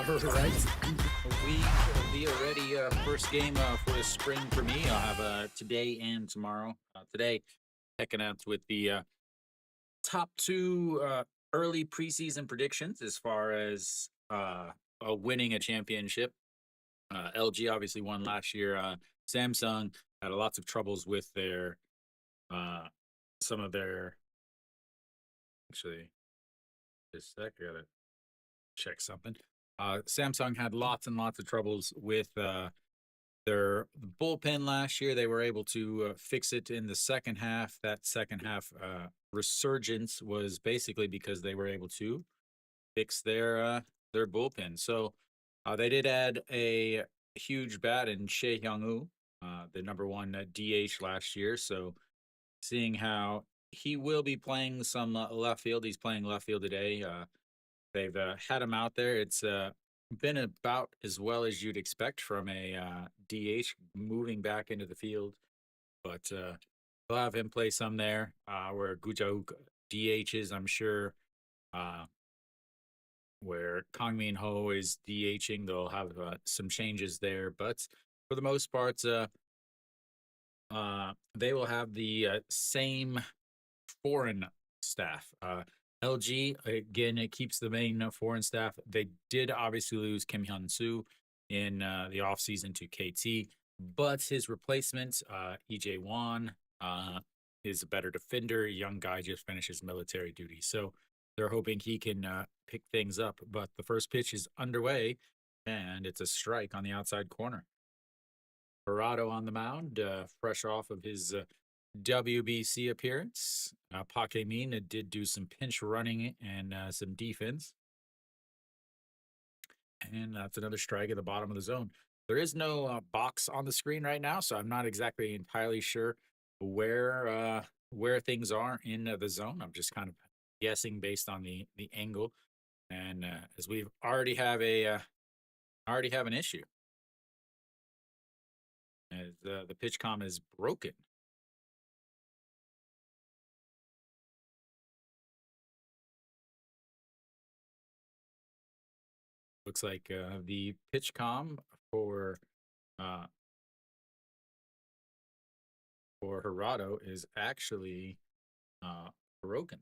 right. We are ready. First game for the spring for me. I'll have today and tomorrow. Today, checking out with the top two early preseason predictions as far as winning a championship. LG obviously won last year. Samsung had lots of troubles with their some of their. Actually, just a sec. I gotta check something. Samsung had lots and lots of troubles with their bullpen last year. They were able to fix it in the second half. That second half resurgence was basically because they were able to fix their bullpen. So they did add a huge bat in Shea Hyung-woo, the number one DH last year. So seeing how he will be playing some left field. He's playing left field today. They've had him out there. It's been about as well as you'd expect from a DH moving back into the field. But they'll have him play some there where Gujauk DH is, I'm sure. Where Kang Min Ho is DHing, they'll have some changes there. But for the most part, they will have the same foreign staff. LG, again, it keeps the main foreign staff. They did obviously lose Kim Hyun-soo in the offseason to KT, but his replacement, EJ Won, is a better defender. Young guy just finished his military duty. So they're hoping he can pick things up. But the first pitch is underway, and it's a strike on the outside corner. Parado on the mound, fresh off of his WBC appearance. Park Min did do some pinch running and some defense. And that's another strike at the bottom of the zone. There is no box on the screen right now, so I'm not exactly entirely sure where things are in the zone. I'm just kind of guessing based on the angle. And as we already have an issue. As the pitch comm is broken. Looks like the pitch comm for Hirado is actually broken.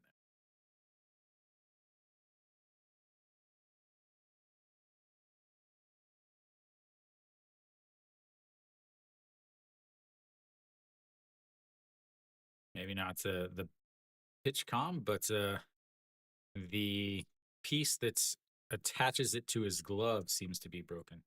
Maybe not the pitch comm, but the piece that's attaches it to his glove seems to be broken.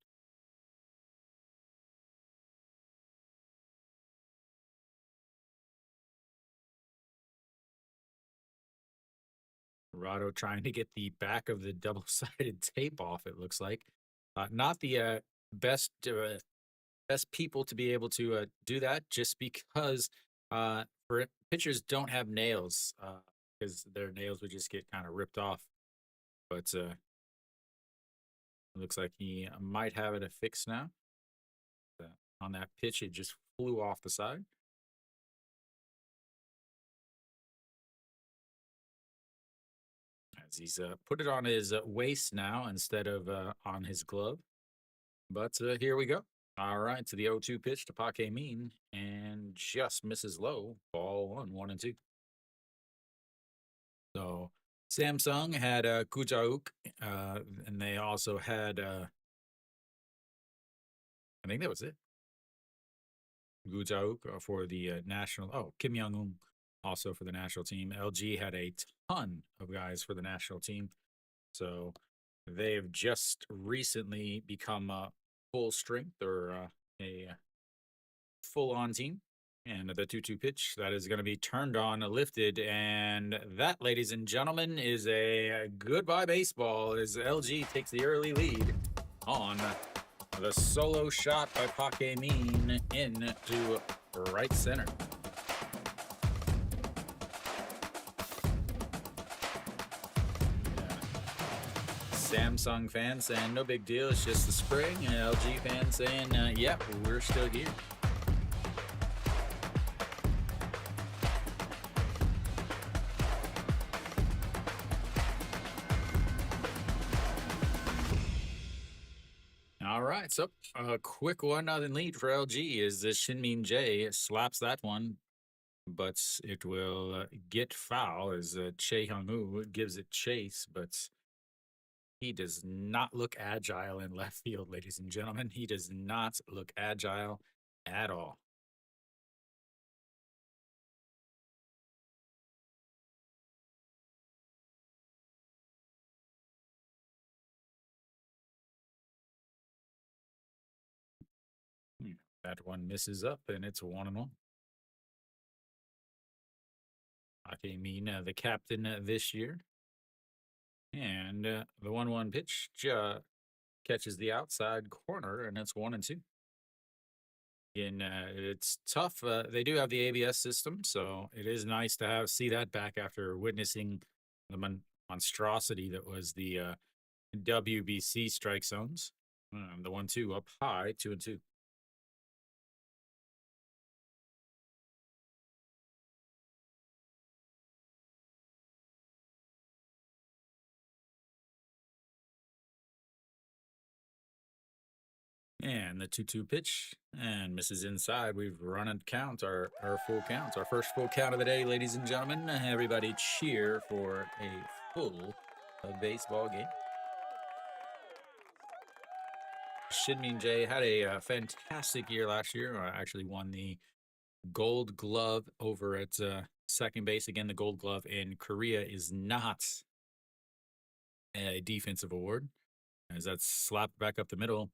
Rado trying to get the back of the double-sided tape off, it looks like. Not the best people to be able to do that, just because for pitchers don't have nails, because their nails would just get kind of ripped off. But it looks like he might have it affixed now. On that pitch, it just flew off the side. As he's put it on his waist now instead of on his glove. But here we go. All right, to the 0-2 pitch to Park Min, and just misses low. Ball 1-2. So Samsung had Gujauk, and they also had, I think that was it. Gujauk for the national. Oh, Kim Young-un also for the national team. LG had a ton of guys for the national team. So they have just recently become full strength or a full-on team. And the 2-2 pitch, that is going to be turned on, lifted, and that, ladies and gentlemen, is a goodbye baseball as LG takes the early lead on the solo shot by Park Min into right center. Samsung fans saying no big deal, it's just the spring, and LG fans saying, yep, we're still here. right, so a quick 1-0 lead for LG is the Shinmin J slaps that one, but it will get foul as Che Hung-woo gives it chase, but he does not look agile in left field, ladies and gentlemen. He does not look agile at all. That one misses up, and it's 1-1. Mean, the captain this year. And the 1-1 pitch catches the outside corner, and it's 1-2. And it's tough. They do have the ABS system, so it is nice to see that back after witnessing the monstrosity that was the WBC strike zones. The 1-2 up high, 2-2. And the 2-2 pitch and misses inside. We've run and count our full counts, our first full count of the day, ladies and gentlemen. Everybody cheer for a full baseball game. Shinmin J had a fantastic year last year. Actually won the Gold Glove over at second base. Again, the Gold Glove in Korea is not a defensive award, as that's slapped back up the middle.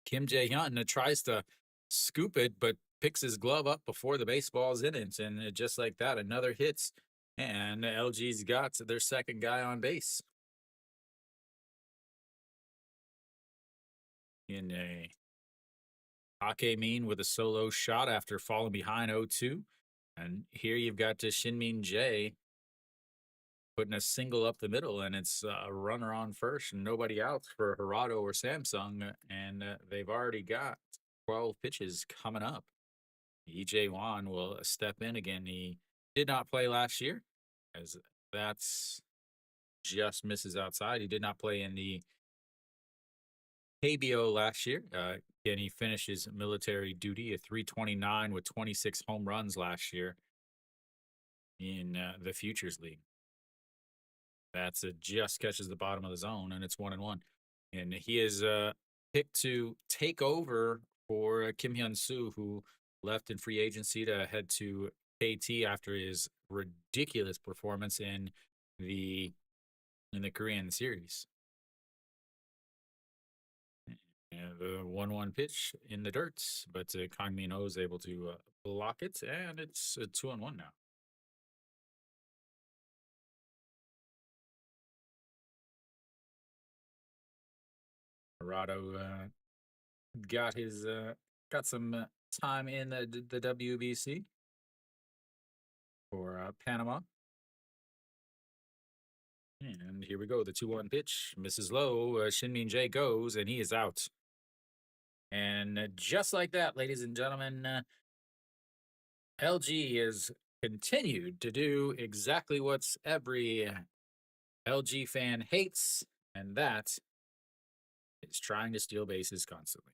Kim Jae-hyun tries to scoop it, but picks his glove up before the baseball's in it. And just like that, another hits. And LG's got their second guy on base. In a Mean with a solo shot after falling behind 0-2. And here you've got Shinmin J putting a single up the middle, and it's a runner on first and nobody out for Hirado or Samsung, and they've already got 12 pitches coming up. EJ Wan will step in again. He did not play last year, as that's just misses outside. He did not play in the KBO last year. Again, he finishes military duty at 329 with 26 home runs last year in the Futures League. That's just catches the bottom of the zone, and it's 1-1. And he is picked to take over for Kim Hyun-soo, who left in free agency to head to KT after his ridiculous performance in the Korean series. And the 1-1 pitch in the dirt, but Kang Min-ho is able to block it, and it's a 2-1 now. Hirado got some time in the WBC for Panama. And here we go. The 2-1 pitch misses low. Shinmin J goes, and he is out. And just like that, ladies and gentlemen, LG has continued to do exactly what every LG fan hates, and that is trying to steal bases constantly.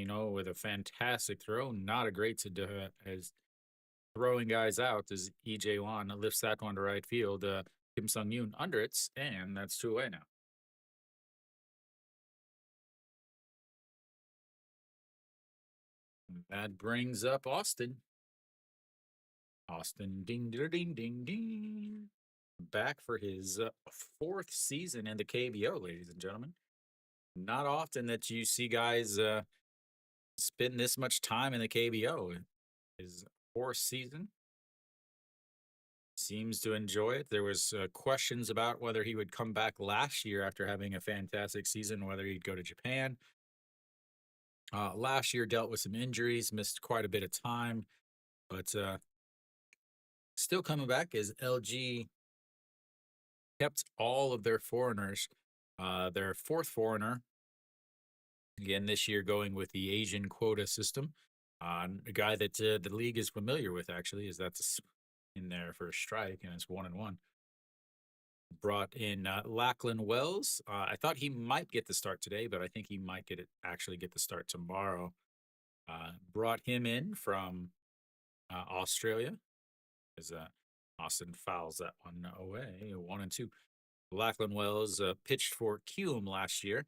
With a fantastic throw, not a great to do as throwing guys out as EJ Wan lifts that one to right field. Kim Sung-yoon under it, and that's 2 away now. That brings up Austin. Austin, ding, ding, ding, ding, ding. Back for his fourth season in the KBO, ladies and gentlemen. Not often that you see guys spend this much time in the KBO. His fourth season. Seems to enjoy it. There was questions about whether he would come back last year after having a fantastic season, whether he'd go to Japan. Last year dealt with some injuries, missed quite a bit of time, but still coming back as LG kept all of their foreigners. Their fourth foreigner, again this year going with the Asian quota system. A guy that the league is familiar with, actually, is that's in there for a strike, and it's 1-1. Brought in Lachlan Wells. I thought he might get the start today, but I think he might actually get the start tomorrow. Brought him in from Australia, as Austin fouls that one away, 1-2. Lachlan Wells pitched for Kium last year.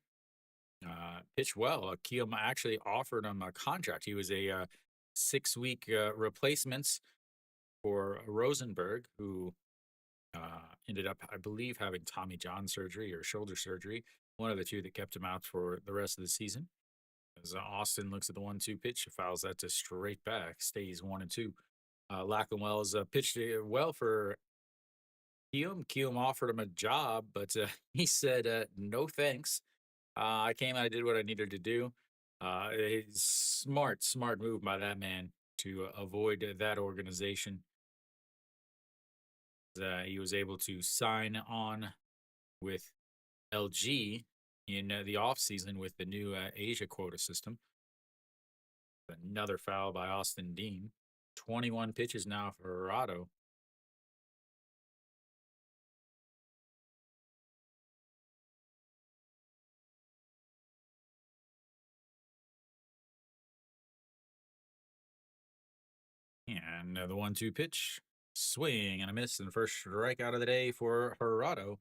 Pitched well. Kium actually offered him a contract. He was a 6-week replacement for Rosenberg, who ended up, I believe, having Tommy John surgery or shoulder surgery. One of the two that kept him out for the rest of the season. As Austin looks at the 1-2 pitch, fouls that to straight back, stays 1-2. Lachlan Wells pitched well for Kium. Kium offered him a job, but he said, no thanks. I came out, I did what I needed to do. Smart move by that man to avoid that organization. He was able to sign on with LG in the offseason with the new Asia quota system. Another foul by Austin Dean. 21 pitches now for Rado. And the 1-2 pitch, swing and a miss, and first strikeout of the day for Gerardo.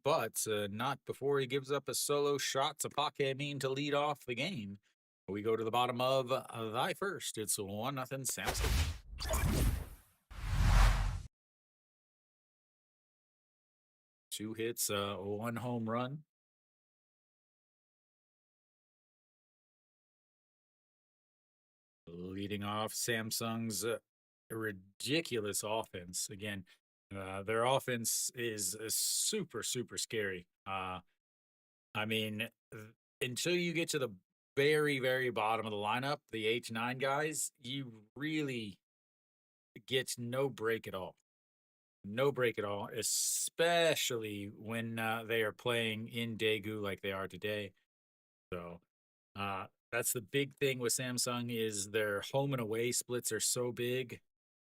But not before he gives up a solo shot to Paquemin to lead off the game. We go to the bottom of thy first. It's 1-0 Samson. Two hits, one home run. Leading off Samsung's ridiculous offense. Again, their offense is super scary. I mean, until you get to the very bottom of the lineup, the H9 guys, you really get no break at all. No break at all, especially when they are playing in Daegu like they are today. So that's the big thing with Samsung is their home and away splits are so big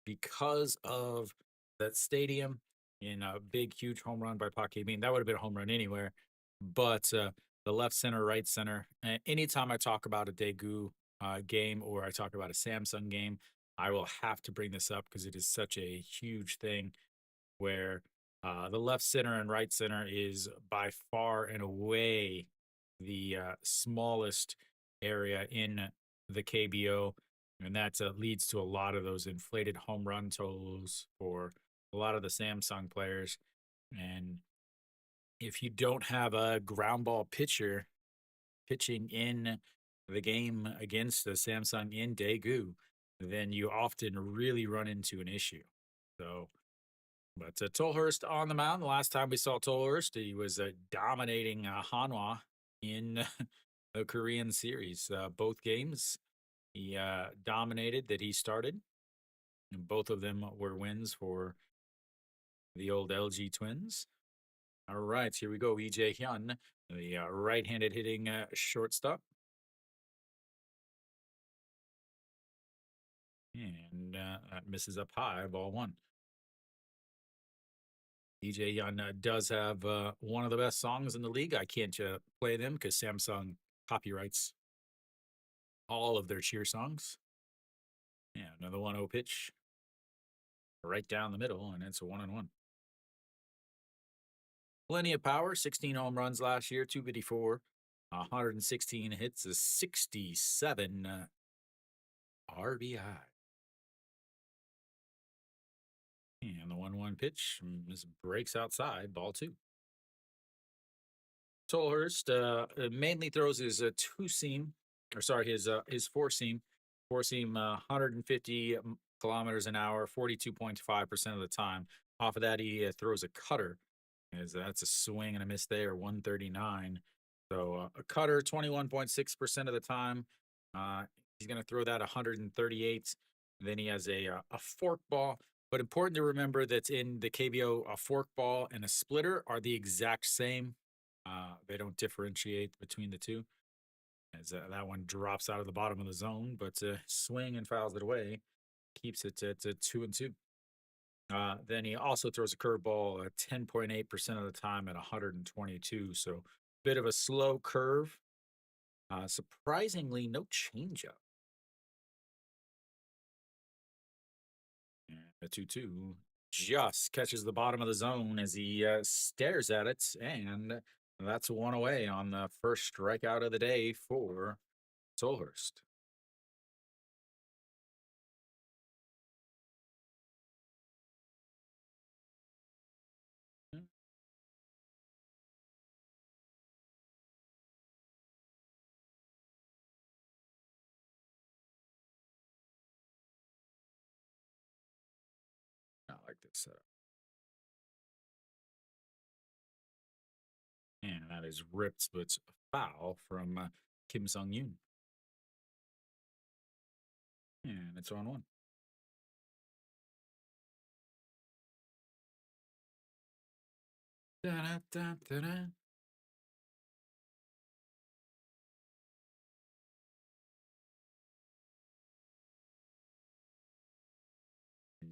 because of that stadium. In a big, huge home run by Paquemin. That would have been a home run anywhere. But the left center, right center, anytime I talk about a Daegu game or I talk about a Samsung game, I will have to bring this up because it is such a huge thing where the left center and right center is by far and away the smallest area in the KBO. And that leads to a lot of those inflated home run totals for a lot of the Samsung players. And if you don't have a ground ball pitcher pitching in the game against the Samsung in Daegu, then you often really run into an issue. So, but Tolhurst on the mound. The last time we saw Tolhurst, he was dominating Hanwha in the Korean series. Both games, he dominated that he started. And both of them were wins for the old LG Twins. All right, here we go. EJ Hyun, the right-handed hitting shortstop. And that misses up high, ball one. EJ Hyun does have one of the best songs in the league. I can't play them because Samsung copyrights all of their cheer songs. Yeah, another 1-0 pitch. Right down the middle, and it's a 1-1. Plenty of power, 16 home runs last year, 254, 116 hits, a 67 RBI. And the 1-1 pitch breaks outside, ball two. Tolhurst mainly throws his two-seam, or sorry, his four-seam. Four-seam 150 kilometers an hour, 42.5% of the time. Off of that, he throws a cutter. That's a swing and a miss there, 139. So a cutter, 21.6% of the time. He's going to throw that 138. Then he has a fork ball. But important to remember that in the KBO, a fork ball and a splitter are the exact same. They don't differentiate between the two. As that one drops out of the bottom of the zone, but swing and fouls it away. Keeps it at 2-2. Then he also throws a curveball 10.8% of the time at 122. So bit of a slow curve. Surprisingly, no changeup. And the 2-2 just catches the bottom of the zone as he stares at it. And that's one away on the first strikeout of the day for Solhurst. I like this setup. And that is ripped, but foul from Kim Sung Yoon. And it's on one. Da-da-da-da-da.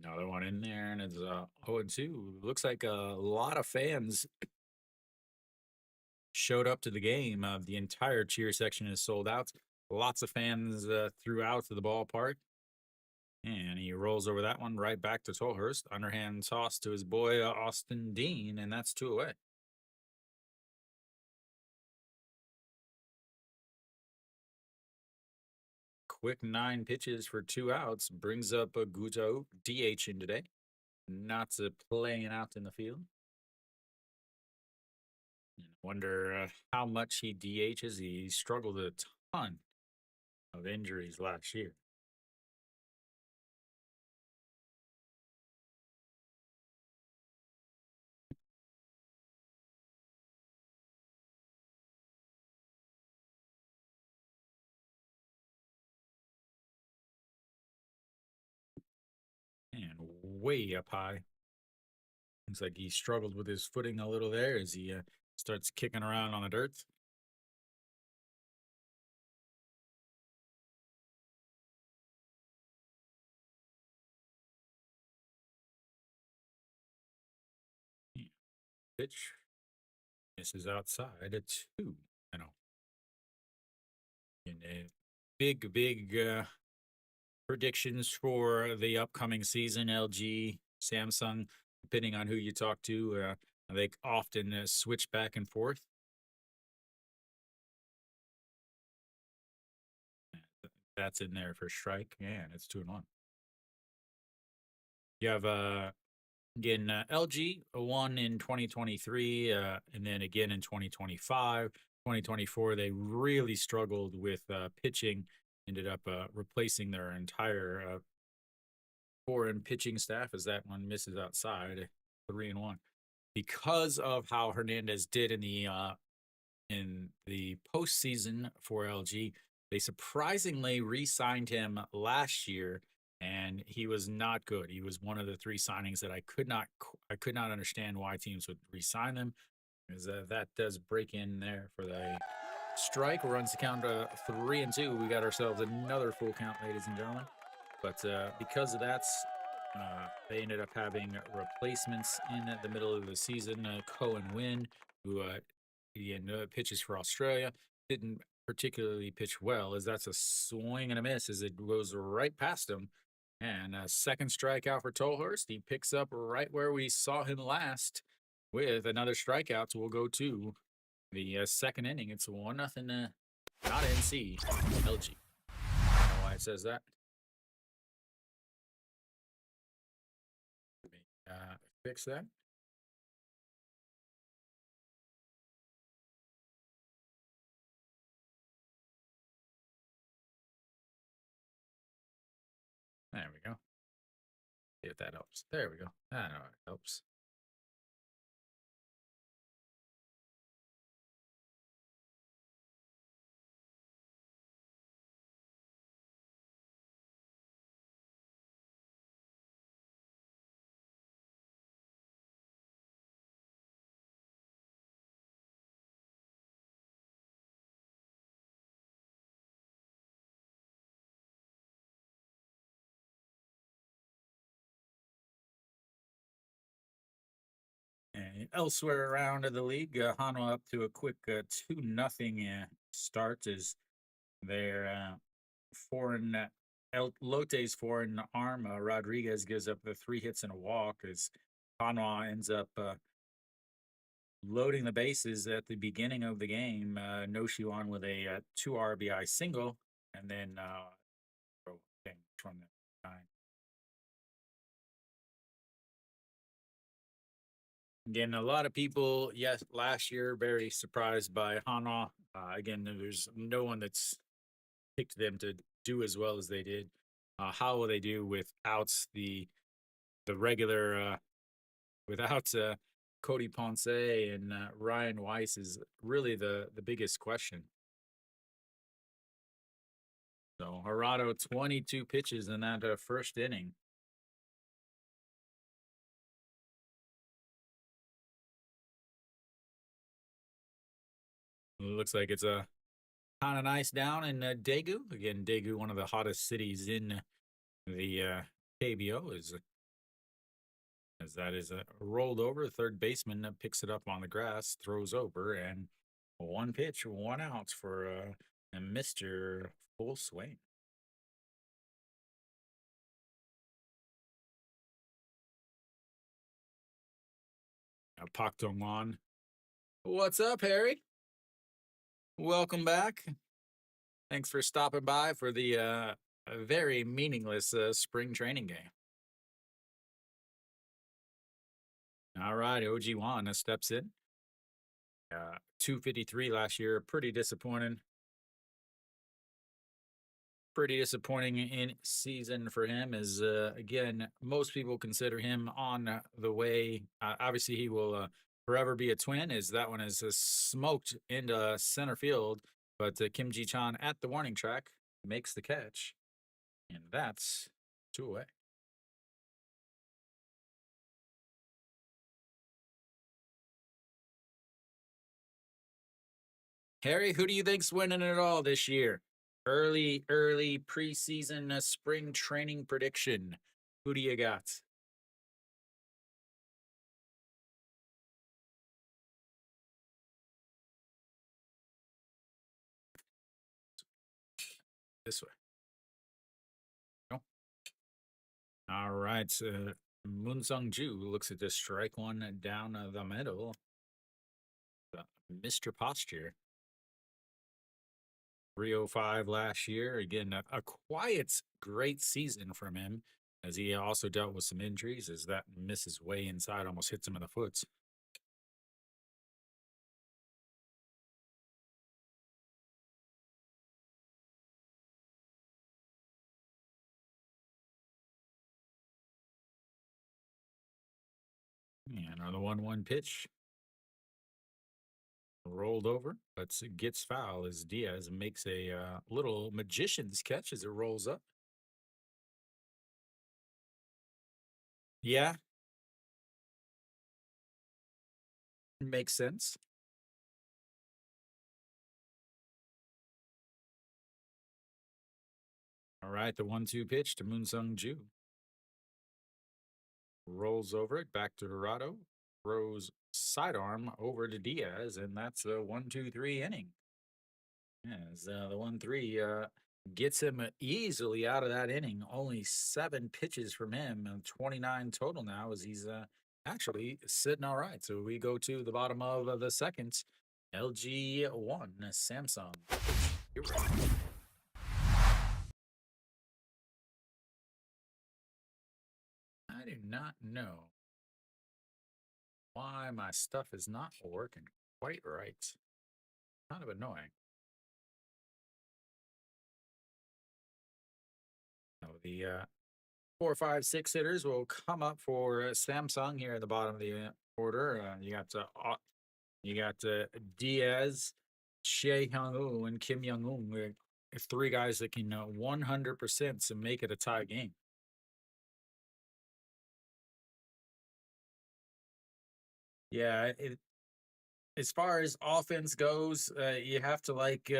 Another one in there, and it's 0-2. Looks like a lot of fans showed up to the game. The entire cheer section is sold out. Lots of fans throughout the ballpark. And he rolls over that one right back to Tolhurst. Underhand toss to his boy, Austin Dean, and that's two away. Quick 9 pitches for 2 outs. Brings up a Guto DH in today. Not playing out in the field. Wonder how much he DHs. He struggled a ton of injuries last year. And way up high. Looks like he struggled with his footing a little there as he starts kicking around on the dirt. Pitch misses outside at 2. I know. And big predictions for the upcoming season. LG, Samsung, depending on who you talk to, they often switch back and forth. That's in there for strike, and it's 2-1. You have again LG won in 2023, and then again in 2025. 2024, they really struggled with pitching. Ended up replacing their entire foreign pitching staff as that one misses outside, 3-1, because of how Hernandez did in the postseason for LG. They surprisingly re-signed him last year, and he was not good. He was one of the 3 signings that I could not understand why teams would re-sign them, because that does break in there for the strike. Runs the count to 3-2. We got ourselves another full count, ladies and gentlemen. But because of that, they ended up having replacements in the middle of the season. Cohen Wynn, who he pitches for Australia, didn't particularly pitch well, as that's a swing and a miss as it goes right past him. And a second strikeout for Tolhurst. He picks up right where we saw him last with another strikeout. So we'll go to the second inning. It's 1-0, not NC, LG. I don't know why it says that. Let me fix that. There we go. See if that helps. There we go. I know it helps. elsewhere around the league, Hanwha up to a quick 2-0 start as their foreign El Lote's foreign arm Rodriguez gives up the 3 hits and a walk as Hanwha ends up loading the bases at the beginning of the game. No Shiwan with a 2 RBI single, and then from the nine. Again, a lot of people, yes, last year very surprised by Hanwha. Again, there's no one that's picked them to do as well as they did. How will they do without the regular without Cody Ponce and Ryan Weiss is really the biggest question. So Gerardo, 22 pitches in that first inning. It looks like it's a kind of nice down in Daegu. Again, Daegu, one of the hottest cities in the KBO, is as that is rolled over. Third baseman picks it up on the grass, throws over, and one pitch, 1 out for Mr. Full Swing. Pak Dong-won. What's up, Harry? Welcome back. Thanks for stopping by for the very meaningless spring training game. All right, OG Wan steps in. 253 last year, pretty disappointing. Pretty disappointing in season for him. As again, most people consider him on the way. Obviously, he will forever be a Twin. As that one is smoked into center field, but Kim Ji Chan at the warning track makes the catch, and that's 2 away. Harry, who do you think's winning it all this year? Early preseason spring training prediction. Who do you got? This way. No. All right. Moon Sung Ju looks at this strike one down the middle. Mr. Posture. 305 last year. Again, a quiet, great season from him as he also dealt with some injuries as that misses way inside, almost hits him in the foot. Yeah, another 1-1 pitch. Rolled over, but gets foul as Diaz makes a little magician's catch as it rolls up. Yeah, makes sense. All right, the 1-2 pitch to Moon Sung Ju. Rolls over it back to Dorado. Throws sidearm over to Diaz, and that's a 1-2-3 inning. As the 1-3 gets him easily out of that inning. Only 7 pitches from him, and 29 total now as he's actually sitting all right. So we go to the bottom of the second. LG1, Samsung. I do not know why my stuff is not working quite right. Kind of annoying. The 4, 5, 6 hitters will come up for Samsung here at the bottom of the order. You got Diaz, Shea Hyung-woo, and Kim Young-woon. 3 guys that can 100% make it a tie game. Yeah, as far as offense goes, you have to like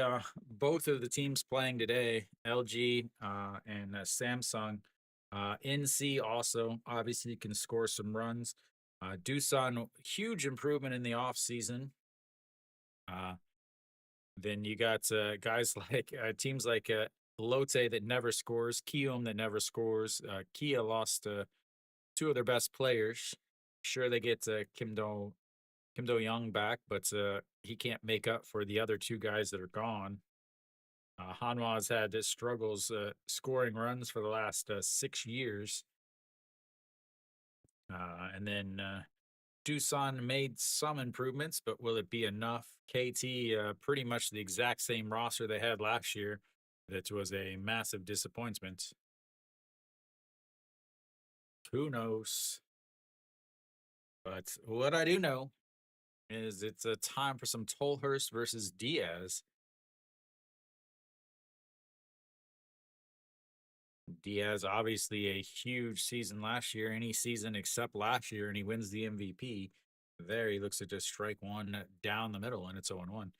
both of the teams playing today, LG and Samsung. NC also obviously can score some runs. Doosan, huge improvement in the offseason. Uh, then you got guys like teams like Lotte that never scores, Kium that never scores. Kia lost two of their best players. Sure, they get Kim Do Young back, but he can't make up for the other two guys that are gone. Hanwha has had struggles scoring runs for the last 6 years. And then Doosan made some improvements, but will it be enough? KT, pretty much the exact same roster they had last year. That was a massive disappointment. Who knows? But what I do know is it's a time for some Tolhurst versus Diaz. Diaz, obviously a huge season last year, any season except last year, and he wins the MVP. There, he looks to just strike one down the middle, and it's 0-1.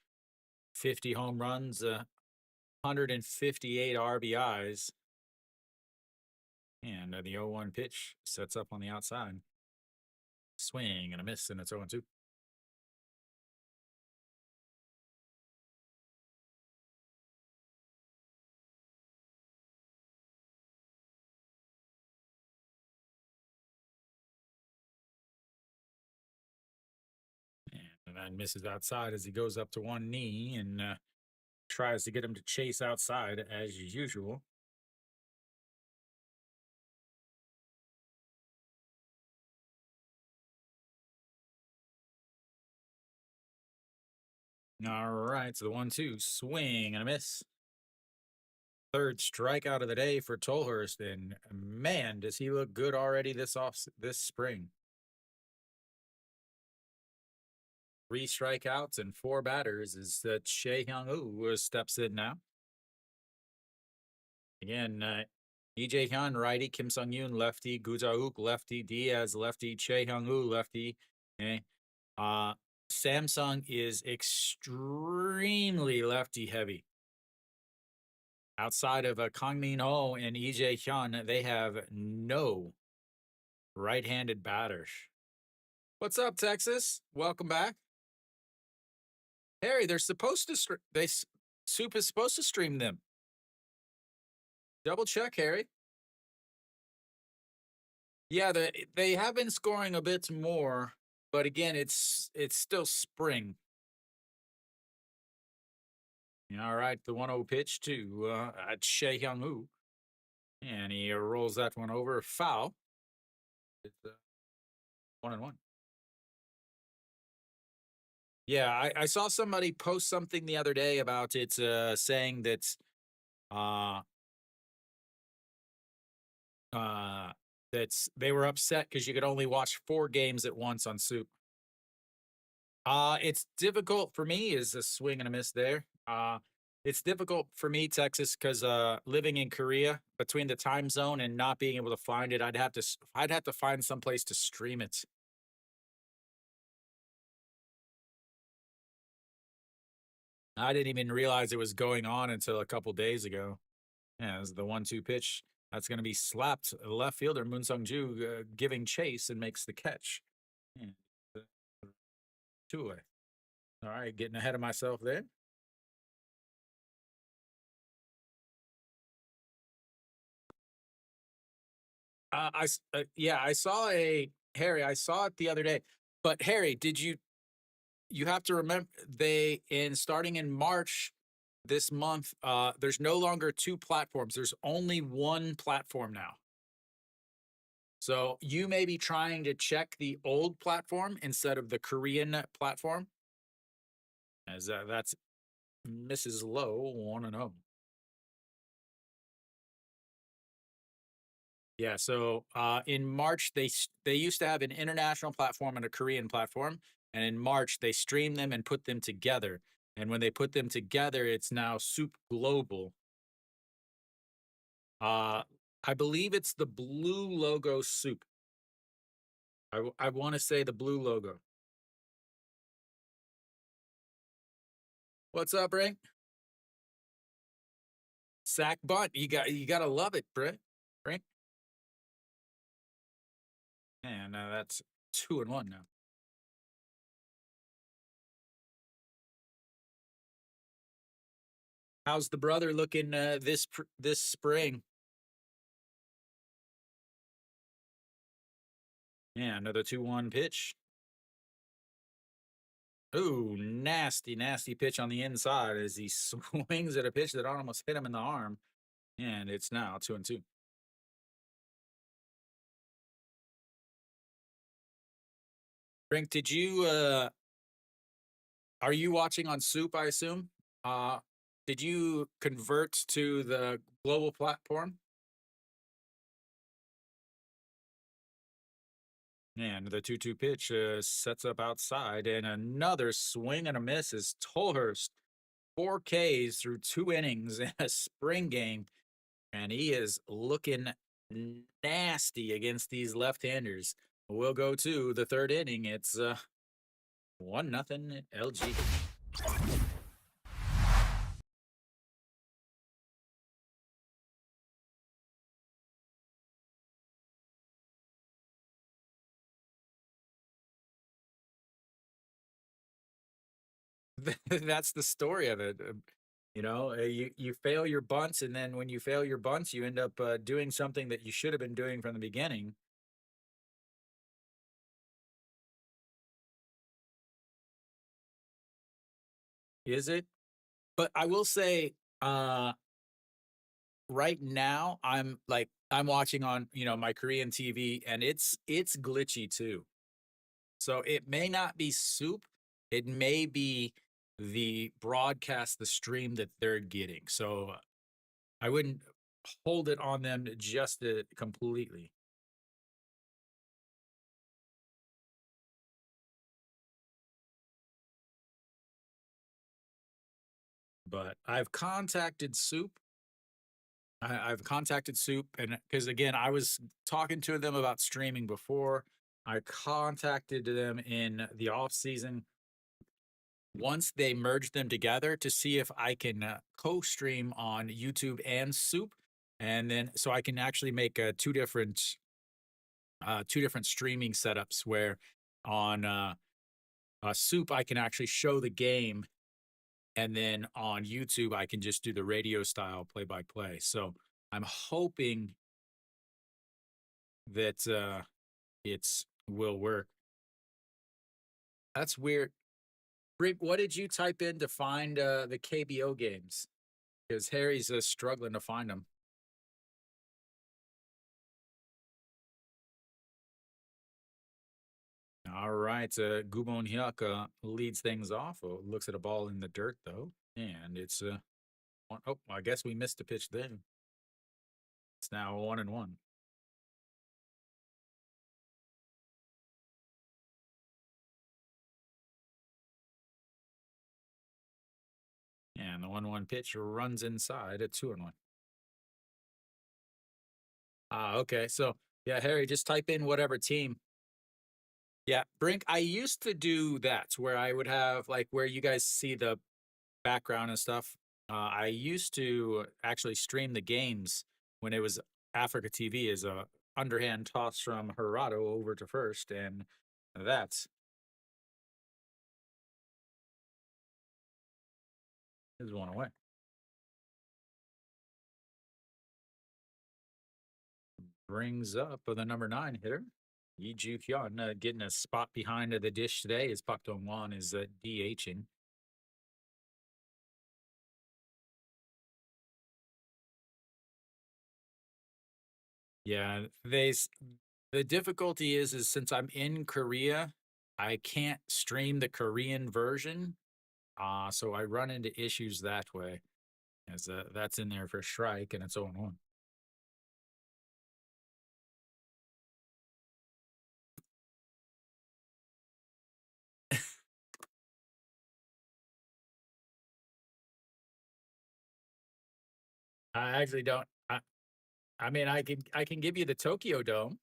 50 home runs, 158 RBIs. And the 0-1 pitch sets up on the outside. Swing and a miss, and it's 0-2. And that misses outside as he goes up to one knee and tries to get him to chase outside as usual. All right, so the 1-2 swing and a miss. Third strikeout of the day for Tolhurst, and man, does he look good already this spring. 3 strikeouts and 4 batters is that Shea Hyung Woo steps in now. Again, EJ Hyun righty, Kim Sung Yoon lefty, Gu Jauk lefty, Diaz lefty, Choi Hyung Woo lefty. Okay. Samsung is extremely lefty heavy. Outside of Kang Min Ho and EJ Hyun, they have no right-handed batters. What's up, Texas? Welcome back. Harry, they're supposed to Soup is supposed to stream them. Double check, Harry. Yeah, they have been scoring a bit more, but again, it's still spring. All right, the 1-0 pitch to Shea Hyung Woo. And he rolls that one over. Foul. It's 1-1. Yeah, I saw somebody post something the other day about it, saying that they were upset because you could only watch 4 games at once on Soup. It's difficult for me. Is a swing and a miss there. It's difficult for me, Texas, because living in Korea, between the time zone and not being able to find it, I'd have to find someplace to stream it. I didn't even realize it was going on until a couple days ago. Yeah, it was the 1-2 pitch. That's going to be slapped. Left fielder Moon Sung Ju giving chase and makes the catch. Yeah. 2 away. All right, getting ahead of myself there. I saw Harry. I saw it the other day. But Harry, did you have to remember starting in March this month, there's no longer 2 platforms. There's only 1 platform now. So you may be trying to check the old platform instead of the Korean platform. As that's Mrs. Lowe 1-0. Yeah, so in March they used to have an international platform and a Korean platform, and in March they streamed them and put them together. And when they put them together, it's now Soup Global. I believe it's the blue logo Soup. I want to say the blue logo. What's up, Ray? Sack bunt. You gotta love it, Brent. Right? And that's 2-1 now. How's the brother looking this spring? Yeah, another 2-1 pitch. Ooh, nasty, nasty pitch on the inside as he swings at a pitch that almost hit him in the arm. And it's now 2-2. Brink, did you are you watching on Soup, I assume? Uh did you convert to the global platform? And the 2-2 pitch sets up outside, and another swing and a miss as Tolhurst 4 Ks through 2 innings in a spring game, and he is looking nasty against these left-handers. We'll go to the third inning. It's 1-0 LG. That's the story of it. You fail your bunts, and then when you fail your bunts, you end up doing something that you should have been doing from the beginning. Is it? But I will say, uh, right now, I'm watching on my Korean TV, and it's glitchy too. So it may not be Soup. It may be the broadcast, the stream that they're getting. So I wouldn't hold it on them just completely. But I've contacted Soup. I've contacted Soup, and because again, I was talking to them about streaming before. I contacted them in the off season once they merged them together to see if I can co-stream on YouTube and Soup, and then so I can actually make two different streaming setups where on Soup I can actually show the game, and then on YouTube I can just do the radio style play by play. So I'm hoping that it's will work. That's weird. Rick, what did you type in to find the KBO games? Because Harry's struggling to find them. All right, Gubon Hyuk leads things off. Looks at a ball in the dirt though, and it's oh, I guess we missed a pitch then. It's now 1-1. And the 1-1 pitch runs inside at 2-1. Okay. So yeah, Harry, just type in whatever team. Yeah, Brink, I used to do that where I would have like where you guys see the background and stuff. I used to actually stream the games when it was Africa TV as a underhand toss from Gerardo over to first, and that's his one away. Brings up the number 9 hitter, Yi Ju Hyun, getting a spot behind the dish today as Pak Dong Wan is DHing. Yeah, the difficulty is since I'm in Korea, I can't stream the Korean version. So I run into issues that way, as that's in there for strike and it's 0-1. I actually don't. I mean, I can give you the Tokyo Dome.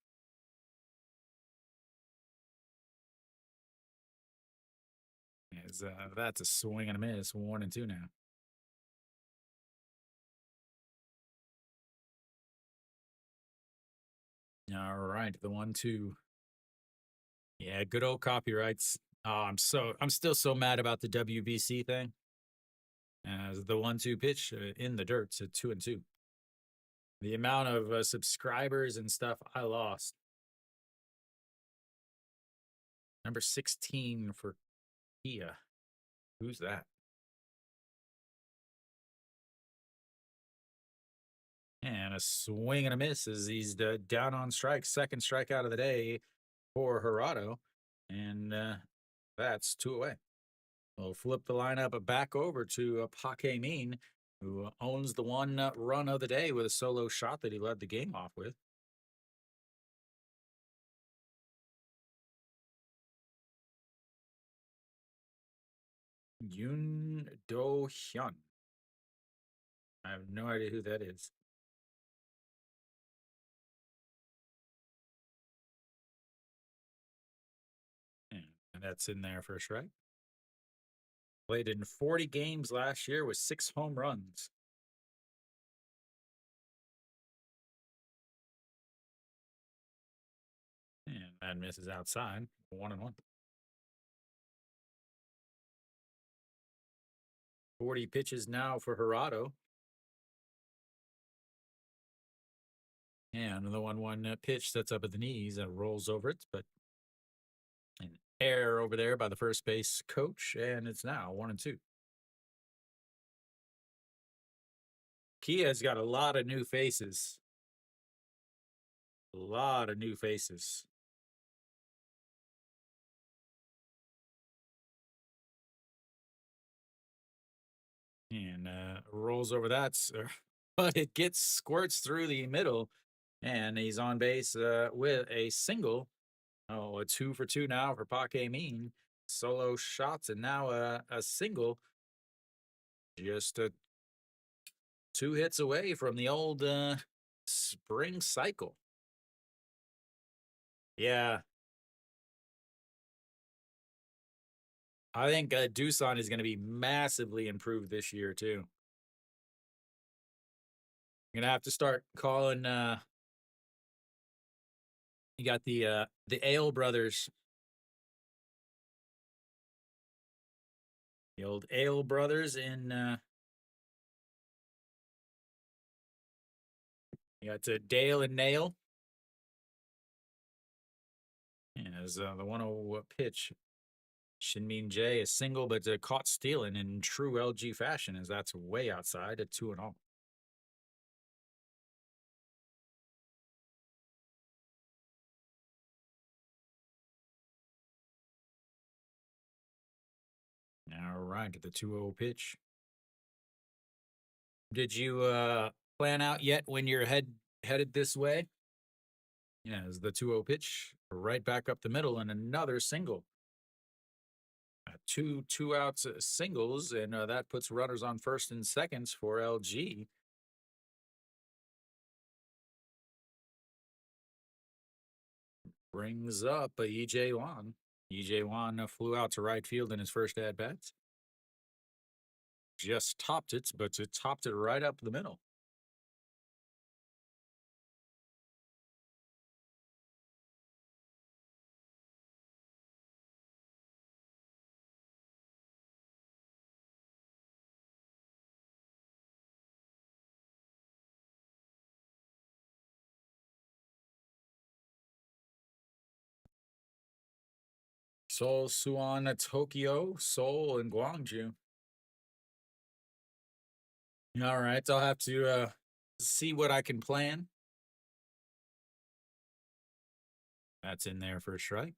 As that's a swing and a miss, 1-2 now. All right, the 1-2. Yeah, good old copyrights. Oh, I'm still so mad about the WBC thing. As the 1-2 pitch in the dirt to 2-2. The amount of subscribers and stuff I lost. Number 16 for Kia. Who's that? And a swing and a miss as he's down on strike. Second strikeout of the day for Gerardo. And that's 2 away. We'll flip the lineup back over to Paque Min, who owns the one run of the day with a solo shot that he led the game off with. Yoon Do Hyun. I have no idea who that is. And that's in there for a strike. Played in 40 games last year with 6 home runs. And that misses outside. 1-1. 40 pitches now for Gerardo. And the 1-1 pitch that's up at the knees and rolls over it, but an error over there by the first base coach, and it's now 1-2. Kia's got a lot of new faces. A lot of new faces. And rolls over that, but it squirts through the middle, and he's on base with a single. Oh, a 2 for 2 now for Paque Min. Solo shots, and now a single. Just 2 hits away from the old spring cycle. Yeah. I think Doosan is going to be massively improved this year, too. You're going to have to start calling. You got the Ale brothers. The old Ale brothers in. You got Dale and Nail. As the 1-0 pitch. Shinmin J, a single, but caught stealing in true LG fashion, as that's way outside at 2-0. All right, to the 2-0 pitch. Did you plan out yet when you're headed this way? Yeah, as the 2-0 pitch, right back up the middle, and another single. Two outs singles, and that puts runners on first and seconds for LG. Brings up EJ Wan. EJ Wan flew out to right field in his first at bat. Just topped it, but it topped it right up the middle. Seoul, Suwon, Tokyo, Seoul, and Gwangju. All right, I'll have to see what I can plan. That's in there for a strike.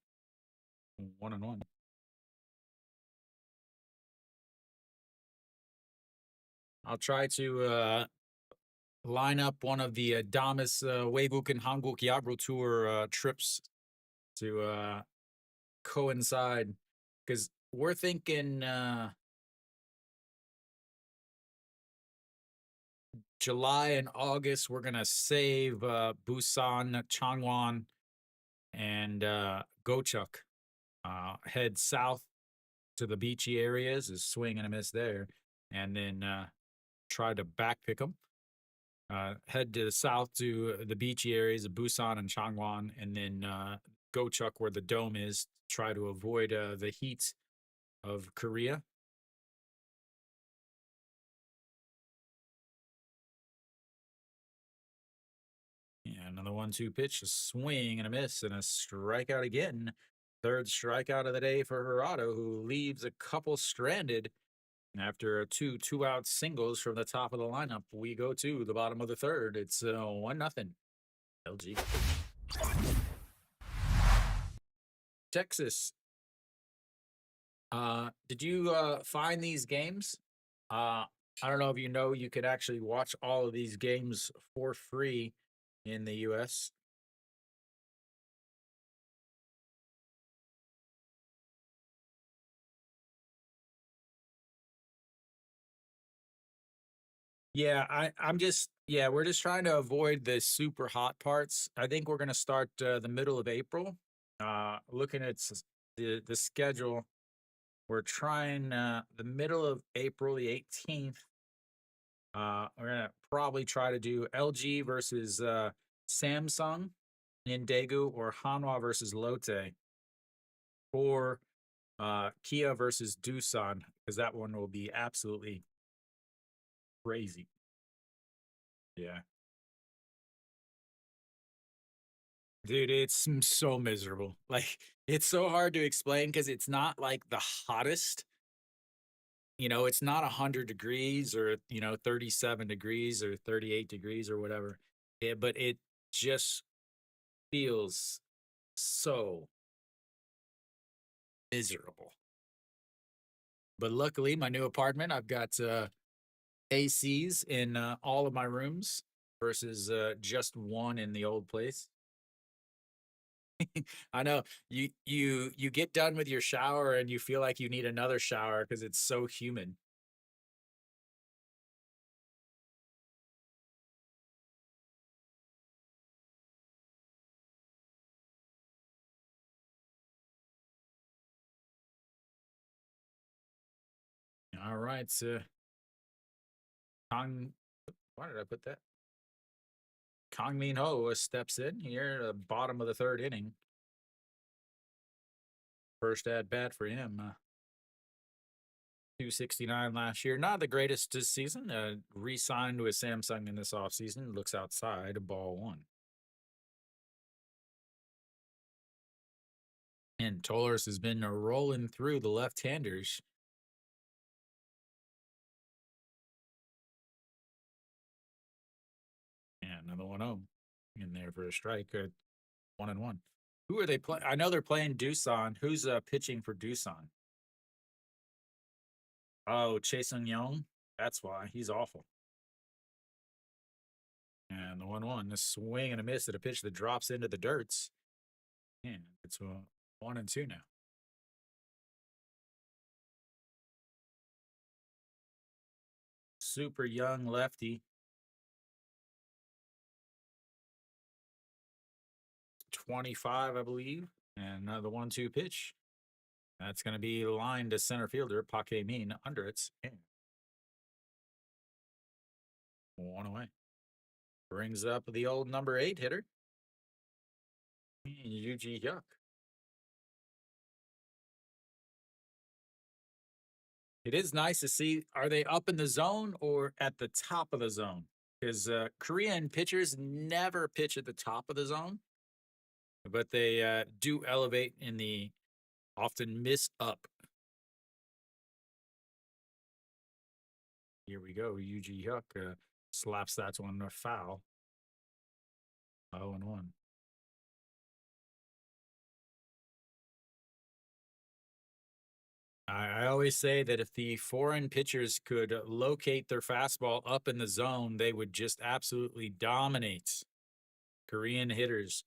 1-1. I'll try to line up one of the Damas Weibuken Hanguk Yagro Tour trips to coincide, because we're thinking July and August, we're going to save Busan, Changwon, and Gochuk. Head south to the beachy areas, is swing and a miss there, and then try to backpick them. Head to the south to the beachy areas of Busan and Changwon, and then Gochuk where the dome is, try to avoid the heat of Korea. Yeah, another 1-2 pitch, a swing and a miss, and a strikeout again. Third strikeout of the day for Hirado, who leaves a couple stranded. After two-out singles from the top of the lineup, we go to the bottom of the third. It's 1-0. LG. Texas. Did you find these games? I don't know if you know you could actually watch all of these games for free in the US. Yeah, we're just trying to avoid the super hot parts. I think we're going to start the middle of April. Looking at the schedule, we're trying the middle of April, the 18th. We're going to probably try to do LG versus Samsung in Daegu, or Hanwha versus Lotte, or Kia versus Doosan, because that one will be absolutely crazy. Yeah. Dude, it's so miserable. Like, it's so hard to explain because it's not like the hottest. It's not 100 degrees or, 37 degrees or 38 degrees or whatever. Yeah, but it just feels so miserable. But luckily, my new apartment, I've got ACs in all of my rooms versus just one in the old place. I know you get done with your shower and you feel like you need another shower because it's so humid. All right, so Kong, why did I put that? Kong Min Ho steps in here, at the bottom of the third inning. First at bat for him. 269 last year. Not the greatest this season. Re signed with Samsung in this offseason. Looks outside, ball one. And Tollers has been rolling through the left handers. And another 1-0 in there for a strike. 1-1. Who are they playing? I know they're playing Doosan. Who's pitching for Doosan? Oh, Chaesung Young. That's why he's awful. And the 1-1, the swing and a miss at a pitch that drops into the dirts. And it's 1-2 now. Super young lefty. 25, I believe. And the 1-2 pitch. That's going to be lined to center fielder Pake Min under it. And one away. Brings up the old number 8 hitter, Yuji Hyuk. It is nice to see. Are they up in the zone or at the top of the zone? Because Korean pitchers never pitch at the top of the zone, but they do elevate in the often miss up. Here we go. Yuji Hyuk slaps that one a foul. 0-1. I always say that if the foreign pitchers could locate their fastball up in the zone, they would just absolutely dominate Korean hitters.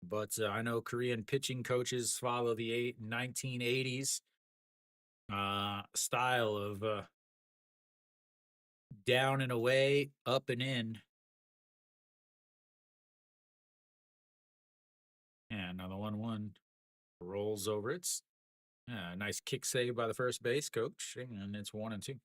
But I know Korean pitching coaches follow the 1980s style of down and away, up and in. And another 1-1 rolls over it. Nice kick save by the first base coach, and it's 1-2.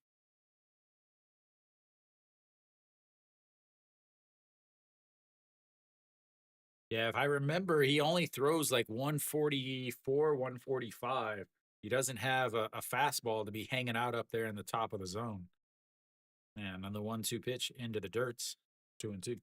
Yeah, if I remember, he only throws like 144, 145. He doesn't have a fastball to be hanging out up there in the top of the zone. And on the 1-2 pitch into the dirts, 2-2.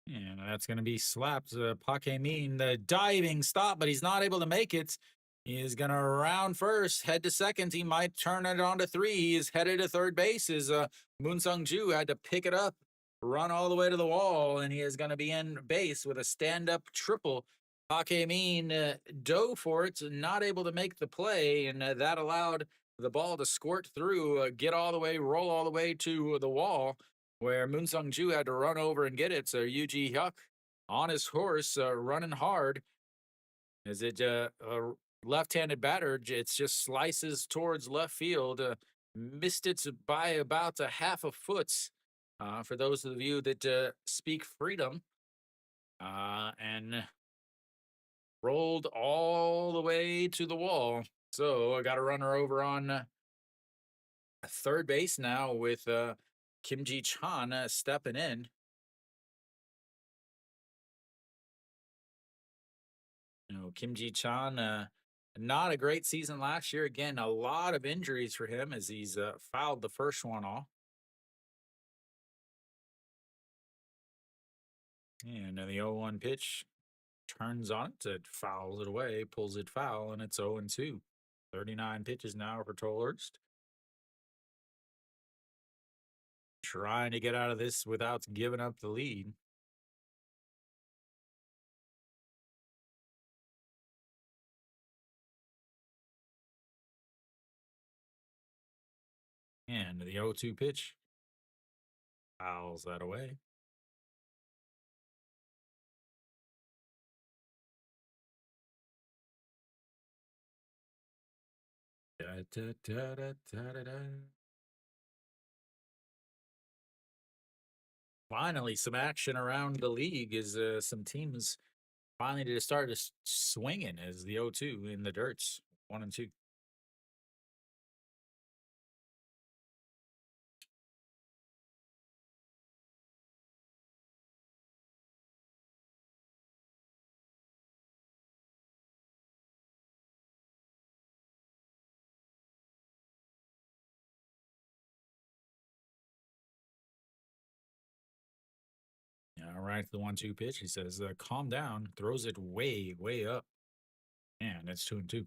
And that's going to be slapped. Mean the diving stop, but he's not able to make it. He is going to round first, head to second. He might turn it on to three. He is headed to third base. As Moon Sung Ju had to pick it up, run all the way to the wall, and he is going to be in base with a stand-up triple. Mean dove for it, not able to make the play, and that allowed the ball to squirt through, get all the way, roll all the way to the wall, where Moon Sung Ju had to run over and get it. So Yuji Hyuk on his horse, running hard. As it a left-handed batter, it just slices towards left field. Missed it by about a half a foot. For those of you that speak freedom, and rolled all the way to the wall. So I got a runner over on third base now with Kim Ji Chan stepping in. Kim Ji Chan, not a great season last year. Again, a lot of injuries for him as he's fouled the first one off. And the 0-1 pitch turns on it, it fouls it away, pulls it foul, and it's 0-2. 39 pitches now for Tolhurst. Trying to get out of this without giving up the lead. And the 0-2 pitch fouls that away. Da, da, da, da, da, da. Finally, some action around the league as some teams finally to start swinging as the 0-2 in the dirts, 1-2. All right, the 1-2 pitch. He says, calm down, throws it way, way up. And it's 2-2.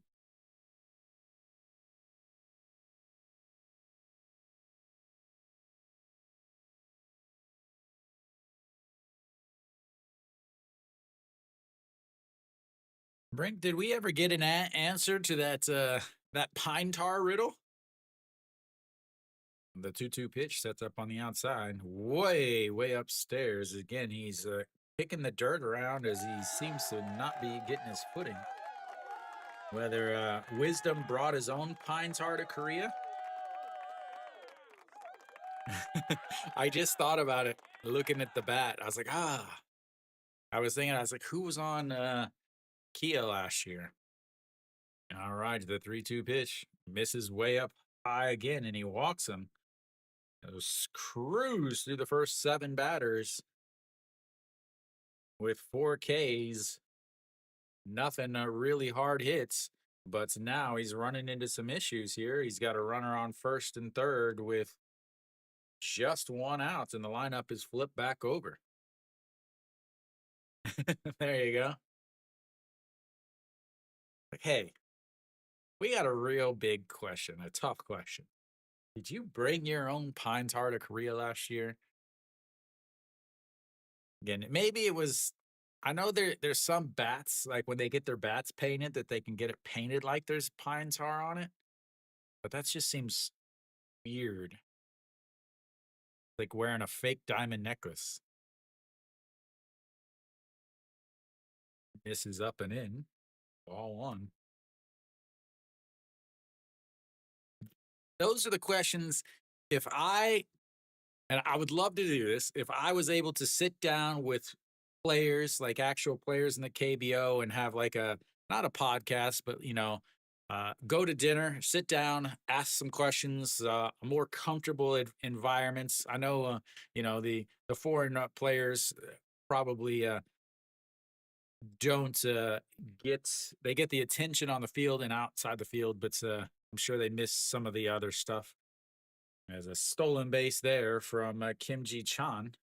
Brink, did we ever get an answer to that pine tar riddle? The 2-2 pitch sets up on the outside, way, way upstairs. Again, he's kicking the dirt around as he seems to not be getting his footing. Whether Wisdom brought his own pine tar to Korea. I just thought about it looking at the bat. I was like, I was like, who was on Kia last year? All right, the 3-2 pitch misses way up high again, and he walks him. Those cruise through the first 7 batters with 4 Ks. Nothing really hard hits, but now he's running into some issues here. He's got a runner on first and third with just 1 out, and the lineup is flipped back over. There you go. Like, hey, we got a real big question, a tough question. Did you bring your own pine tar to Korea last year? Again, maybe it was. I know there's some bats, like when they get their bats painted, that they can get it painted like there's pine tar on it. But that just seems weird. Like wearing a fake diamond necklace. Misses up and in. Ball 1. Those are the questions. If I And I would love to do this if I was able to sit down with players, like actual players in the KBO, and have like a not a podcast, but go to dinner, sit down, ask some questions, more comfortable environments. I know, the foreign players probably don't get they get the attention on the field and outside the field, but I'm sure they miss some of the other stuff. There's a stolen base there from Kim Ji Chan.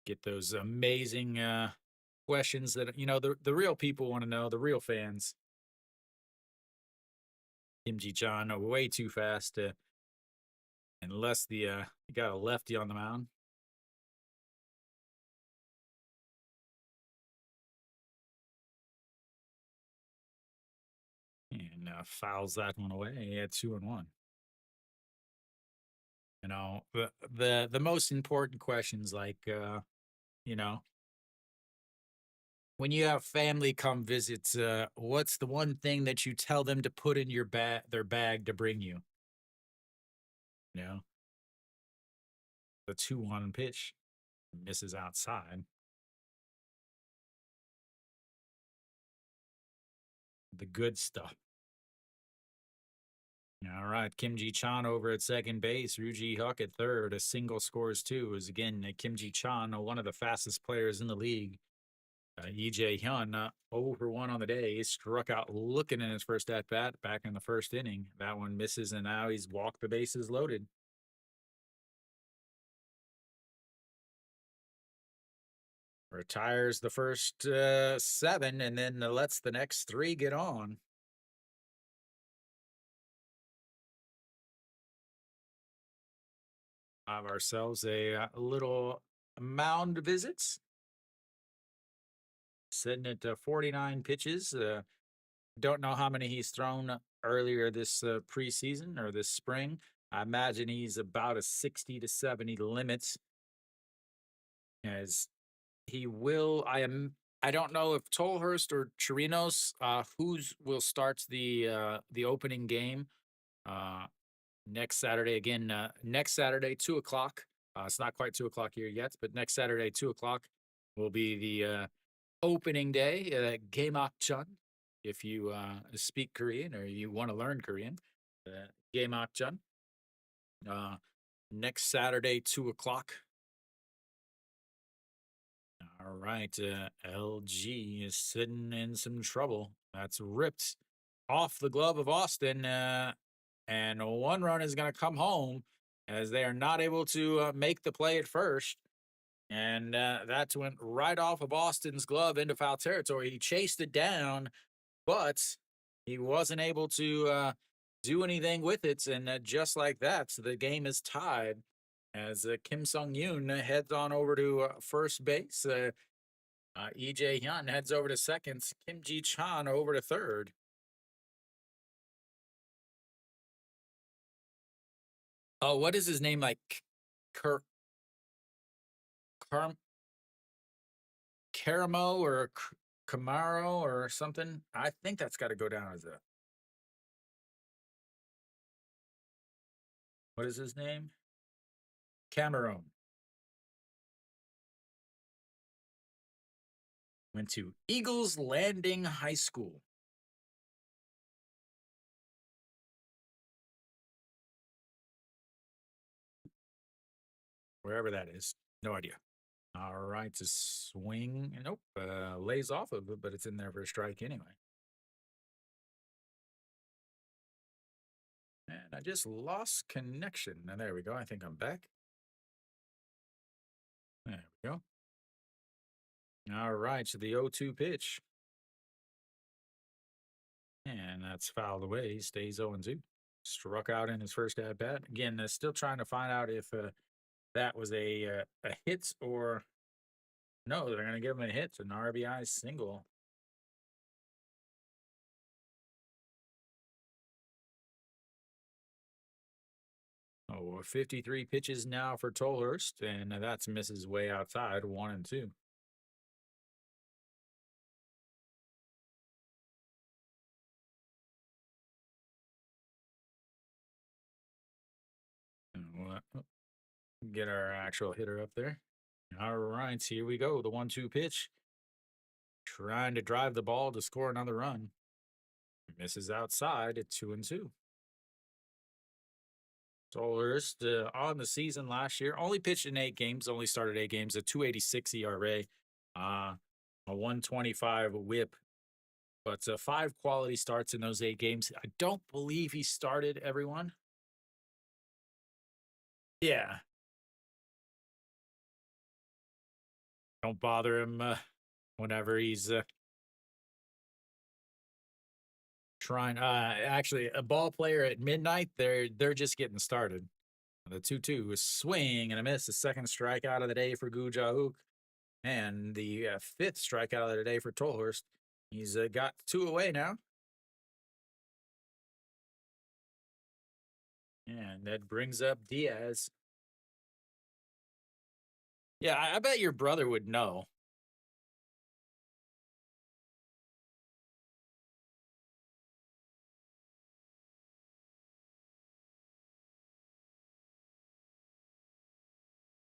Get those amazing questions that the real people want to know, the real fans. Kim Ji Chan way too fast, unless the you got a lefty on the mound. And fouls that one away. He had 2-1. The most important questions, like you know when you have family come visit, what's the one thing that you tell them to put in their bag to bring you? You know, the 2-1 pitch misses outside. The good stuff. All right, Kim Ji Chan over at second base, Ruji Huck at third. A single scores two. Is again Kim Ji Chan, one of the fastest players in the league. EJ Hyun, 0 for 1 on the day. He struck out looking in his first at bat back in the first inning. That one misses, and now he's walked the bases loaded. Retires the first 7 and then lets the next 3 get on. Have ourselves a little mound visits. Sitting at 49 pitches. Don't know how many he's thrown earlier this preseason or this spring. I imagine he's about a 60 to 70 limits. As he will, I don't know if Tolhurst or Chirinos, who's will start the opening game next Saturday. Again, next Saturday, 2 o'clock. It's not quite 2 o'clock here yet, but next Saturday, 2 o'clock will be the opening day. Gaemak Chun, if you speak Korean or you want to learn Korean. Gaemak Chun. Next Saturday, 2 o'clock. All right, LG is sitting in some trouble. That's ripped off the glove of Austin, and one run is going to come home as they are not able to make the play at first. And that went right off of Austin's glove into foul territory. He chased it down, but he wasn't able to do anything with it. And just like that, so the game is tied as Kim Sung Yoon heads on over to first base. EJ Hyun heads over to second. Kim Ji Chan over to third. Oh, what is his name? Like Car- Caramo or Camaro or something? I think that's got to go down as a. What is his name? Cameron. Went to Eagles Landing High School. Wherever that is. No idea. All right, to swing. Nope. Lays off of it, but it's in there for a strike anyway. And I just lost connection. And there we go. I think I'm back. There we go. All right, so the 0-2 pitch. And that's fouled away. He stays 0-2. Struck out in his first at bat. Again, still trying to find out if that was a hit or no. They're going to give him a hit, an RBI single. Oh, 53 pitches now for Tolhurst, and that's misses way outside, 1-2. Get our actual hitter up there. All right, here we go. The 1-2 pitch. Trying to drive the ball to score another run. Misses outside at 2-2. Solhurst on the season last year only pitched in 8 games, only started 8 games, a 286 ERA, a 125 whip, but 5 quality starts in those 8 games. I don't believe he started everyone. Yeah. Don't bother him whenever he's trying. Actually, a ball player at midnight, they're just getting started. The 2-2 is swing and a miss. The second strikeout of the day for Gujahook, and the 5th strikeout of the day for Tolhurst. He's got 2 away now. And that brings up Diaz. Yeah, I bet your brother would know.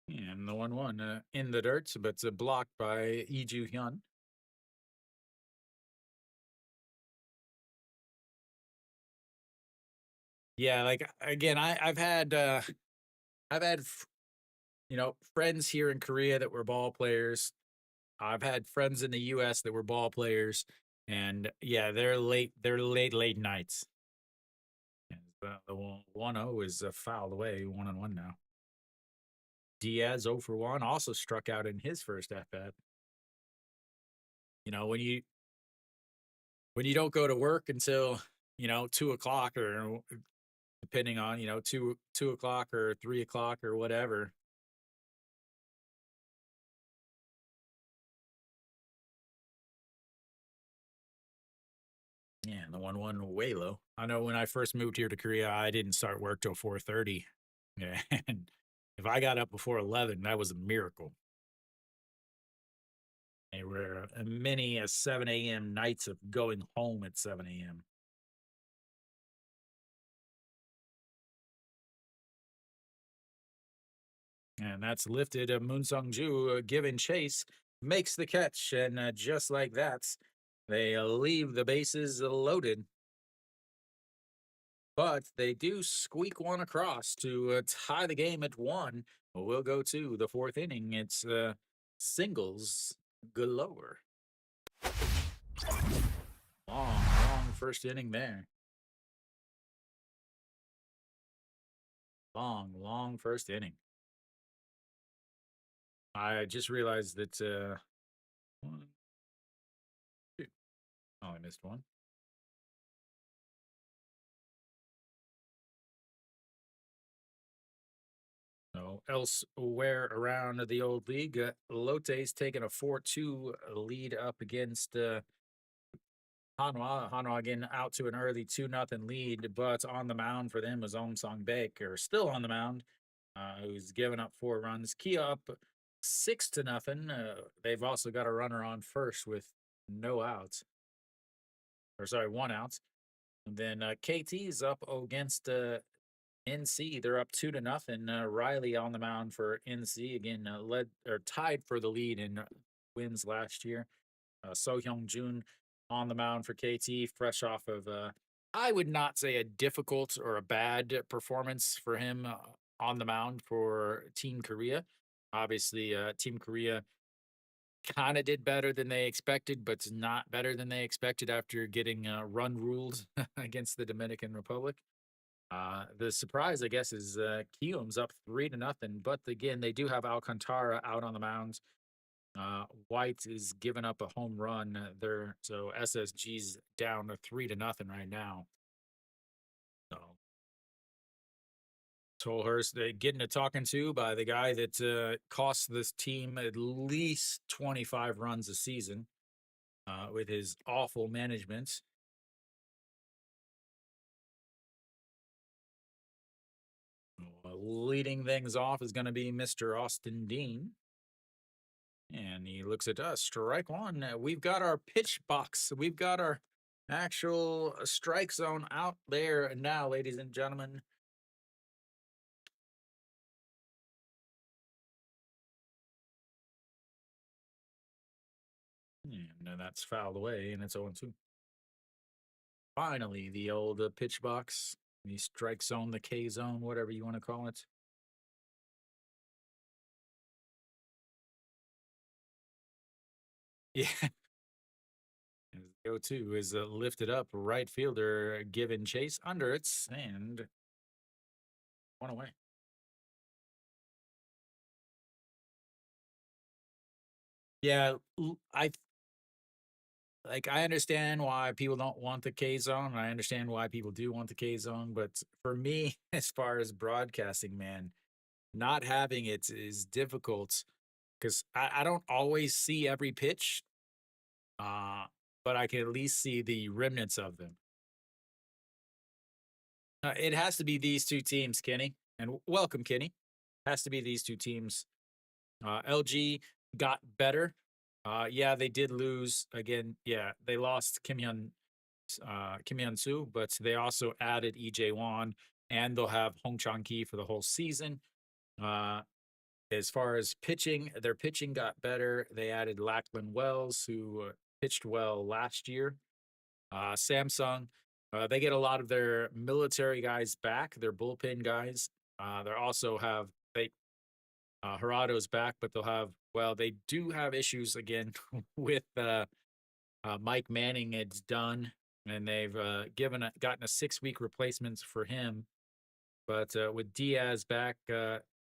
And the 1-1 in the dirt, but it's blocked by Lee Ju Hyun. Yeah, like again, I've had friends here in Korea that were ball players. I've had friends in the U.S. that were ball players, and yeah, they're late nights. And the 1-0 is fouled away, 1-1 now. Diaz 0 for 1, also struck out in his first at bat. You know, when you don't go to work until 2 o'clock, or depending on 2 o'clock or 3 o'clock or whatever. Yeah, and the 1-1 way low. I know when I first moved here to Korea, I didn't start work till 4:30. Yeah, and if I got up before 11, that was a miracle. There were many 7 a.m. nights of going home at 7 a.m. And that's lifted. Moon Sung Ju giving chase, makes the catch, and just like that, they leave the bases loaded. But they do squeak one across to tie the game at 1. We'll go to the 4th inning. It's singles galore. Long first inning there. Long first inning. I just realized that 1, 2. Oh, I missed one. So elsewhere around the old league, Lote's taking a 4-2 lead up against Hanwha. Hanwha again out to an early 2-0 lead, but on the mound for them was Om Song Baek, still on the mound, who's given up 4 runs. Kia up 6-0. They've also got a runner on first with no outs, or sorry, 1 out. And then KT is up against NC. They're up 2-0. Riley on the mound for NC again, led or tied for the lead in wins last year. So Hyung Jun on the mound for KT, fresh off of I would not say a difficult or a bad performance for him on the mound for Team Korea. Obviously, Team Korea kind of did better than they expected, but not better than they expected after getting run ruled against the Dominican Republic. The surprise, I guess, is Kium's up 3-0, but again, they do have Alcantara out on the mound. White is giving up a home run there, so SSG's down to 3-0 right now. So Tolhurst getting a talking to by the guy that costs this team at least 25 runs a season with his awful management. Leading things off is going to be Mr. Austin Dean. And he looks at us. Strike 1. We've got our pitch box. We've got our actual strike zone out there now, ladies and gentlemen. And that's fouled away, and it's 0-2. Finally, the old pitch box, the strike zone, the K zone, whatever you want to call it. Yeah. As the 0-2 is lifted up, right fielder given chase under it, and one away. Yeah, I understand why people don't want the K zone. I understand why people do want the K zone, but for me, as far as broadcasting, man, not having it is difficult because I don't always see every pitch, uh, but I can at least see the remnants of them. It has to be these two teams, Kenny, and welcome, Kenny. Has to be these two teams. LG got better. Yeah, they did lose again. Yeah, they lost Kim Hyun Soo, but they also added EJ Wan, and they'll have Hong Chang Ki for the whole season. Uh, as far as pitching, their pitching got better. They added Lachlan Wells, who pitched well last year. Samsung, they get a lot of their military guys back, their bullpen guys. They also have they Gerardo's back, but they'll have they do have issues again with Mike Manning. It's done, and they've gotten a 6 week replacement for him. But with Diaz back,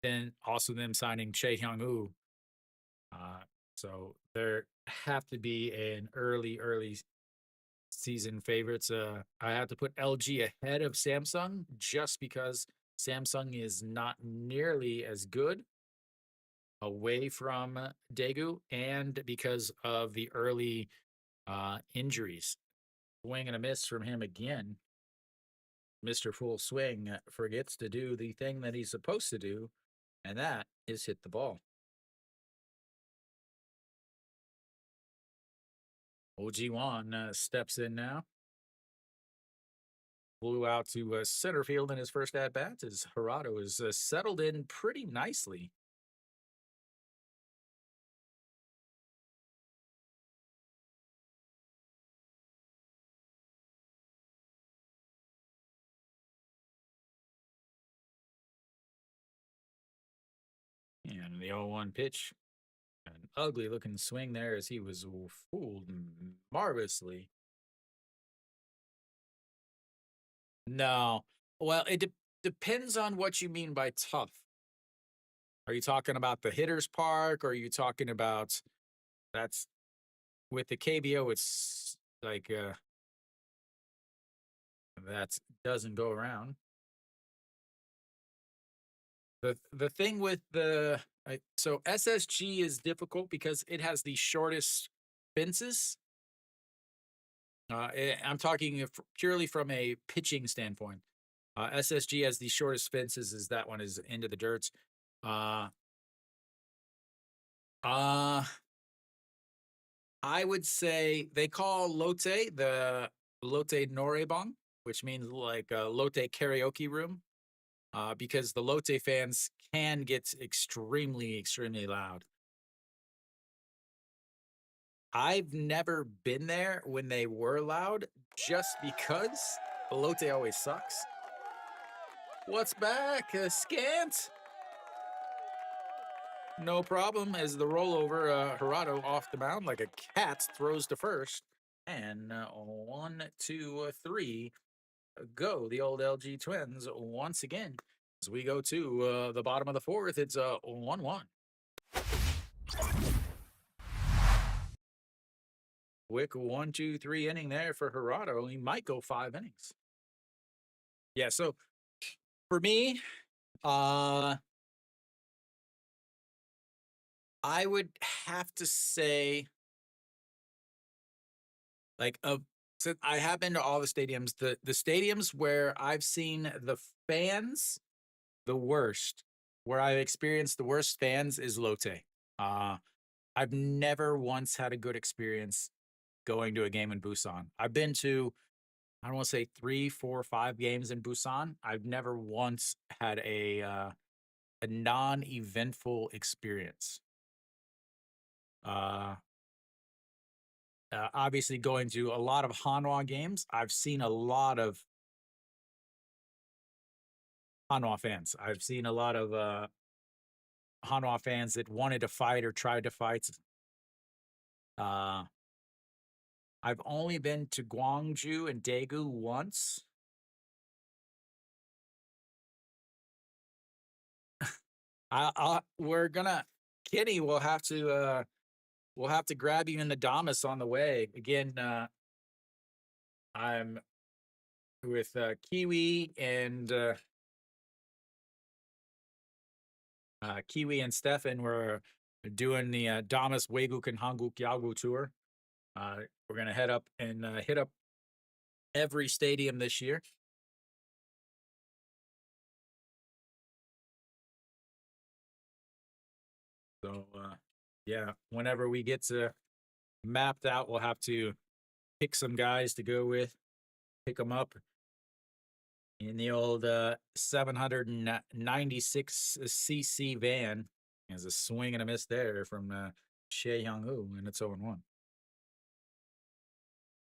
then also them signing Che Hyung Woo, so there have to be an early season favorites. I have to put LG ahead of Samsung just because Samsung is not nearly as good away from Daegu, and because of the early injuries. Swing and a miss from him again. Mr. Full Swing forgets to do the thing that he's supposed to do, and that is hit the ball. OG Wan steps in now. Flew out to center field in his first at bat as Gerardo is settled in pretty nicely. And the 0-1 pitch, an ugly looking swing there as he was fooled marvelously. No. Well, it depends on what you mean by tough. Are you talking about the hitter's park? Or are you talking about that's with the KBO? It's like that doesn't go around. The thing with so SSG is difficult because it has the shortest fences. I'm talking purely from a pitching standpoint. SSG has the shortest fences, as that one is into the dirt. Uh, uh, I would say they call Lotte the Lotte Norebang, which means like a Lotte karaoke room, because the Lotte fans can get extremely loud. I've never been there when they were loud, just because Lotte always sucks. What's back? Scant? No problem. As the rollover, Gerardo off the mound like a cat throws to first. And 1, 2, 3, go. The old LG Twins once again. As we go to the bottom of the fourth, it's 1-1. Quick 1, 2, 3 inning there for Gerardo. He might go 5 innings. Yeah, so for me, I would have to say, like, so I have been to all the stadiums. The stadiums where I've seen the fans the worst, where I've experienced the worst fans, is Lotte. Uh, I've never once had a good experience going to a game in Busan. I've been to, I don't want to say 3, 4, 5 games in Busan. I've never once had a non-eventful experience. Uh, obviously going to a lot of Hanwha games. I've seen a lot of Hanwha fans. I've seen a lot of Hanwha fans that wanted to fight or tried to fight. Uh, I've only been to Gwangju and Daegu once. We're gonna Kenny we'll have to grab you in the Damas on the way. Again, I'm with Kiwi and Stefan. We're doing the Damas Weiguk and Hanguk Yagu tour. We're gonna head up and hit up every stadium this year. So yeah, whenever we get to mapped out, we'll have to pick some guys to go with, pick them up in the old 796cc van. There's a swing and a miss there from Shea Hyung Woo, and it's 0-1.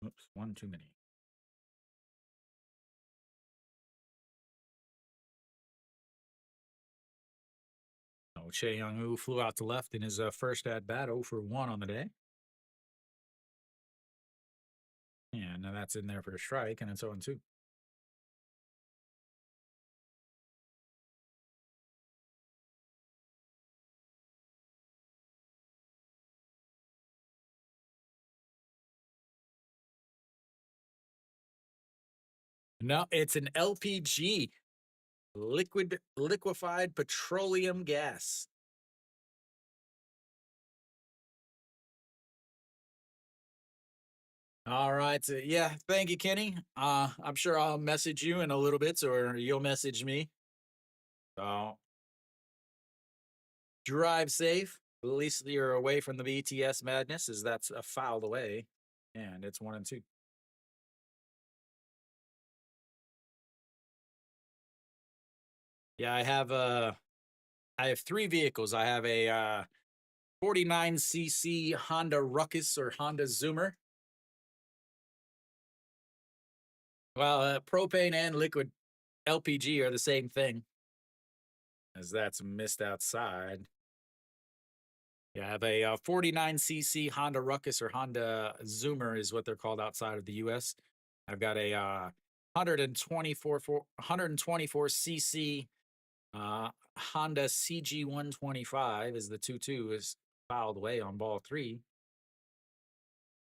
Oops, one too many. Oh, Shea Hyung Woo flew out to left in his first at bat, 0-for-1 on the day. And now that's in there for a strike, and it's 0-2. No, it's an LPG, liquefied petroleum gas. All right. Yeah. Thank you, Kenny. I'm sure I'll message you in a little bit, or you'll message me. So drive safe. At least you're away from the BTS madness, as that's a foul away, and it's 1-2. Yeah, I have three vehicles. I have a 49cc Honda Ruckus or Honda Zoomer. Well, propane and liquid LPG are the same thing, as that's missed outside. Yeah, I have a 49cc Honda Ruckus or Honda Zoomer is what they're called outside of the U.S. I've got a 124cc Honda CG 125 is the 2.2 is fouled away on ball 3.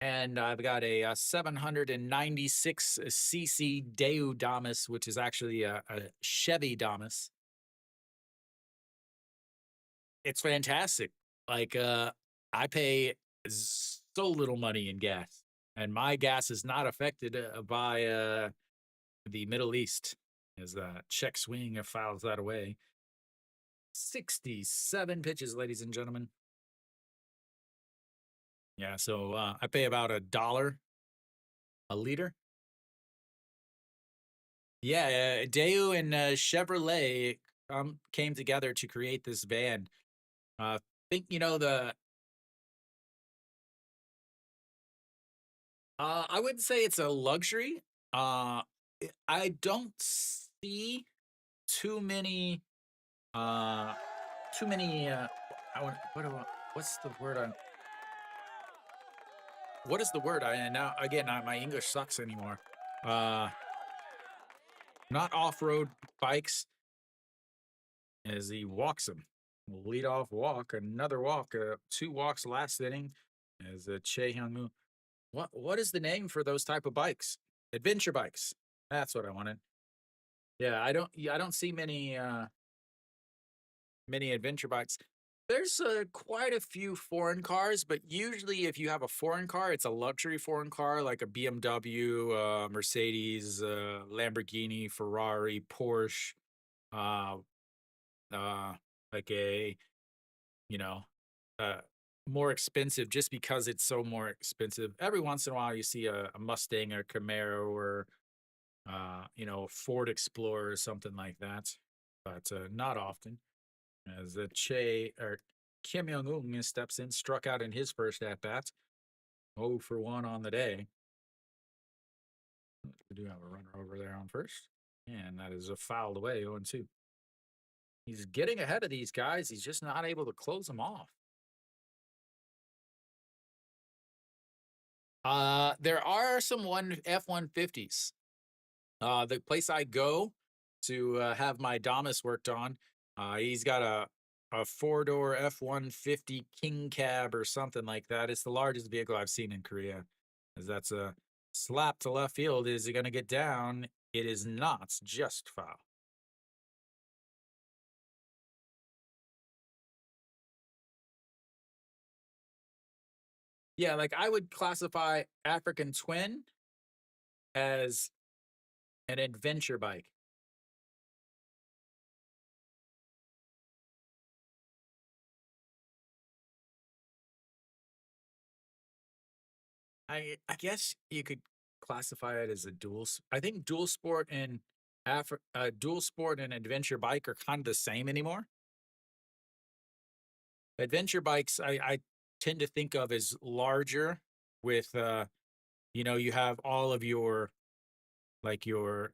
And I've got a 796cc Daewoo Damas, which is actually a Chevy Damas. It's fantastic. Like I pay so little money in gas, and my gas is not affected by the Middle East, as the check swing fouls that away. 67 pitches, ladies and gentlemen. Yeah, so I pay about $1 a liter. Yeah, Daewoo and Chevrolet came together to create this van. Think I wouldn't say it's a luxury. I don't see too many uh too many what's the word on what is the word? I now again my English sucks anymore. Uh Not off-road bikes, as he walks them. Lead off walk, another walk, 2 walks last inning as Che Hyung-moo. What is the name for those type of bikes? Adventure bikes. That's what I wanted. Yeah, I don't see many adventure bikes. There's quite a few foreign cars, but usually if you have a foreign car, it's a luxury foreign car like a BMW, Mercedes, Lamborghini, Ferrari, Porsche, uh, like a you know uh, more expensive just because it's so more expensive. Every once in a while, you see a Mustang or Camaro or Ford Explorer or something like that, but not often. As Kim Jong Un steps in, struck out in his first at bat. 0 for 1 on the day. We do have a runner over there on first. And that is a fouled away, 0 and 2. He's getting ahead of these guys. He's just not able to close them off. There are some one F-150s. The place I go to have my Damas worked on, he's got a four-door F-150 King Cab or something like that. It's the largest vehicle I've seen in Korea. As that's a slap to left field. Is it going to get down? It is not. Just foul. Yeah, like I would classify African Twin as an adventure bike. I guess you could classify it as a I think dual sport and adventure bike are kind of the same anymore. Adventure bikes I tend to think of as larger with you have all of your like your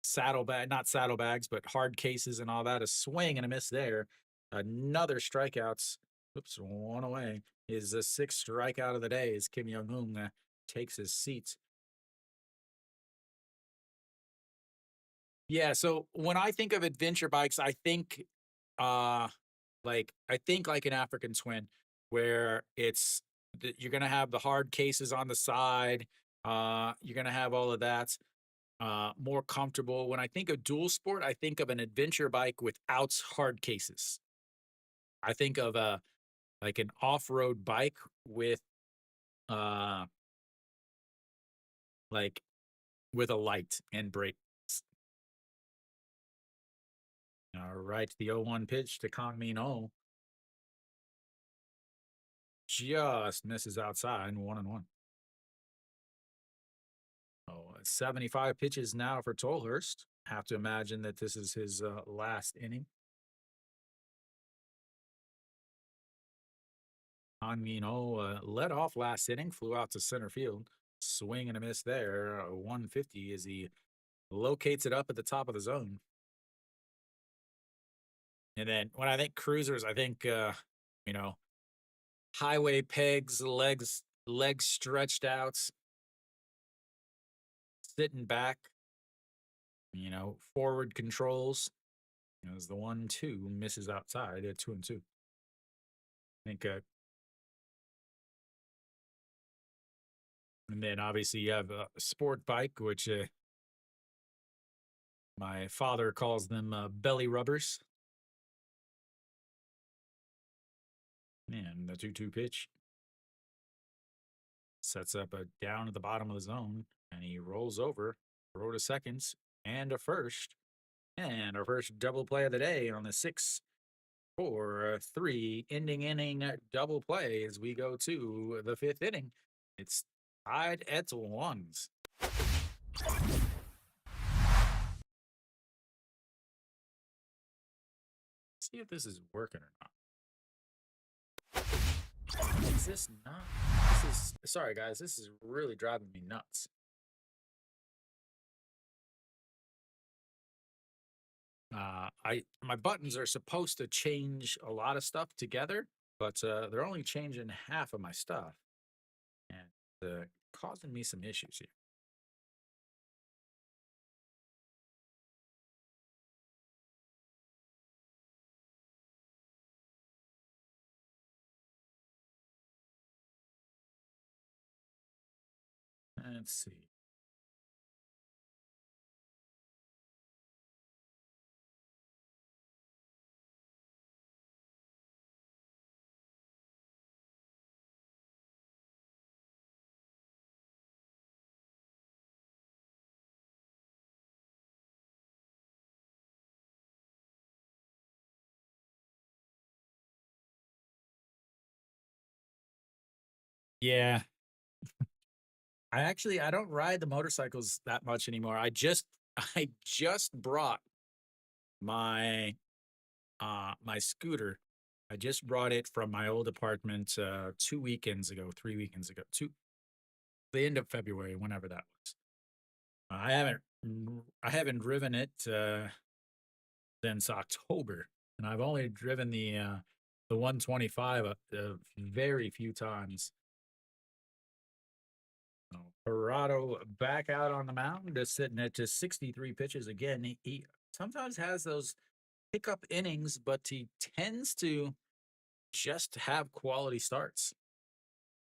saddlebag, not saddlebags, but hard cases and all that. A swing and a miss there. Another strikeouts. Oops, one away. Is the sixth strikeout of the day as Kim Young Hoon takes his seat. Yeah, so when I think of adventure bikes, I think like an African Twin where you're going to have the hard cases on the side, you're going to have all of that more comfortable. When I think of dual sport, I think of an adventure bike without hard cases. I think of a like an off-road bike with uh like with a light and brakes. All right, the 0-1 pitch to Kang Min Oh just misses outside, 1-1. Oh, 75 pitches now for Tolhurst. Have to imagine that this is his last inning. Kang Min Oh led off last inning, flew out to center field. Swing and a miss there. 150 as he locates it up at the top of the zone. And then when I think cruisers, I think you know, highway pegs, legs stretched out, sitting back, forward controls. As the 1-2 misses outside at 2-2. I think and then obviously you have a sport bike, which my father calls them belly rubbers. And the 2-2 pitch sets up a down at the bottom of the zone, and he rolls over, throw to seconds, and a first. And our first double play of the day on the 6-4-3 ending inning double play as we go to the fifth inning. It's tied at ones. See if this is working or not. Is this not? Sorry guys, this is really driving me nuts. My buttons are supposed to change a lot of stuff together, but they're only changing half of my stuff, and causing me some issues here. Let's see. Yeah, I don't ride the motorcycles that much anymore. I just brought my my scooter. I just brought it from my old apartment 2 weekends ago, 3 weekends ago. the end of February, whenever that was. I haven't driven it since October, and I've only driven the 125 a very few times. So Parado back out on the mound, just sitting at just 63 pitches again. He sometimes has those pickup innings, but he tends to just have quality starts.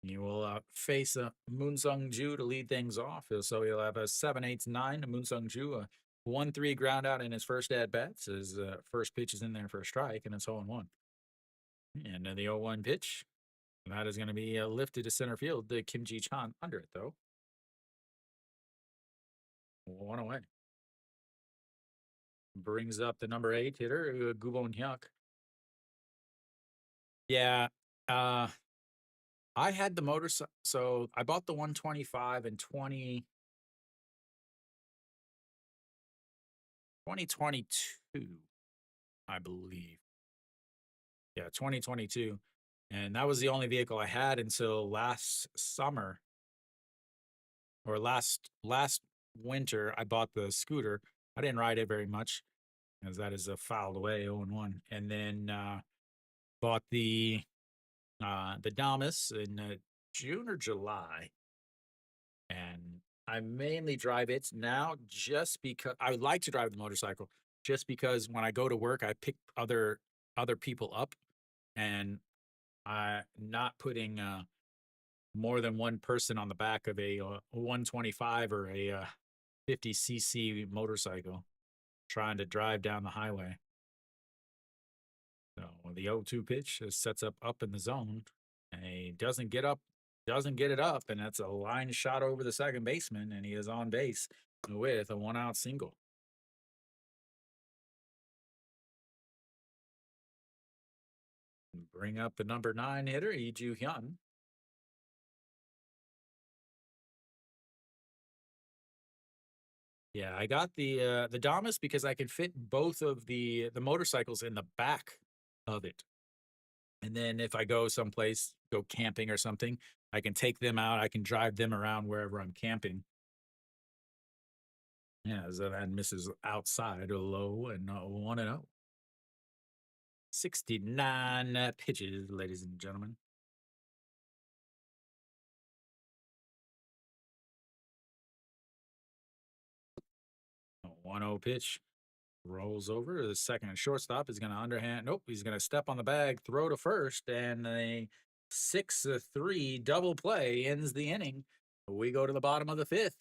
He will face Moon Sung Ju to lead things off. So he'll have a 7-8-9 to Moon Sung Ju, a 1-3 ground out in his first at bats. His first pitch is in there for a strike, and it's 0-1. And then the 0-1 pitch, that is going to be lifted to center field. The Kim Ji Chan under it, though. 1 away. Brings up the number 8 hitter, Gubon Hyuk. Yeah. I had the motorcycle. So I bought the 125 in 2022, I believe. Yeah, 2022. And that was the only vehicle I had until last summer or last winter. I bought the scooter. I didn't ride it very much as that is a fouled away 0-1. And then bought the Damas in June or July. And I mainly drive it now just because I would like to drive the motorcycle, just because when I go to work, I pick other people up, and I not putting more than one person on the back of a 125 or a 50cc motorcycle trying to drive down the highway. So the 0-2 pitch sets up in the zone, and he doesn't get it up, and that's a line shot over the second baseman, and he is on base with a 1-out single. Bring up the number 9 hitter, Lee Ju Hyun. Yeah, I got the Damas because I can fit both of the motorcycles in the back of it. And then if I go someplace, go camping or something, I can take them out. I can drive them around wherever I'm camping. Yeah, so that misses outside a low and 1-0. 69 pitches, ladies and gentlemen. 1-0 pitch. Rolls over. The second shortstop is going to underhand. Nope, he's going to step on the bag, throw to first, and a 6-3 double play ends the inning. We go to the bottom of the 5th.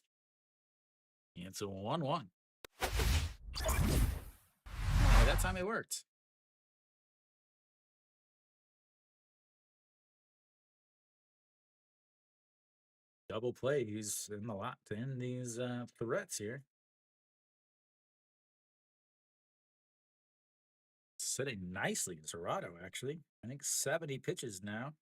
It's a 1-1. Yeah, that time it worked. Double plays in the lot to end these threats here. Sitting nicely in Serrato, actually. I think 70 pitches now.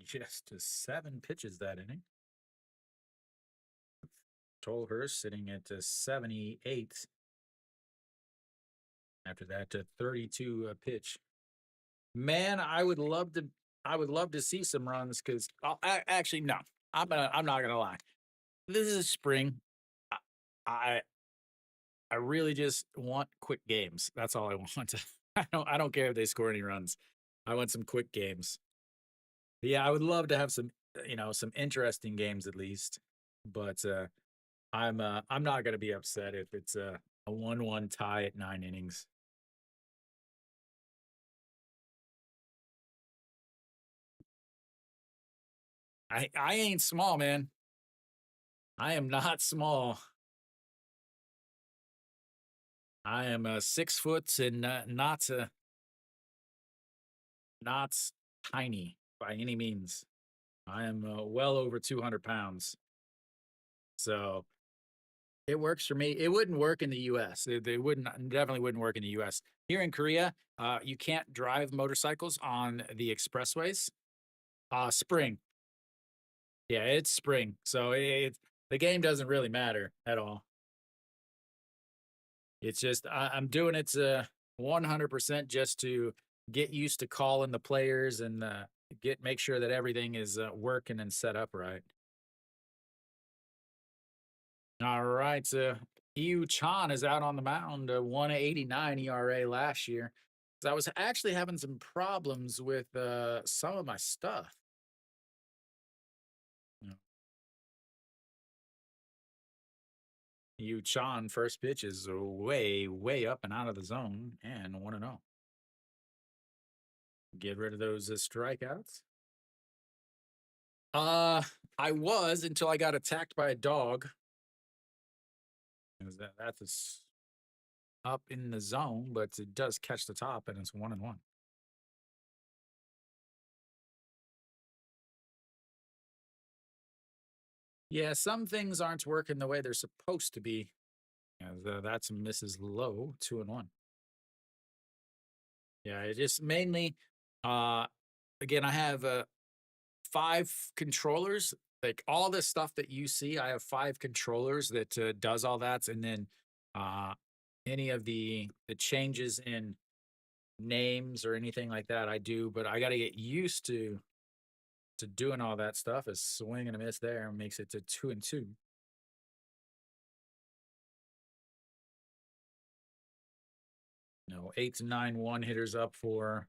Just 7 pitches that inning. Tolhurst sitting at 78. After that, 32 pitch. Man, I would love to see some runs because actually no, I'm not gonna lie. This is spring. I I really just want quick games. That's all I want. I don't care if they score any runs. I want some quick games. But yeah, I would love to have some some interesting games at least. But I'm not gonna be upset if it's a 1-1 tie at 9 innings. I ain't small, man. I am not small. I am 6 foot and not tiny by any means. I am well over 200 pounds. So it works for me. It wouldn't work in the U.S. They definitely wouldn't work in the U.S. Here in Korea, you can't drive motorcycles on the expressways. Spring. Yeah, it's spring. So the game doesn't really matter at all. It's just I'm doing it 100% just to get used to calling the players and make sure that everything is working and set up right. All right, so Yu Chan is out on the mound, 189 ERA last year. So I was actually having some problems with some of my stuff. You know, Yu Chan first pitch is way up and out of the zone and 1-0. Get rid of those strikeouts. Uh, I was until I got attacked by a dog. That's up in the zone, but it does catch the top, and it's 1-1. Yeah, some things aren't working the way they're supposed to be. Yeah, that's Mrs. Low, 2-1. Yeah, it just mainly, uh, again, I have 5 controllers. Like all this stuff that you see, I have 5 controllers that does all that, and then uh, any of the changes in names or anything like that, I do. But I got to get used to doing all that stuff. A swing and a miss there makes it to 2-2. No, 8 to 9 1 hitters up for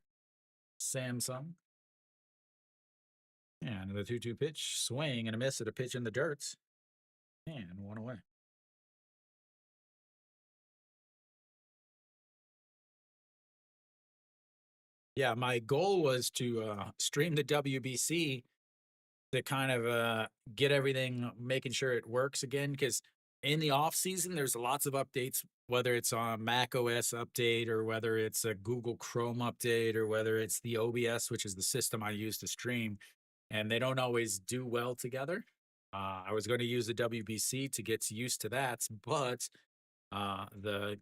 Samsung. And the 2-2 pitch, swing and a miss at a pitch in the dirt, and 1 away. Yeah, my goal was to stream the WBC to kind of get everything, making sure it works again. Because in the off season, there's lots of updates, whether it's a Mac OS update or whether it's a Google Chrome update or whether it's the OBS, which is the system I use to stream, and they don't always do well together. I was going to use the WBC to get used to that, but the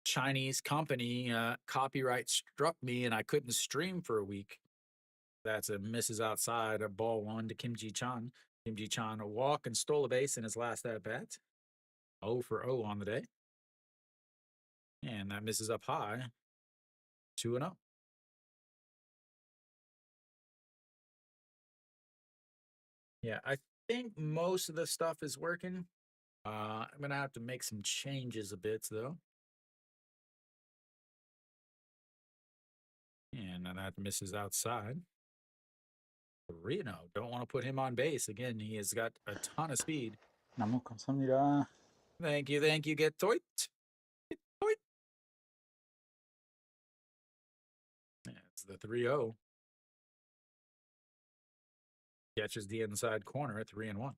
Chinese company copyright struck me and I couldn't stream for a week. That's a misses outside, a ball 1 to Kim Ji Chan. Kim Ji Chan a walk and stole a base in his last at bat. 0 for 0 on the day. And that misses up high. 2-0. Yeah, I think most of the stuff is working. I'm going to have to make some changes a bit, though. And that misses outside. 3-0. Don't want to put him on base. Again, he has got a ton of speed. 너무 감사합니다. Thank you, thank you. Get toit. Get toit. That's the 3-0. Catches the inside corner at 3-1.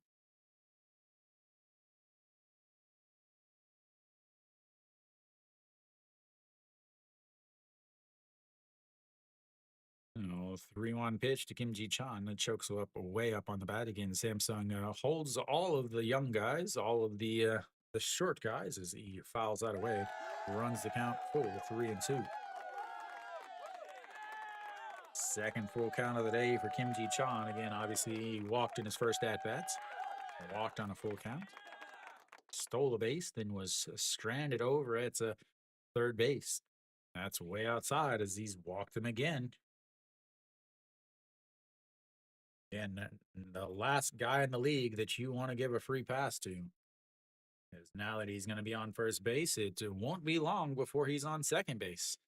Oh, 3-1 pitch to Kim Ji Chan. That chokes up way up on the bat again. Samsung holds all of the young guys, all of the short guys as he fouls that away. Runs the count full 3-2. Second full count of the day for Kim Ji Chan. Again, obviously, he walked in his first at bats. Walked on a full count. Stole a base, then was stranded over at third base. That's way outside as he's walked him again. And the last guy in the league that you want to give a free pass to is now that he's going to be on first base, it won't be long before he's on second base.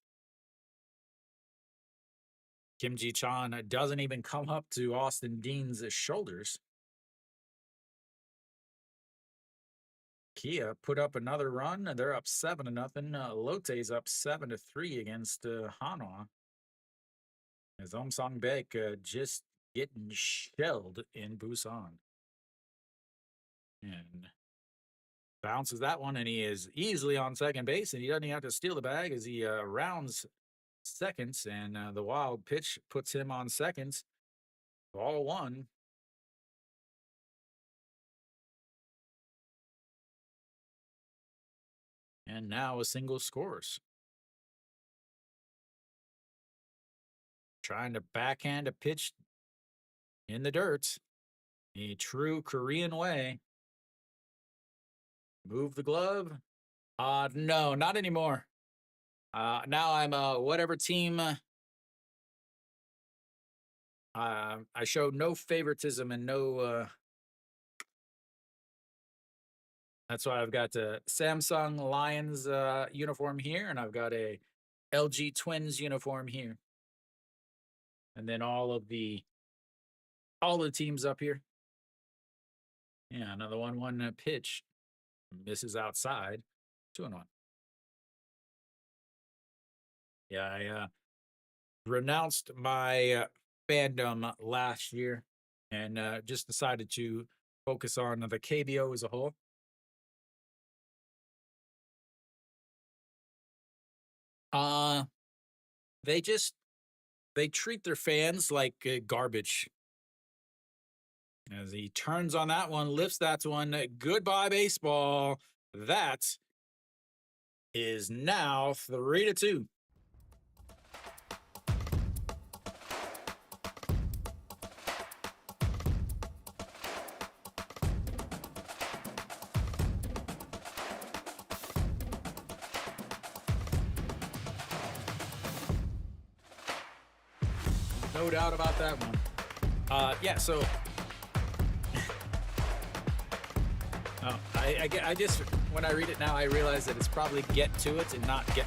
Kim Ji Chan doesn't even come up to Austin Dean's shoulders. Kia put up another run. They're up 7-0. Lotte's up 7-3 against Hanwha. As Omsong Baek just getting shelled in Busan. And bounces that one, and he is easily on second base, and he doesn't even have to steal the bag as he rounds seconds, and the wild pitch puts him on seconds. Ball 1. And now a single scores. Trying to backhand a pitch in the dirt. A true Korean way. Move the glove. No, not anymore. Now I'm whatever team. I show no favoritism and no. That's why I've got a Samsung Lions uniform here, and I've got a LG Twins uniform here, and then all the teams up here. Yeah, another 1-1 pitch misses outside, 2-1. Yeah, I renounced my fandom last year and just decided to focus on the KBO as a whole. Uh, they just they treat their fans like garbage. As he turns on that one, lifts that one. Goodbye, baseball. That is now 3-2. No doubt about that one. Yeah, so I just when I read it now, I realize that it's probably get to it and not get.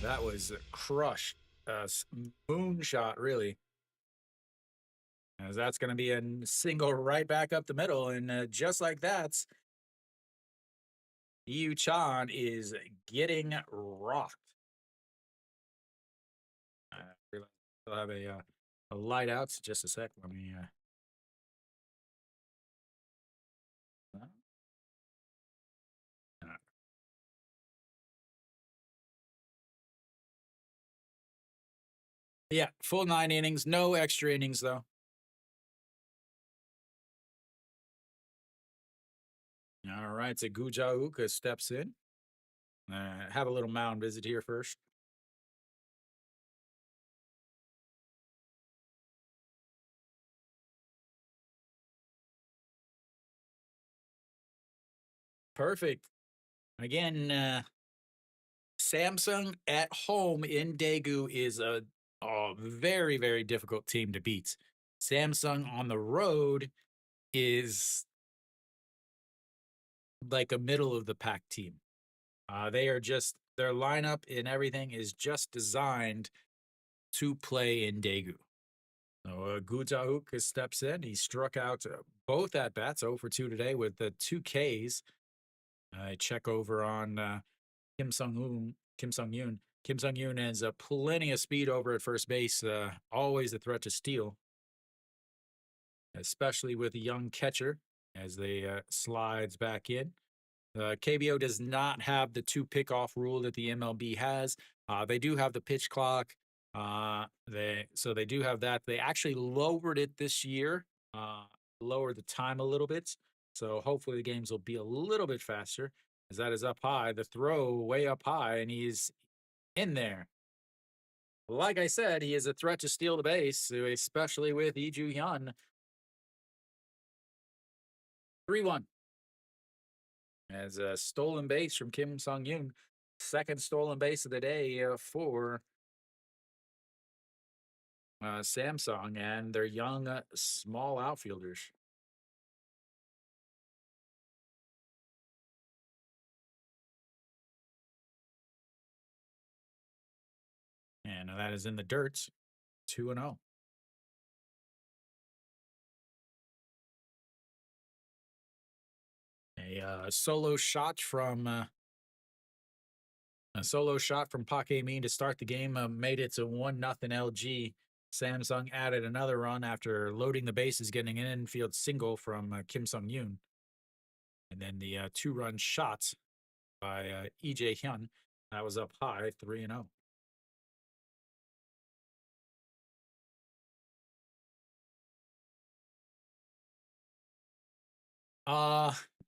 That was crushed. Moonshot, really. As that's going to be a single right back up the middle, and just like that, Yu Chan is getting rocked. I realize I'll have a light out. So just a sec. Let me. Yeah, full 9 innings, no extra innings though. All right, so Guja steps in. Have a little mound visit here first. Perfect. Again, Samsung at home in Daegu is a very, very difficult team to beat. Samsung on the road is like a middle of the pack team. They are just their lineup and everything is just designed to play in Daegu. So Gutahook steps in. He struck out both at bats, 0 for 2 today with the 2 Ks. Check over on Kim Sung Yoon. Kim Sung Yoon has plenty of speed over at first base. Always a threat to steal, especially with a young catcher as they slides back in. KBO does not have the 2 pickoff rule that the MLB has. They do have the pitch clock. They do have that. They actually lowered it this year, lowered the time a little bit. So hopefully the games will be a little bit faster. As that is up high, the throw way up high, and he's in there. Like I said, he is a threat to steal the base, especially with Lee Ju Hyun. 3-1. As a stolen base from Kim Sung Yoon. Second stolen base of the day for Samsung and their young, small outfielders. And that is in the dirt, 2-0. A solo shot from Park Min to start the game made it to 1-0 LG. Samsung added another run after loading the bases, getting an infield single from Kim Sung Yoon. And then the 2-run shot by EJ Hyun. That was up high, 3-0.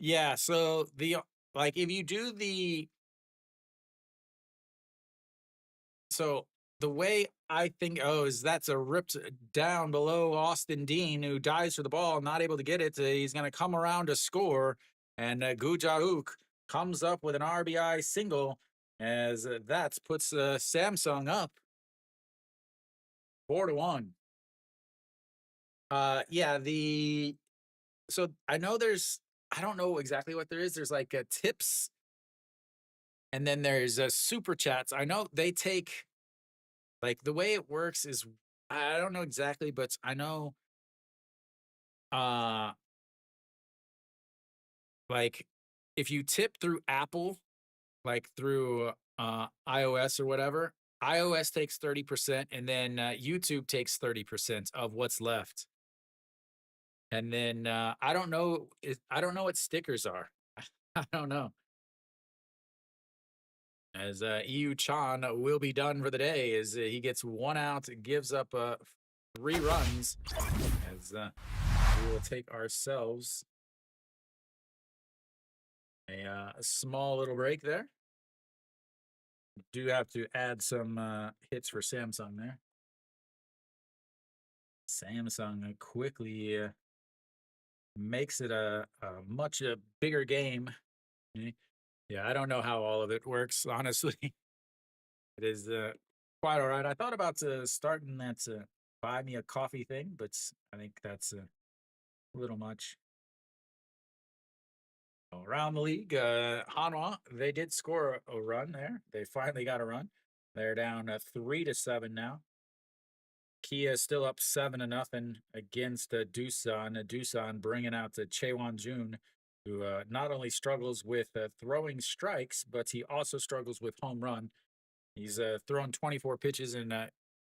Yeah, so if you do the way I think is that's a ripped down below Austin Dean who dives for the ball, not able to get it. He's going to come around to score, and Gu Ja-hook comes up with an RBI single as that puts Samsung up 4-1. Yeah, so I know I don't know exactly what there is. There's like tips, and then there's super chats. I know they take like the way it works is I don't know exactly, but I know uh like if you tip through Apple, like through iOS or whatever, iOS takes 30%, and then YouTube takes 30% of what's left. And then I don't know. I don't know what stickers are. I don't know. As EU Chan will be done for the day, as he gets 1 out, gives up 3 runs. As we will take ourselves a small little break there. Do have to add some hits for Samsung there. Samsung quickly makes it a much bigger game. Yeah, I don't know how all of it works, honestly. It is quite all right. I thought about starting that buy me a coffee thing, but I think that's a little much. Around the league, Hanwha, they did score a run there. They finally got a run. They're down 3-7 now. Kia still up 7-0 against Doosan. Doosan bringing out Chaewon Jun, who not only struggles with throwing strikes, but he also struggles with home run. He's thrown 24 pitches and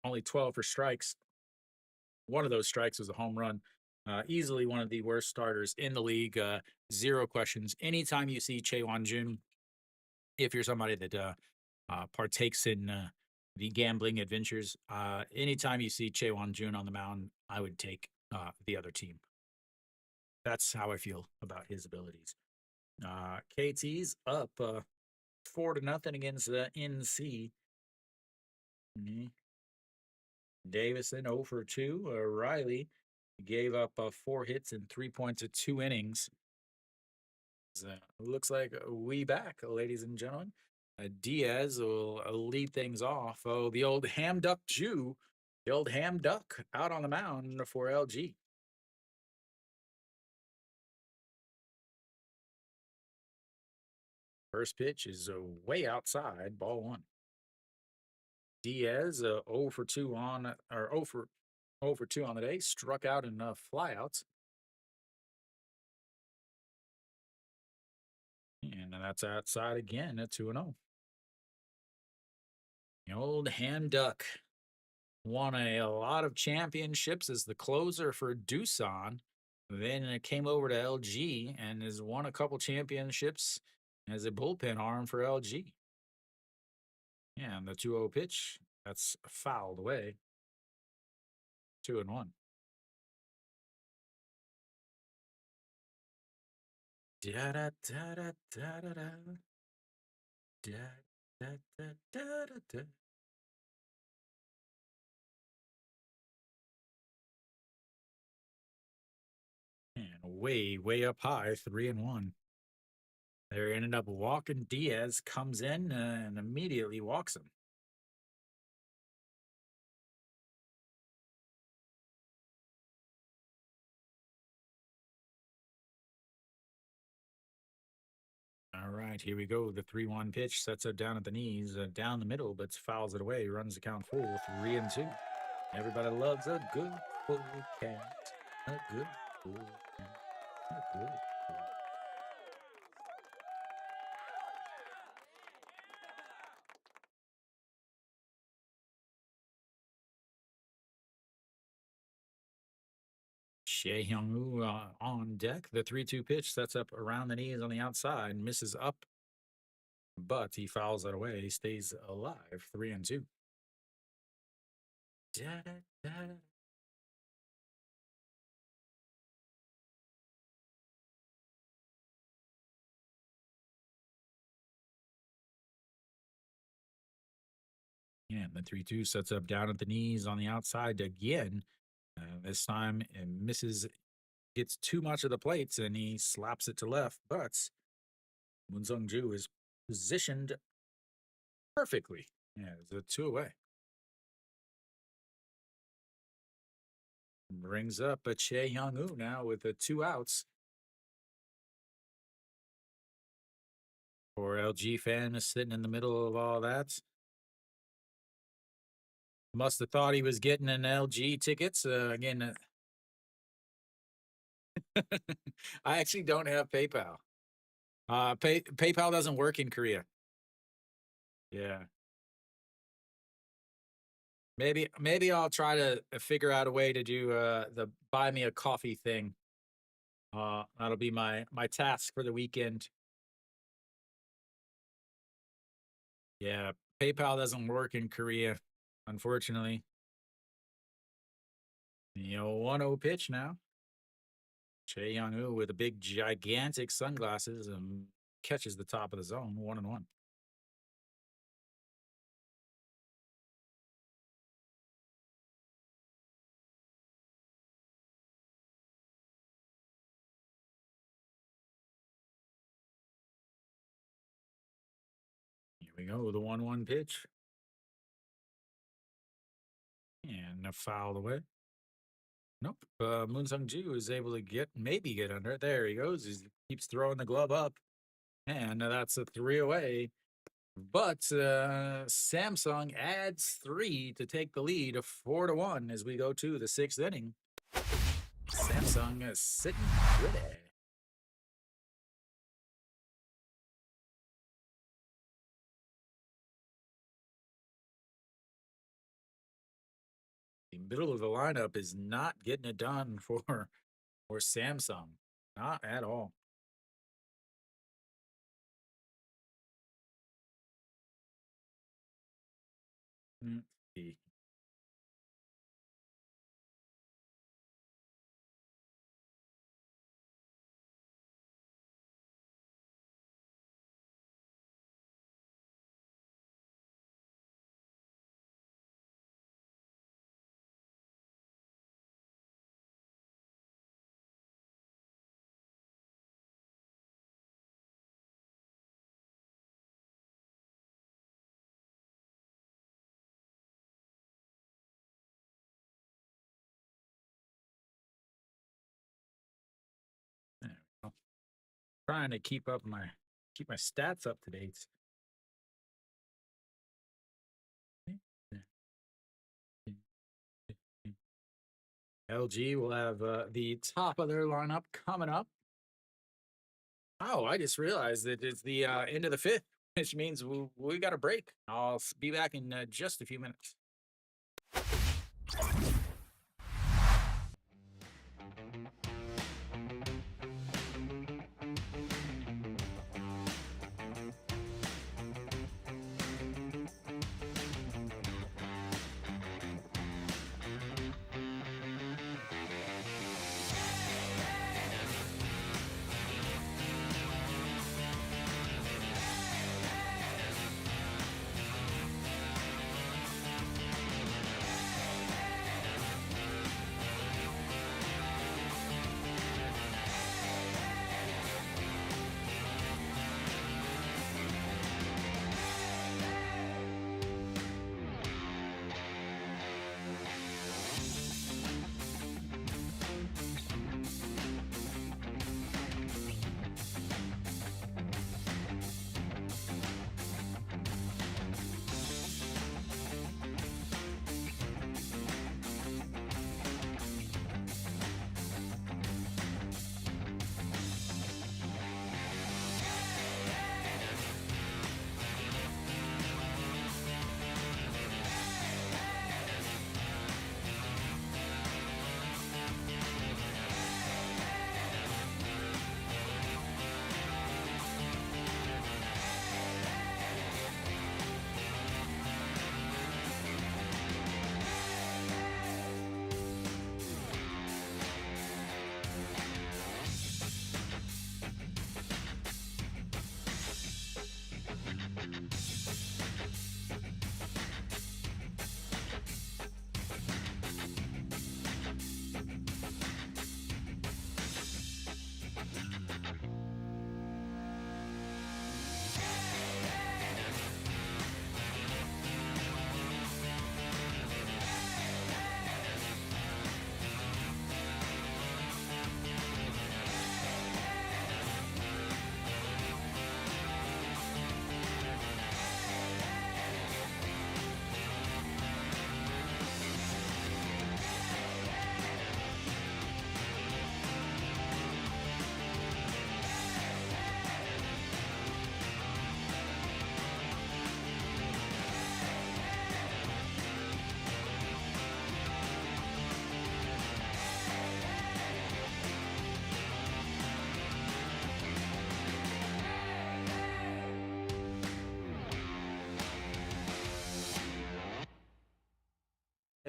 only 12 for strikes. One of those strikes was a home run. Easily one of the worst starters in the league. Zero questions. Anytime you see Chaewon Jun, if you're somebody that partakes in the gambling adventures, anytime you see Chaewon Jun on the mound, I would take the other team. That's how I feel about his abilities. KT's up 4-0 against the NC. Davison 0 for 2. Riley gave up 4 hits and 3 points at 2 innings. Looks like we back, ladies and gentlemen. Diaz will lead things off. Oh, the old ham duck Jew, the old ham duck out on the mound for LG. First pitch is way outside, ball 1. Diaz 0 for 2 on, or 0 for 2 on the day, struck out in flyouts. And that's outside again at 2-0. The old ham duck won a lot of championships as the closer for Doosan. Then it came over to LG and has won a couple championships as a bullpen arm for LG. Yeah, and the 2-0 pitch, that's fouled away. 2-1. Da da da da da da da. Da da da da da da. And way up high, 3-1. They ended up walking. Diaz comes in and immediately walks him. All right, here we go. The 3-1 pitch sets it down at the knees, down the middle, but fouls it away. Runs the count full, 3-2. Everybody loves a good full cat. A good full cat. A good full. Shea Hyung-woo on deck. The 3-2 pitch sets up around the knees on the outside, misses up, but he fouls it away. He stays alive, 3-2. Da, da, da. Yeah, and the 3-2 sets up down at the knees on the outside again. This time it misses, gets too much of the plates, and he slaps it to left. But Moon Sung-ju is positioned perfectly. Yeah, it's a 2 away. Brings up a Che Young-woo now with the 2 outs. Poor LG fan is sitting in the middle of all that. Must have thought he was getting an LG tickets. Again, I actually don't have PayPal. PayPal doesn't work in Korea. Yeah. Maybe I'll try to figure out a way to do the buy me a coffee thing. That'll be my task for the weekend. Yeah, PayPal doesn't work in Korea, unfortunately. You know, 1-0 pitch now. Che Young-woo with the big gigantic sunglasses and catches the top of the zone, 1-1. Here we go, the 1-1 pitch. And a foul away. Nope. Moon Sung-ju is able to maybe get under it. There he goes. He keeps throwing the glove up. And that's a 3 away. But Samsung adds 3 to take the lead, 4-1 as we go to the 6th inning. Samsung is sitting pretty. The middle of the lineup is not getting it done for Samsung. Not at all. Let's see. There we go. Trying to keep my stats up to date. LG will have the top of their lineup coming up. Oh, I just realized that it's the end of the 5th, which means we got a break. I'll be back in just a few minutes.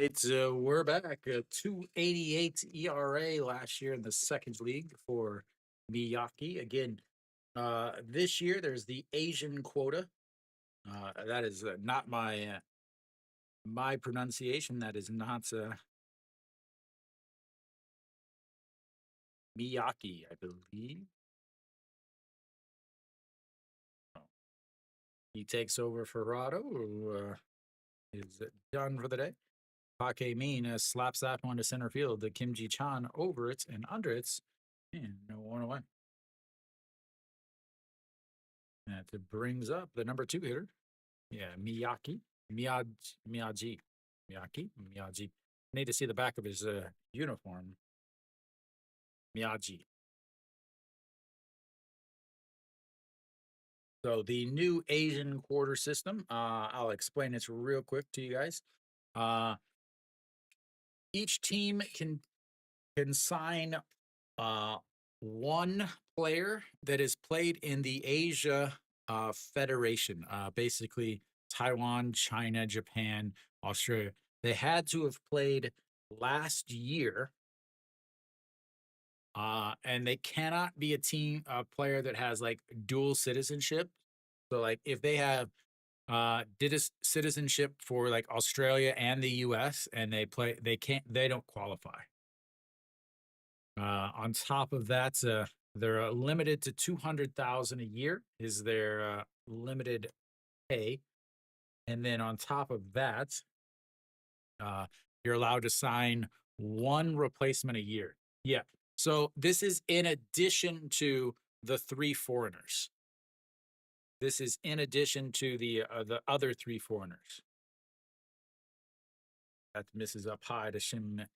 We're back. 288 ERA last year in the second league for Miyake. Again, this year there's the Asian quota. That is not my pronunciation. That is not Miyake, I believe. He takes over for Rado, who is done for the day. Pake Min slaps that one to center field. The Kim Ji Chan over it and under it. And no 1 away. That brings up the number 2 hitter. Yeah, Miyake. Miyagi. Miyagi. Need to see the back of his uniform. Miyagi. So the new Asian quarter system, I'll explain this real quick to you guys. Each team can sign one player that is played in the Asia Federation, basically Taiwan, China, Japan, Australia. They had to have played last year, and they cannot be a player that has like dual citizenship. So like if they have did a citizenship for like Australia and the US and they don't qualify. On top of that, they're limited to 200,000 a year is their limited pay. And then on top of that, you're allowed to sign one replacement a year. Yeah. So this is in addition to the 3 foreigners. This is in addition to the other 3 foreigners. That misses up high to Shin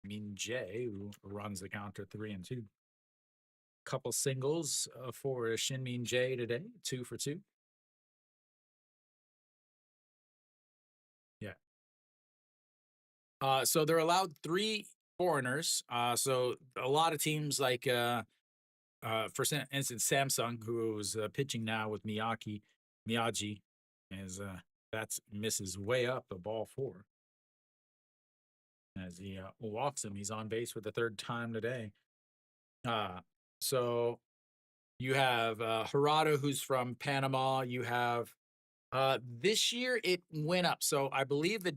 Min Jae, who runs the counter 3-2. Couple singles for Shin Min Jae today, 2 for 2. Yeah. So they're allowed 3 foreigners. So a lot of teams like, for instance, Samsung, who is pitching now with Miyagi, is that's misses way up the ball 4. As he walks him, he's on base for the 3rd time today. So you have Gerardo, who's from Panama. You have this year it went up. So I believe the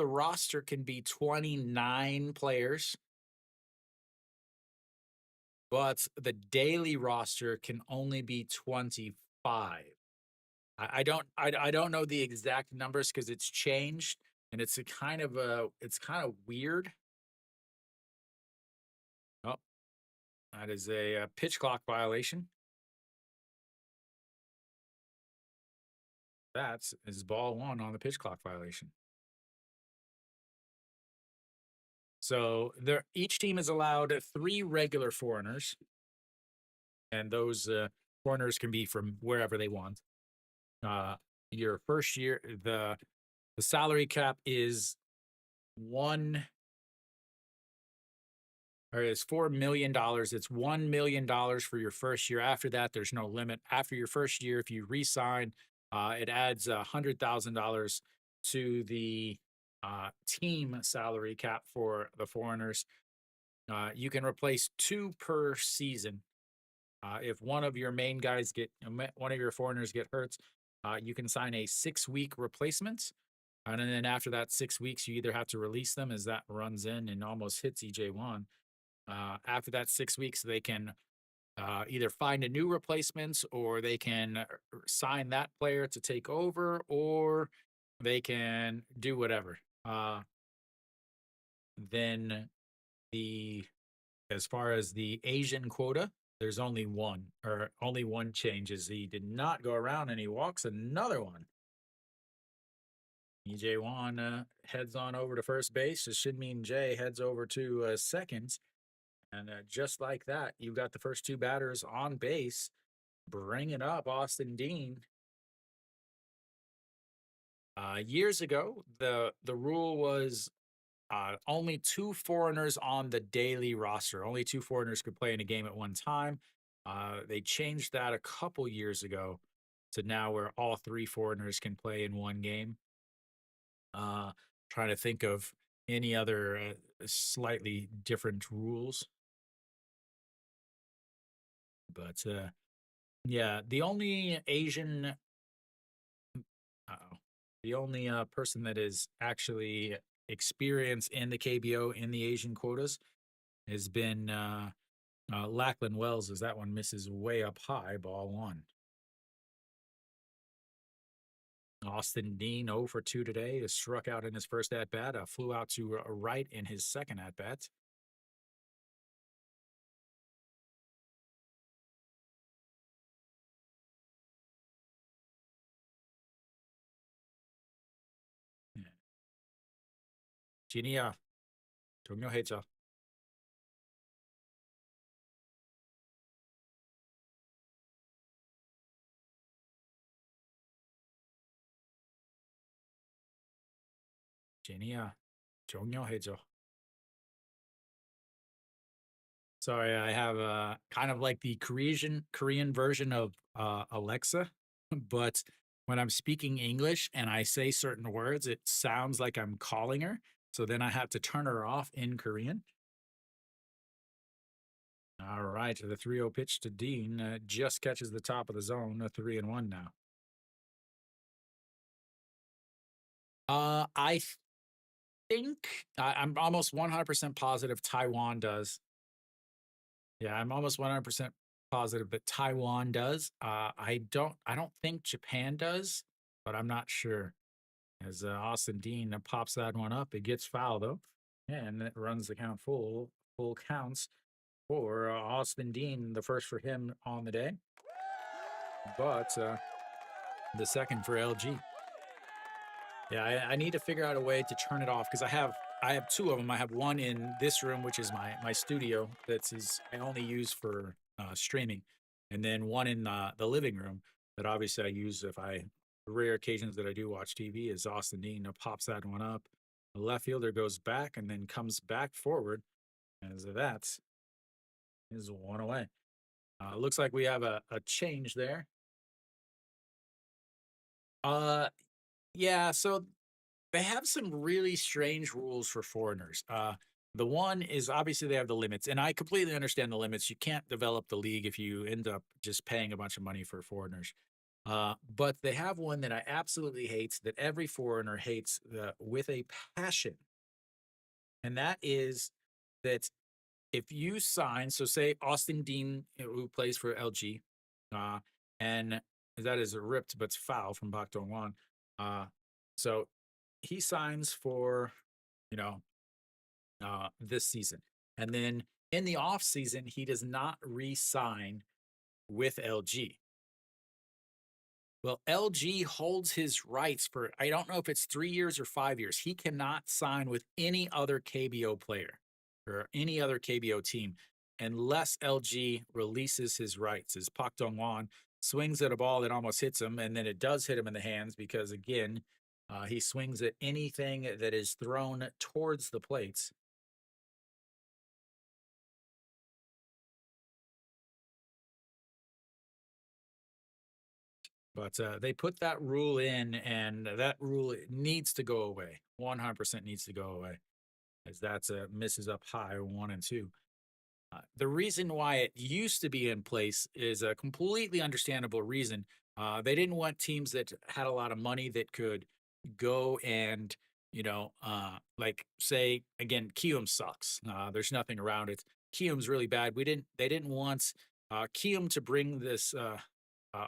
roster can be 29 players, but the daily roster can only be 25. I don't know the exact numbers because it's changed and it's kind of weird. Oh, that is a pitch clock violation. That is ball 1 on the pitch clock violation. So each team is allowed 3 regular foreigners, and those foreigners can be from wherever they want. Your first year, the salary cap is $4 million. It's $1 million for your first year. After that, there's no limit. After your first year, if you re-sign, it adds $100,000 to the team salary cap for the foreigners. You can replace 2 per season. If one of your main guys one of your foreigners get hurt, you can sign a 6-week replacement. And then after that 6 weeks, you either have to release them as that runs in and almost hits EJ1. After that 6 weeks, they can either find a new replacement or they can sign that player to take over or they can do whatever. Then as far as the Asian quota, there's only one change is he did not go around and he walks another one. EJ1 heads on over to first base. Shin Min Jae heads over to second. And just like that, you got the first 2 batters on base. Bring it up, Austin Dean. Years ago, the rule was only 2 foreigners on the daily roster. Only 2 foreigners could play in a game at one time. They changed that a couple years ago to now where all 3 foreigners can play in one game. trying to think of any other slightly different rules. But yeah, the only Asian, uh-oh, the only person that is actually experienced in the KBO in the Asian quotas has been Lachlan Wells, as that one misses way up high, ball one. Austin Dean 0 for 2 today. Is struck out in his first at bat. Flew out to right in his second at bat. 진이야, 종료해줘. 진이야, 종료해줘. Sorry, I have kind of like the Korean version of Alexa, but when I'm speaking English and I say certain words, it sounds like I'm calling her. So then I have to turn her off in Korean. All right, the 3-0 pitch to Dean just catches the top of the zone. A 3-1 now. I think I'm almost 100% positive Taiwan does. Yeah, I'm almost 100% positive that Taiwan does. I don't think Japan does, but I'm not sure. As Austin Dean pops that one up, it gets foul though, and it runs the count full counts for Austin Dean, the first for him on the day, but the second for LG. Yeah, I need to figure out a way to turn it off because I have two of them. I have one in this room, which is my studio. I only use for streaming, and then one in the living room that obviously I use if the rare occasions that I do watch TV. Is Austin Dean pops that one up. The left fielder goes back and then comes back forward, as that is one away. Looks like we have a change there. Uh, yeah, so they have some really strange rules for foreigners. The one is obviously they have the limits, and I completely understand the limits. You can't develop the league if you end up just paying a bunch of money for foreigners. But they have one that I absolutely hate, that every foreigner hates with a passion, and that is that if you sign, so say Austin Dean, who plays for LG, uh, and that is a ripped but foul from Bak Dong-wan. So he signs for, you know, this season. And then in the off season, he does not re-sign with LG. Well, LG holds his rights for, I don't know if it's 3 years or 5 years. He cannot sign with any other KBO player or any other KBO team unless LG releases his rights. As Pak Dong-wan swings at a ball that almost hits him, and then it does hit him in the hands because, again, he swings at anything that is thrown towards the plates. But they put that rule in, and that rule needs to go away. 100% needs to go away, as that's misses up high 1 and 2. The reason why it used to be in place is a completely understandable reason. They didn't want teams that had a lot of money that could go and, like say again, Kium sucks. There's nothing around it. Kium's really bad. They didn't want Kium to bring this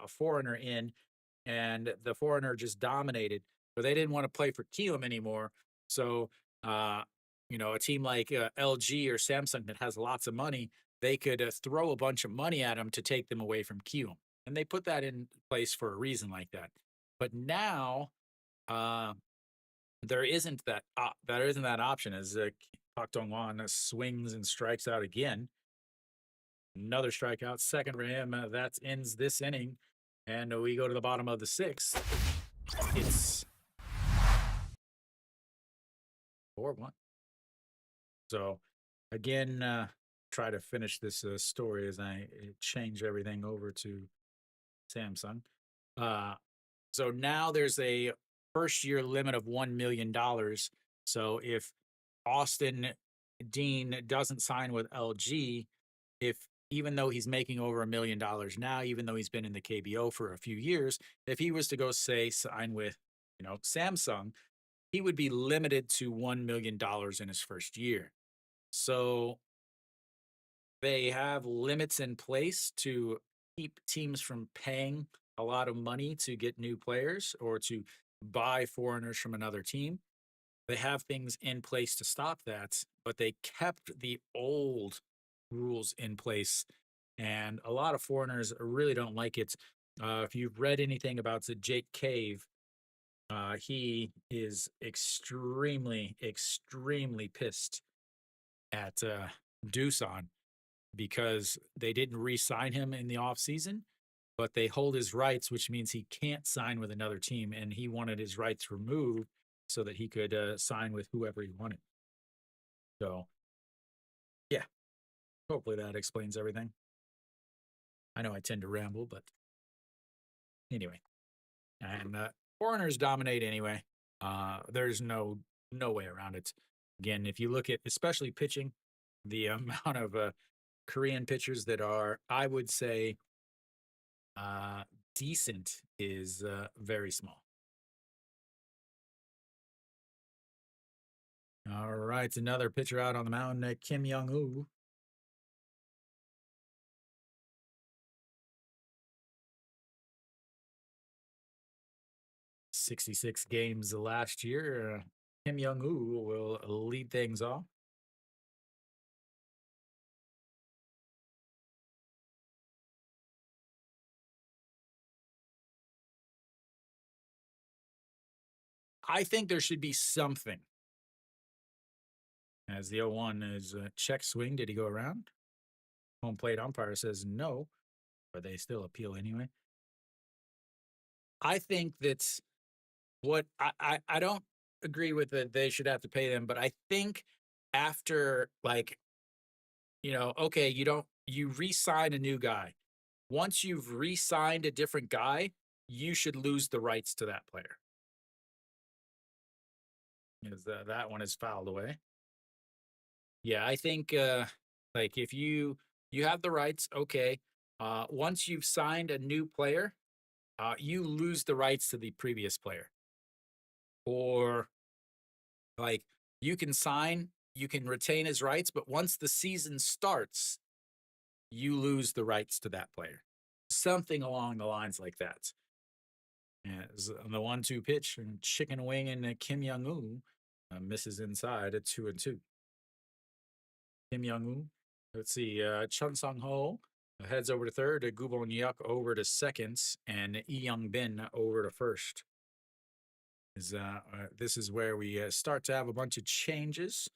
foreigner in, and the foreigner just dominated. But they didn't want to play for Kium anymore. So, a team like LG or Samsung that has lots of money, they could throw a bunch of money at them to take them away from Kium. And they put that in place for a reason like that. But now, there isn't that option as Pak Dong-wan swings and strikes out again. Another strikeout, second for him. That ends this inning. And we go to the bottom of the 6th. It's 4-1. So, again, try to finish this story as I change everything over to Samsung. So now there's a first year limit of $1 million So if Austin Dean doesn't sign with LG, if even though he's making over $1 million now, even though he's been in the KBO for a few years, if he was to go say sign with, Samsung, he would be limited to $1 million in his first year. So they have limits in place to keep teams from paying a lot of money to get new players or to buy foreigners from another team. They have things in place to stop that, but they kept the old rules in place. And a lot of foreigners really don't like it. If you've read anything about the Jake Cave, he is extremely, extremely pissed at Doosan because they didn't re-sign him in the offseason, but they hold his rights, which means he can't sign with another team, and he wanted his rights removed so that he could sign with whoever he wanted. So, yeah, hopefully that explains everything. I know I tend to ramble, but anyway, and foreigners dominate anyway. There's no way around it. Again, if you look at especially pitching, the amount of Korean pitchers that are, I would say, decent is very small. All right, another pitcher out on the mound, Kim Young-woo. 66 games last year. Kim Young-woo will lead things off. I think there should be something. As the 0-1 is a check swing. Did he go around? Home plate umpire says no, but they still appeal anyway. I think that's what I don't agree with that they should have to pay them, but I think after okay, you re-sign a new guy. Once you've re-signed a different guy, you should lose the rights to that player. Because that one is fouled away. Yeah, I think if you have the rights, okay. Once you've signed a new player, you lose the rights to the previous player. Or you can retain his rights, but once the season starts, you lose the rights to that player. Something along the lines like that. As the 1-2 pitch and chicken wing and Kim Young-woo misses inside at 2-2. Kim Young-woo. Let's see. Chun Sung-ho heads over to third. Gubon Yuk over to second, and Lee Young-bin over to first. This is where we start to have a bunch of changes.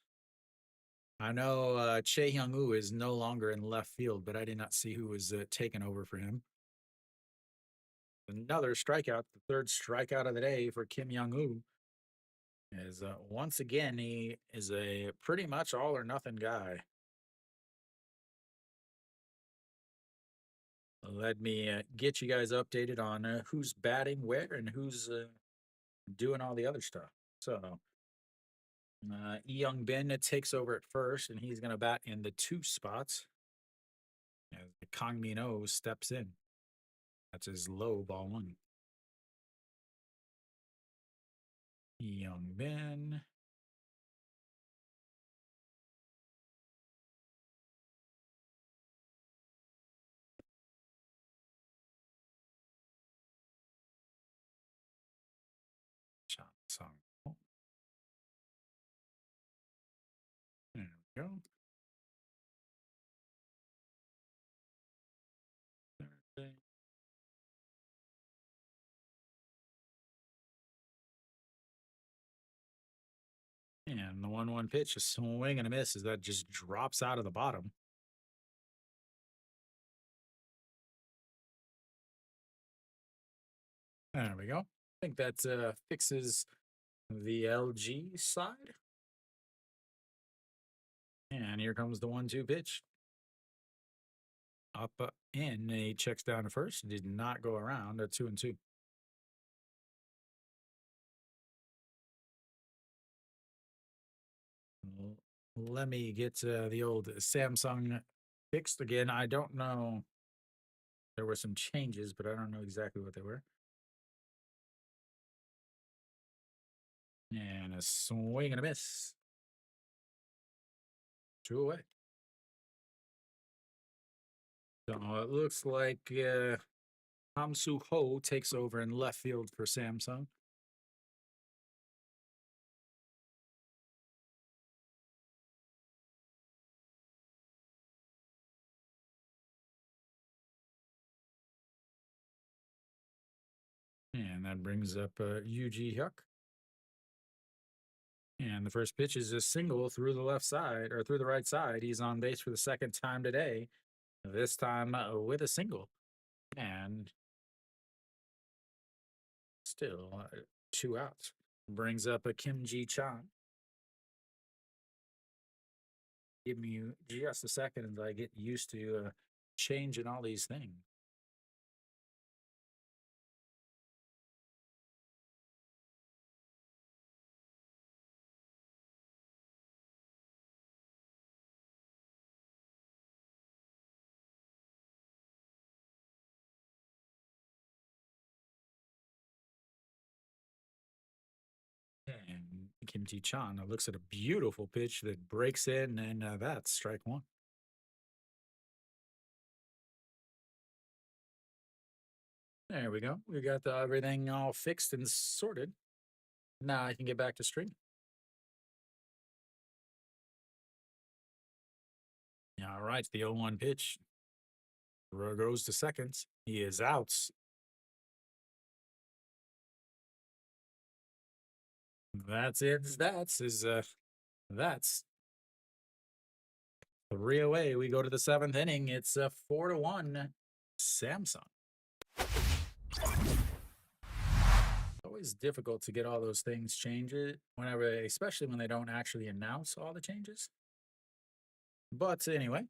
I know Chae Hyung-woo is no longer in left field, but I did not see who was taking over for him. Another strikeout, the third strikeout of the day for Kim Young-woo. Is once again, he is a pretty much all or nothing guy. Let me get you guys updated on who's batting where and who's doing all the other stuff. So, Young Bin takes over at first, and he's going to bat in the 2 spots. As Kang Min-oh steps in. That's his low ball 1. Young Bin. Chan Sung. There we go. Thursday. And the 1-1 pitch, a swing and a miss as that just drops out of the bottom. There we go. I think that fixes the LG side. And here comes the 1-2 pitch. Up in, he checks down to first. Did not go around at 2-2. Let me get the old Samsung fixed again. I don't know. There were some changes, but I don't know exactly what they were. And a swing and a miss. Two away. So it looks like Hamsu Ho takes over in left field for Samsung. And that brings up Yuji Hyuk. And the first pitch is a single through the left side or through the right side. He's on base for the second time today, this time with a single. And still 2 outs. Brings up a Kim Ji Chan. Give me just a second as I get used to changing all these things. And Kim Ji Chan looks at a beautiful pitch that breaks in, and that's strike one. There we go. We got everything all fixed and sorted. Now I can get back to string. All right, the 0-1 pitch. Row goes to seconds. He is out. That's it. That's 3 away. We go to the 7th inning. It's a 4-1 Samsung. Always difficult to get all those things changed whenever, especially when they don't actually announce all the changes. But anyway.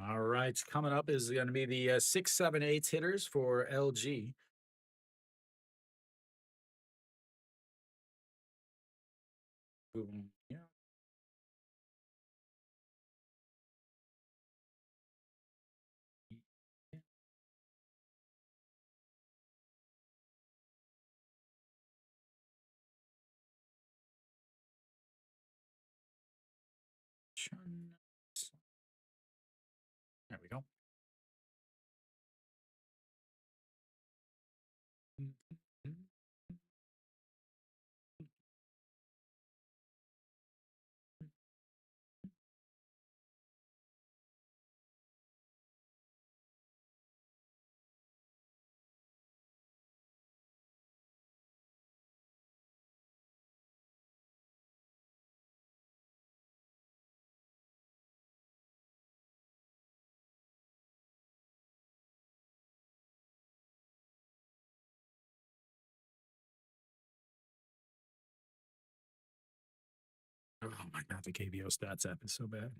All right, coming up is going to be the 6, 7, 8 hitters for LG. Boom. Yeah. There we go. Oh my God, the KBO stats app is so bad.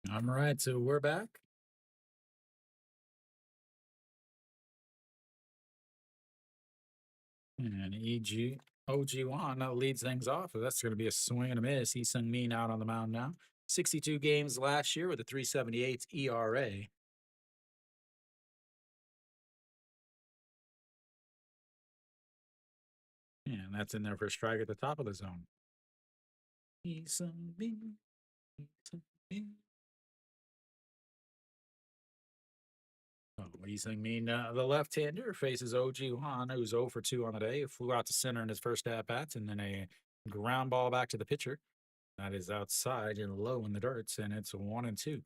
All right, so we're back. And OG1 leads things off. That's going to be a swing and a miss. Hee Sung-min out on the mound now. 62 games last year with a 3.78 ERA. And that's in there for a strike at the top of the zone. Hee Sung-min. Oh, Lee Sung-min, the left-hander, faces OG Juan, who's 0 for 2 on the day. Flew out to center in his first at-bats, and then a ground ball back to the pitcher. That is outside and low in the darts, and it's 1-2.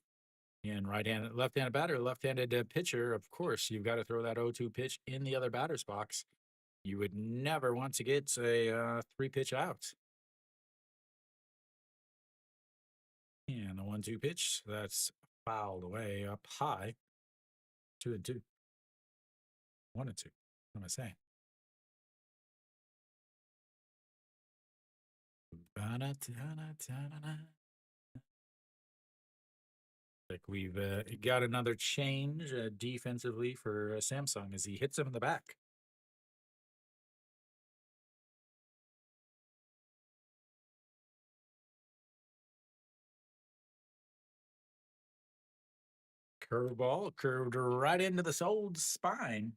And right-handed, left-handed batter, left-handed pitcher, of course, you've got to throw that 0-2 pitch in the other batter's box. You would never want to get a 3-pitch out. And the 1-2 pitch, that's fouled away up high. 2-2. 1-2. What am I saying? Like we've got another change defensively for Samsung as he hits him in the back. Curveball curved right into the old spine.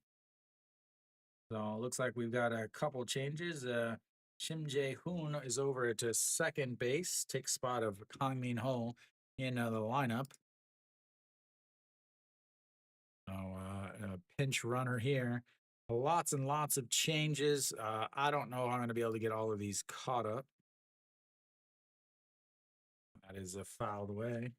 So it looks like we've got a couple changes. Shim Jae Hoon is over at second base, takes spot of Kang Min Ho in the lineup. So a pinch runner here. Lots and lots of changes. I don't know how I'm going to be able to get all of these caught up. That is a fouled away.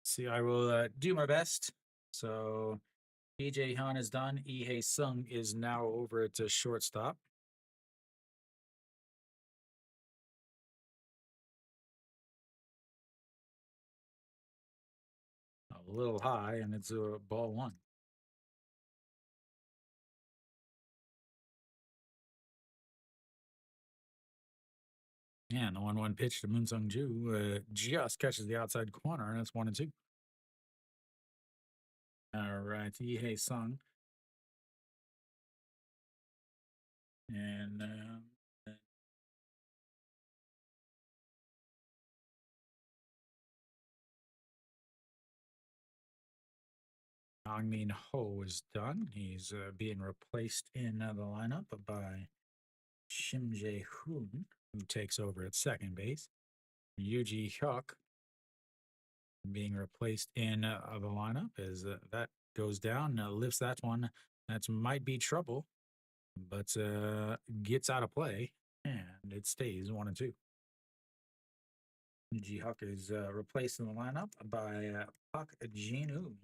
See, I will do my best. So PJ Han is done. Lee Sung is now over at shortstop. A little high, and it's a ball one. And the 1-1 pitch to Moon Sung Ju just catches the outside corner, and it's 1-2. All right, Lee Sung. And Kang Min Ho is done. He's being replaced in the lineup by Shim Jae Hoon, who takes over at second base. Yuji Hyuk being replaced in the lineup as that goes down, lifts that one. That might be trouble, but gets out of play, and it stays 1-2. Yuji Hyuk is replaced in the lineup by Park Jin-woo,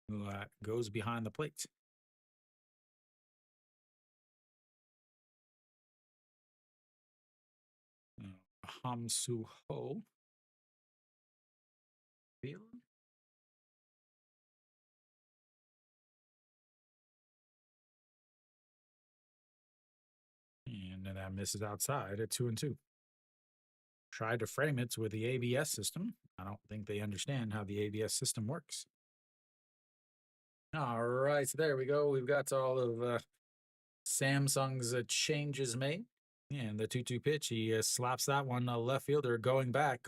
who goes behind the plate. Ham Soo Ho. Field. And that misses outside at 2-2. Tried to frame it with the ABS system. I don't think they understand how the ABS system works. All right, so there we go. We've got all of Samsung's changes made. And the 2-2 pitch, he slaps that one left fielder going back,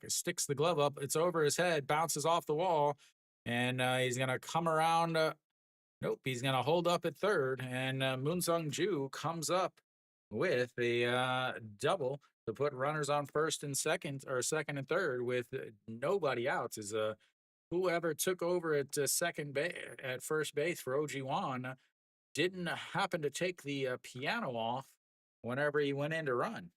sticks the glove up. It's over his head, bounces off the wall, and he's going to come around. Nope, he's going to hold up at third, and Moon Sung Ju comes up with a double to put runners on first and second, or second and third, with nobody out. Is whoever took over at at first base for OG Wan didn't happen to take the piano off whenever he went in to run.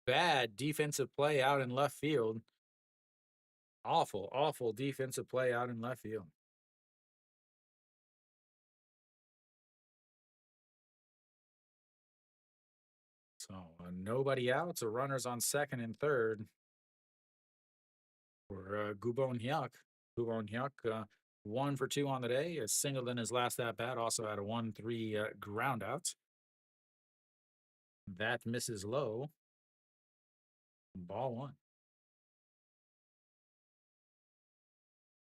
Bad defensive play out in left field. Awful, awful defensive play out in left field. So nobody out. So runners on second and third for Gubon Hyuk. Gubon Hyuk 1 for 2 on the day. A single in his last at bat. Also had a 1-3 ground out. That misses low. Ball one.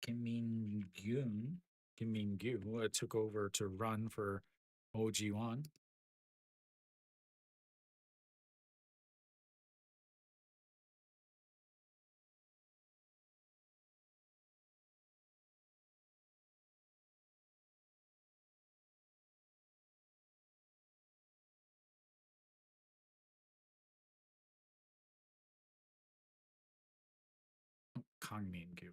Kim Min-gyu took over to run for OG1. Kang Min-gyu.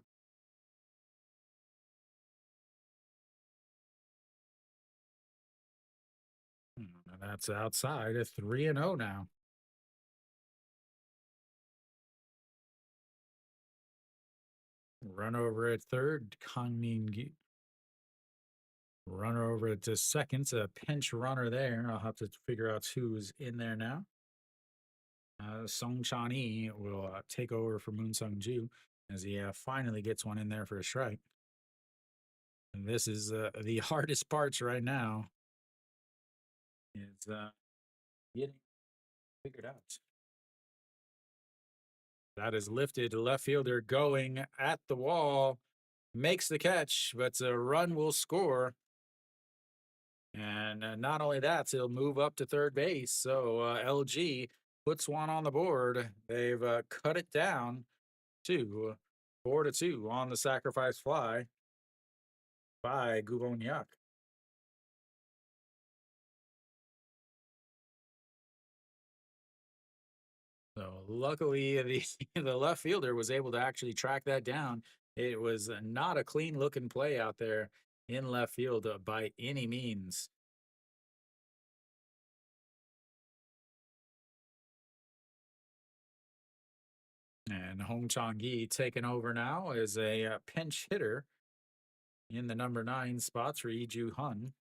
That's outside at 3-0 now. Run over at third, Kangmin. Runner over to second, a pinch runner there. I'll have to figure out who's in there now. Song Chani will take over for Moon Sung Ju as he finally gets one in there for a strike. And this is the hardest parts right now. Is getting figured out. That is lifted. Left fielder going at the wall. Makes the catch, but a run will score. And not only that, he'll move up to third base. So LG puts one on the board. They've cut it down to 4-2 on the sacrifice fly by Gubonyak. So luckily, the left fielder was able to actually track that down. It was not a clean looking play out there in left field by any means. And Hong Chang-gi taking over now as a pinch hitter in the number 9 spots for Iju Hun.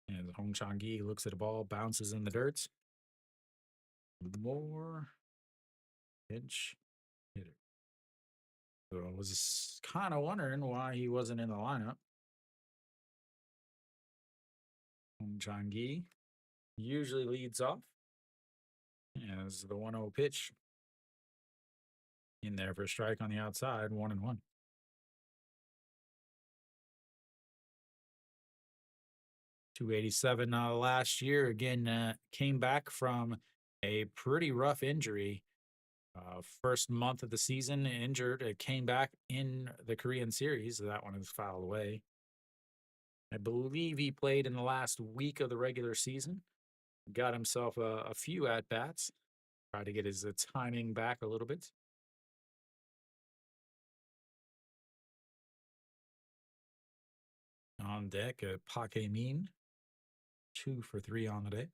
And Hong Chang-gi looks at a ball, bounces in the dirt. More pinch hitter. So I was kind of wondering why he wasn't in the lineup. Hong Chang-gi usually leads off as the 1-0 pitch. In there for a strike on the outside, 1-1. 287 last year. Again, came back from a pretty rough injury. First month of the season injured. It came back in the Korean series. That one is fouled away. I believe he played in the last week of the regular season. Got himself a few at-bats. Tried to get his timing back a little bit. On deck, Park Min. 2 for 3 on the day.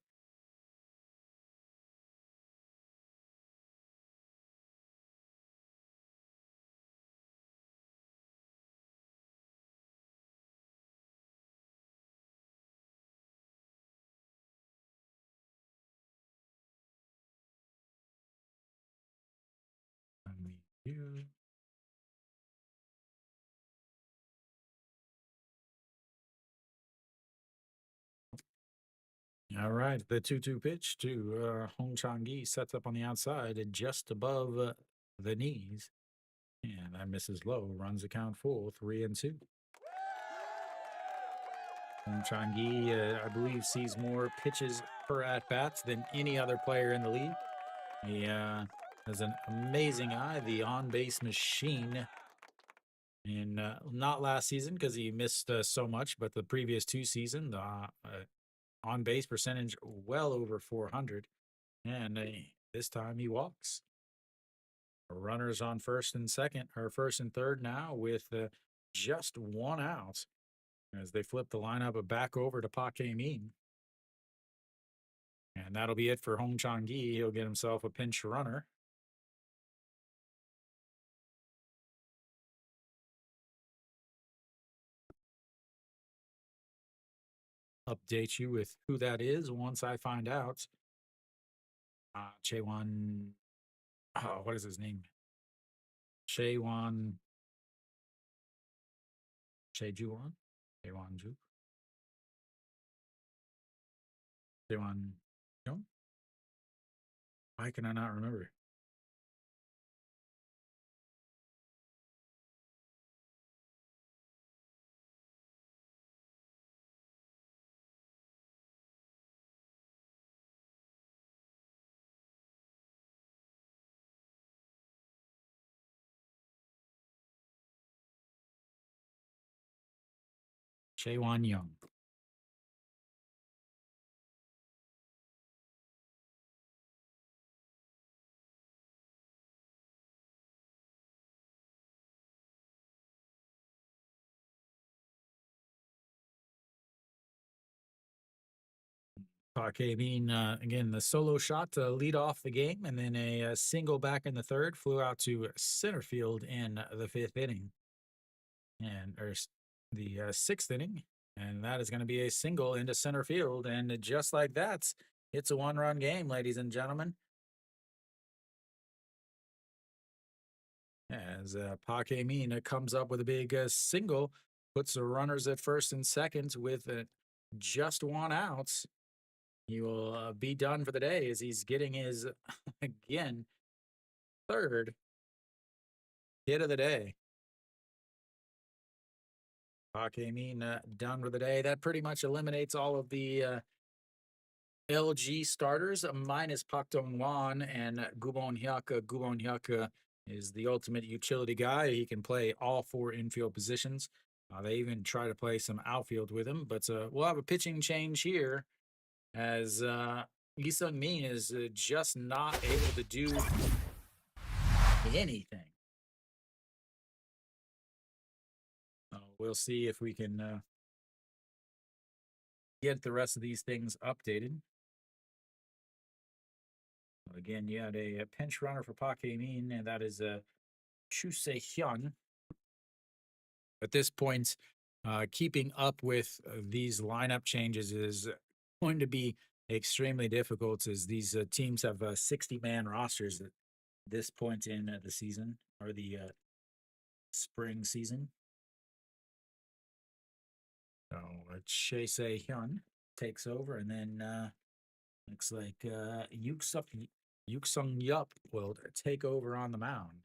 You. All right, the 2-2 pitch to Hong Chang-gi sets up on the outside and just above the knees. And that misses low, runs the count full, 3-2. Hong Chang-gi, I believe, sees more pitches per at-bats than any other player in the league. He has an amazing eye, the on-base machine. And not last season because he missed so much, but the previous 2 seasons, on base percentage well over 400. And this time he walks. Runners on first and second, or first and third now with just 1 out as they flip the lineup back over to Park Min. And that'll be it for Hong Chang-gi. He'll get himself a pinch runner. Update you with who that is once I find out. Chaewon, what is his name? Chaewon Ju. Chaewon Young? Why can I not remember? Chaewon Young. Parque Bean, again, the solo shot to lead off the game, and then a single back in the third, flew out to center field in the fifth inning, and or the sixth inning, and that is going to be a single into center field, and just like that, it's a one-run game, ladies and gentlemen. As Parque Bean comes up with a big single, puts the runners at first and second with just one out. He will be done for the day as he's getting his, again, third hit of the day. Hakemin done for the day. That pretty much eliminates all of the LG starters, minus Pak Dong Wan and Gubon Hyuk. Gubon Hyuk is the ultimate utility guy. He can play all four infield positions. They even try to play some outfield with him, but we'll have a pitching change here as Lee Sung Min is just not able to do anything. We'll see if we can get the rest of these things updated. Again, you had a pinch runner for Park Hae-min, and that is Chu Se-hyun. At this point, keeping up with these lineup changes is going to be extremely difficult as these teams have 60-man rosters at this point in the season, or the spring season. So Choi Se-hyun takes over, and then looks like Yuk Sung Yup will take over on the mound.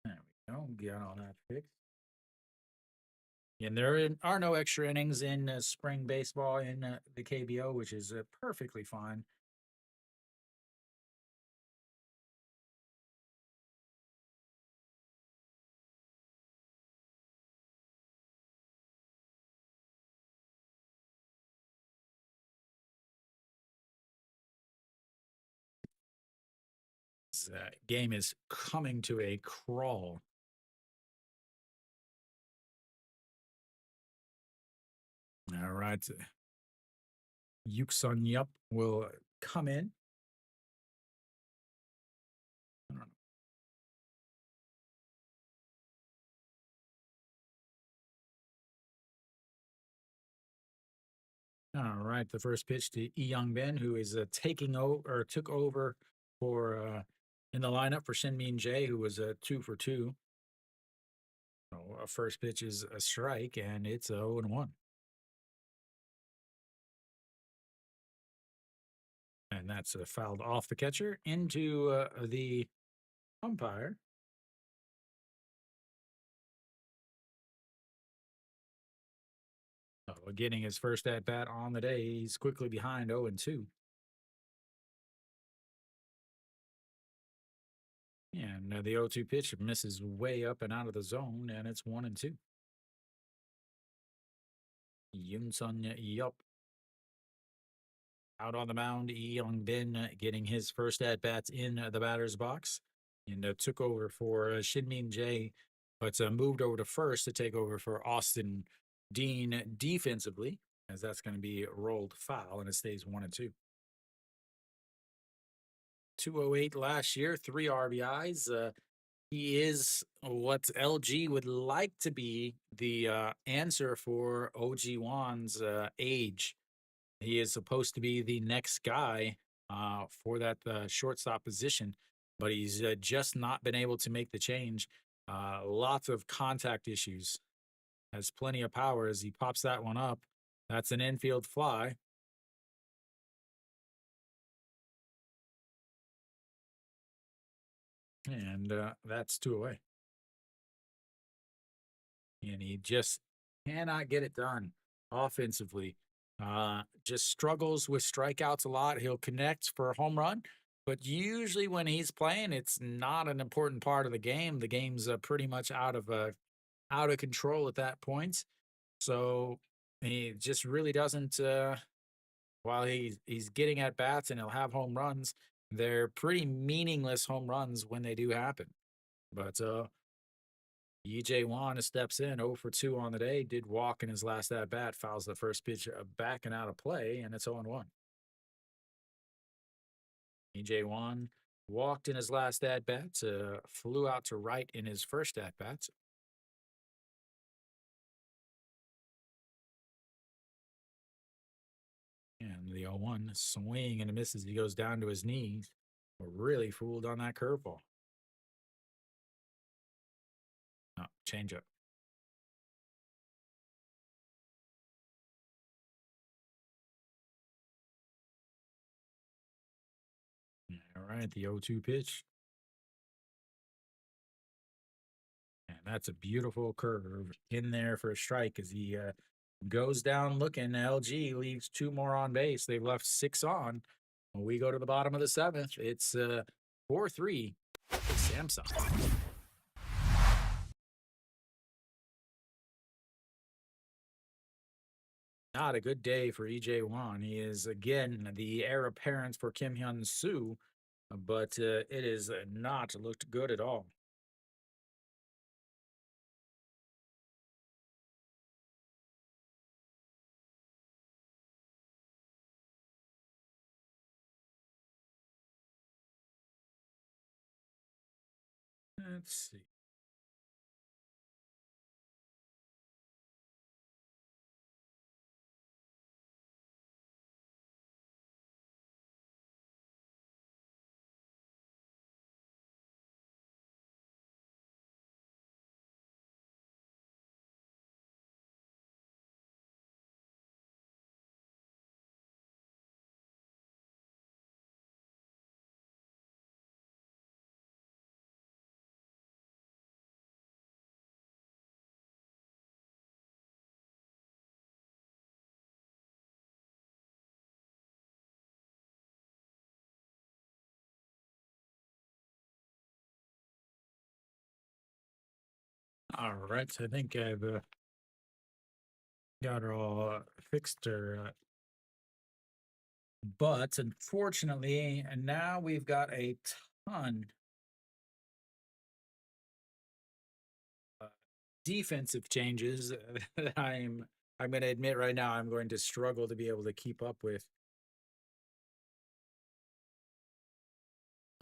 There we go. Get all that fixed. And there are no extra innings in spring baseball in the KBO, which is perfectly fine. This game is coming to a crawl. All right. Yuk Sun Yup will come in. I don't know. All right, the first pitch to Lee Young Bin, who is taking over or took over for in the lineup for Shin Min Jae, who was 2 for 2. So, first pitch is a strike, and it's 0-1. And that's fouled off the catcher into the umpire. So getting his first at bat on the day, he's quickly behind 0-2. And the 0-2 pitch misses way up and out of the zone, and it's 1-2. Yoon Sun Yup out on the mound. Lee Young Bin getting his first at bats in the batter's box, and took over for Shin Min Jae, but moved over to first to take over for Austin Dean defensively, as that's going to be rolled foul, and it stays 1-2. 208 last year, 3 RBIs. He is what LG would like to be the answer for OG Wan's age. He is supposed to be the next guy for that shortstop position, but he's just not been able to make the change. Lots of contact issues. Has plenty of power as he pops that one up. That's an infield fly. And that's 2 away. And he just cannot get it done offensively. Just struggles with strikeouts a lot. He'll connect for a home run, but usually when he's playing, it's not an important part of the game. The game's pretty much out of out of control at that point. So he just really doesn't. While he's getting at bats and he'll have home runs, they're pretty meaningless home runs when they do happen. But EJ Wan steps in 0 for 2 on the day, did walk in his last at bat, fouls the first pitch back and out of play, and it's 0 1. EJ Wan walked in his last at bat, flew out to right in his first at bat. And the 0 1 swing and a misses. He goes down to his knees. We're really fooled on that curveball. Oh, change up. All right, the 0 2 pitch. And that's a beautiful curve in there for a strike as he goes down looking. LG leaves 2 more on base. They've left 6 on. When we go to the bottom of the 7th, it's 4-3 Samsung. Not a good day for EJ Wan. He is again the heir apparent for Kim Hyun Soo, but it is not looked good at all. Let's see. All right, I think I've got her all fixed her. But unfortunately, and now we've got a ton of defensive changes that I'm going to admit right now I'm going to struggle to be able to keep up with.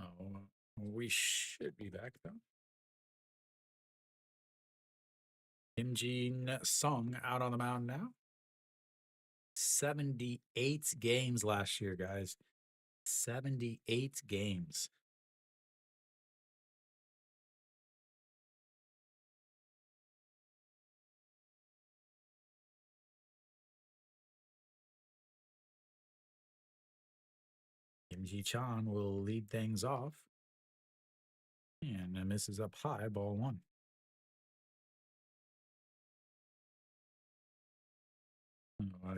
Oh, we should be back though. Kim Jin Sung out on the mound now. 78 games last year, guys. 78 games. Kim Ji Chan will lead things off. And misses up high, ball 1.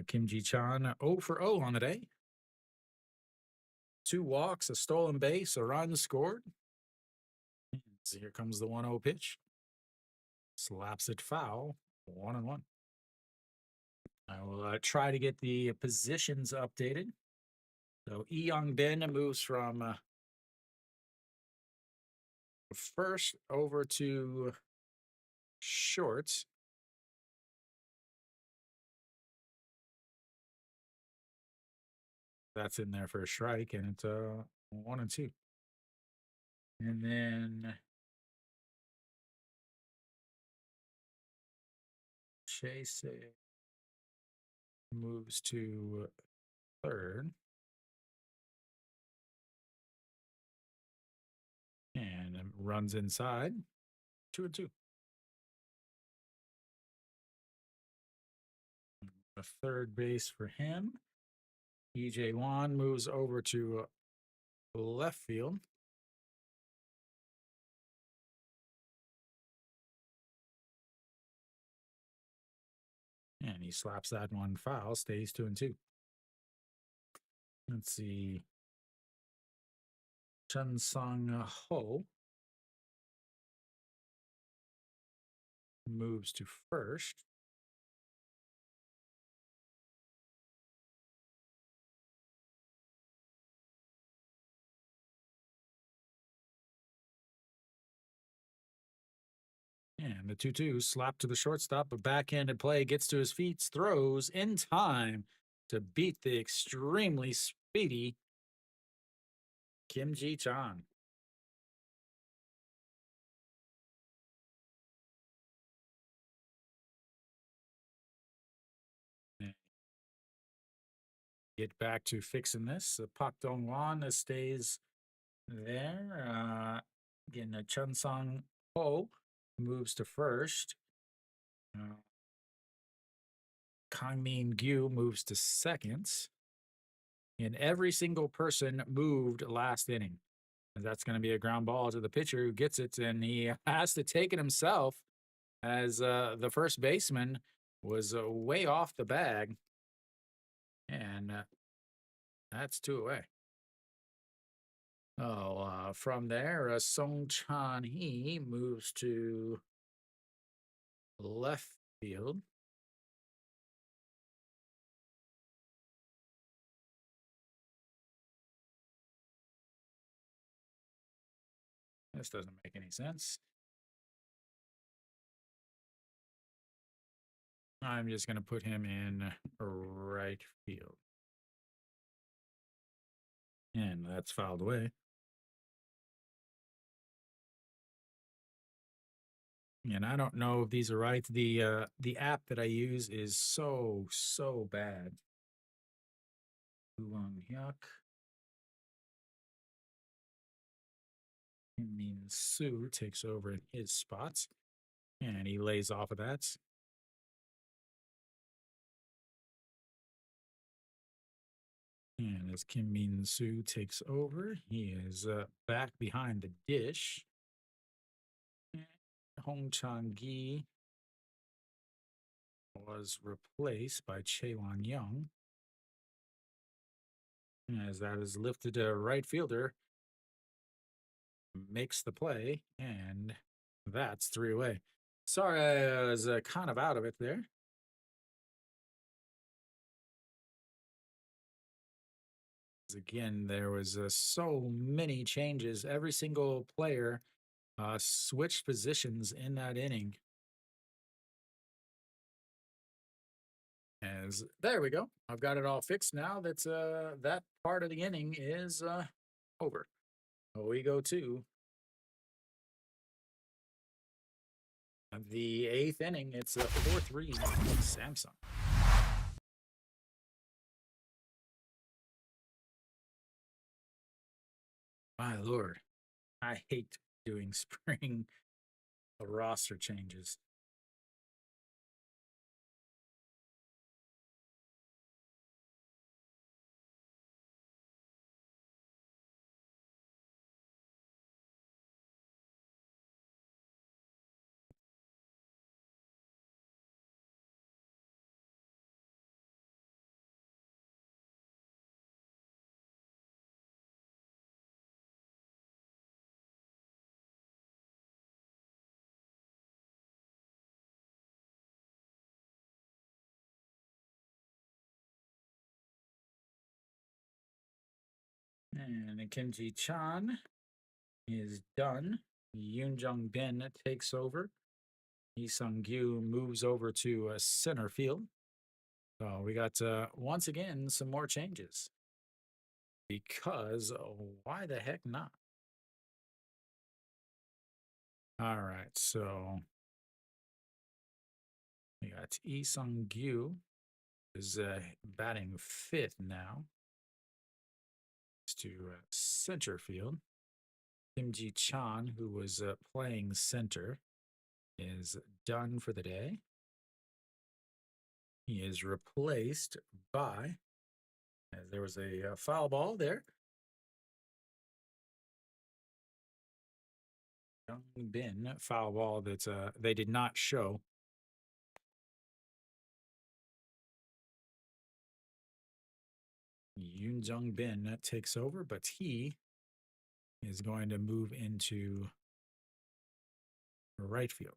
Kim Ji Chan 0 for 0 on the day. 2 walks, a stolen base, a run scored. So here comes the 1-0 pitch. Slaps it foul, 1-1. I will try to get the positions updated. So Young Bin moves from first over to short. That's in there for a strike, and it's 1-2. And then Chase moves to third. And runs inside. 2-2. A third base for him. EJ Wan moves over to left field. And he slaps that one foul, stays 2-2. Let's see. Chun Sung Ho moves to first. And the 2-2 slap to the shortstop, a backhanded play gets to his feet, throws in time to beat the extremely speedy Kim Ji Chan. Get back to fixing this. Pak Dong Wan stays there. Again, Chun Song Ho moves to first. Kang Min Gyu moves to second. And every single person moved last inning. And that's going to be a ground ball to the pitcher who gets it, and he has to take it himself as the first baseman was way off the bag. And that's 2 away. From there, Song Chan Hee moves to left field. This doesn't make any sense. I'm just going to put him in right field. And that's fouled away. And I don't know if these are right. The app that I use is so bad. Oolong Hyuk. Min Soo takes over in his spots. And he lays off of that. And as Kim Min Soo takes over, he is back behind the dish. Hong Chang Gi was replaced by Chaewon Young. As that is lifted to right fielder, makes the play, and that's 3 away. Sorry, I was kind of out of it there. Again, there was so many changes. Every single player switched positions in that inning. As there we go. I've got it all fixed now. That's that part of the inning is over. We go to the 8th inning. It's a 4-3 Samsung. My lord, I hate doing spring roster changes. And Kenji Chan is done. Yoon Jung Bin takes over. Lee Sung Gyu moves over to center field. So we got, once again, some more changes. Because why the heck not? All right, so we got Lee Sung Gyu is batting 5th now. It's to center field. Kim Ji Chan, who was playing center, is done for the day. He is replaced by, as there was a foul ball there. Young Bin foul ball that they did not show. Yoon Jung Bin takes over, but he is going to move into right field.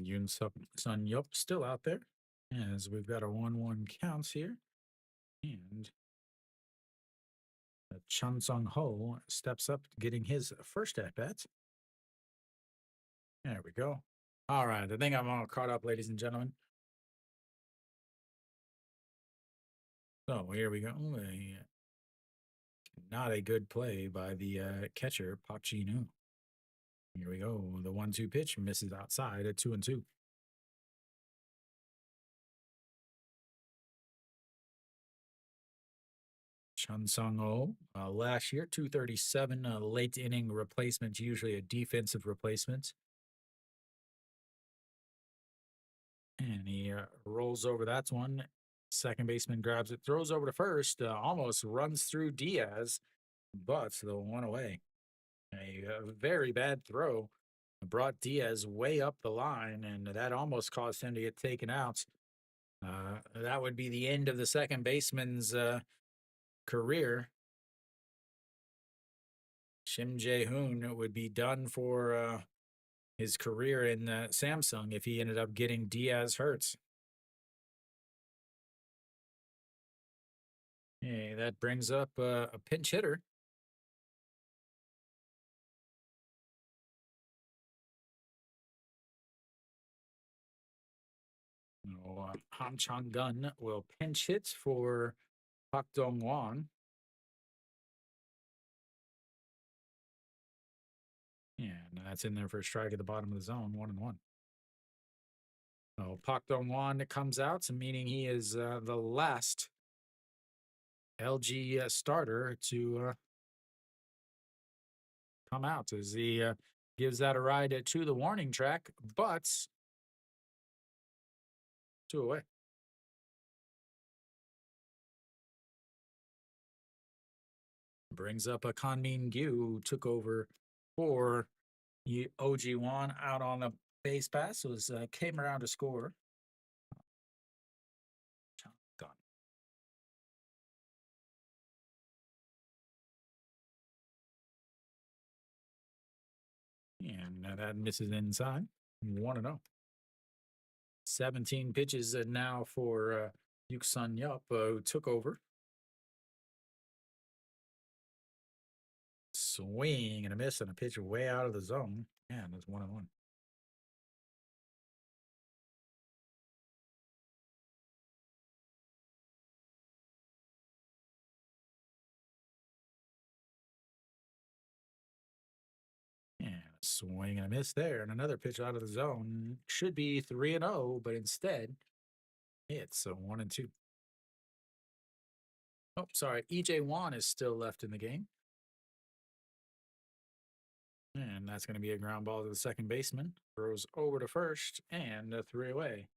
Yun Sun Yup still out there as we've got a 1-1 counts here. And Chun Sung Ho steps up, getting his first at bat. There we go. All right, I think I'm all caught up, ladies and gentlemen. So here we go. Not a good play by the catcher, Park Ji-nu. Here we go. The 1-2 pitch misses outside at 2-2. Chun Sung Ho, last year, 237, late inning replacement, usually a defensive replacement. And he rolls over that one. Second baseman grabs it, throws over to first, almost runs through Diaz, but the one away. A very bad throw brought Diaz way up the line, and that almost caused him to get taken out. That would be the end of the second baseman's career. Shim Jae-hoon would be done for his career in Samsung if he ended up getting Diaz hurt. Okay, that brings up a pinch hitter. Han Chang-gun will pinch hit for Park Dong-won. Yeah, and that's in there for a strike at the bottom of the zone, 1-1. So Park Dong-won comes out, meaning he is the last LG starter to come out as he gives that a ride to the warning track, but 2 away. Brings up a Kan Min-gyu who took over for OG1 out on the base pass. Was came around to score. Gone. And that misses inside. 1-0. 17 pitches now for Yuk Sun Yup, who took over. Swing and a miss and a pitch way out of the zone. And it's 1-1. Yeah, swing and a miss there, and another pitch out of the zone. Should be 3-0, but instead, it's a 1-2. Oh, sorry. EJ Wan is still left in the game. And that's going to be a ground ball to the second baseman. Throws over to first, and a 3 away.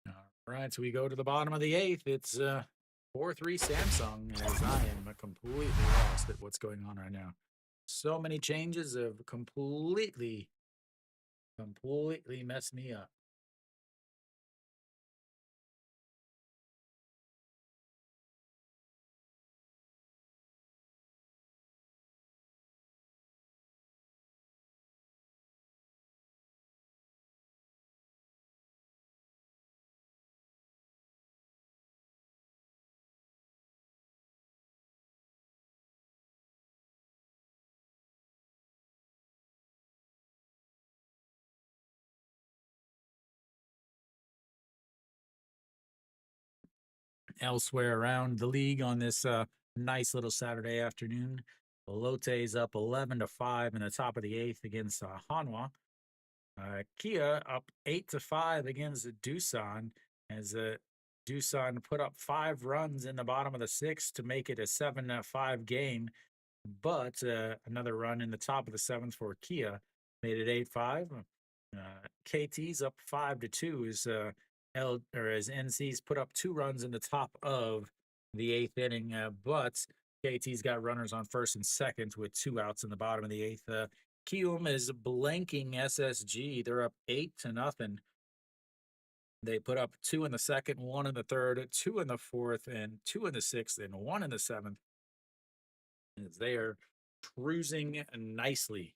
All right, so we go to the bottom of the 8th. It's 4-3 Samsung, as I am completely lost at what's going on right now. So many changes have completely messed me up. Elsewhere around the league on this nice little Saturday afternoon, Lotte up 11-5 in the top of the 8th against Hanwha. Kia up 8-5 against Doosan as Doosan put up 5 runs in the bottom of the 6th to make it a 7-5 game. But another run in the top of the 7th for Kia made it 8-5. KT's up 5-2 as NC's put up 2 runs in the top of the 8th inning. But KT's got runners on first and second with 2 outs in the bottom of the 8th. Kium is blanking SSG. They're up 8-0. They put up 2 in the second, 1 in the third, 2 in the fourth, and 2 in the sixth, and 1 in the seventh. As they are cruising nicely.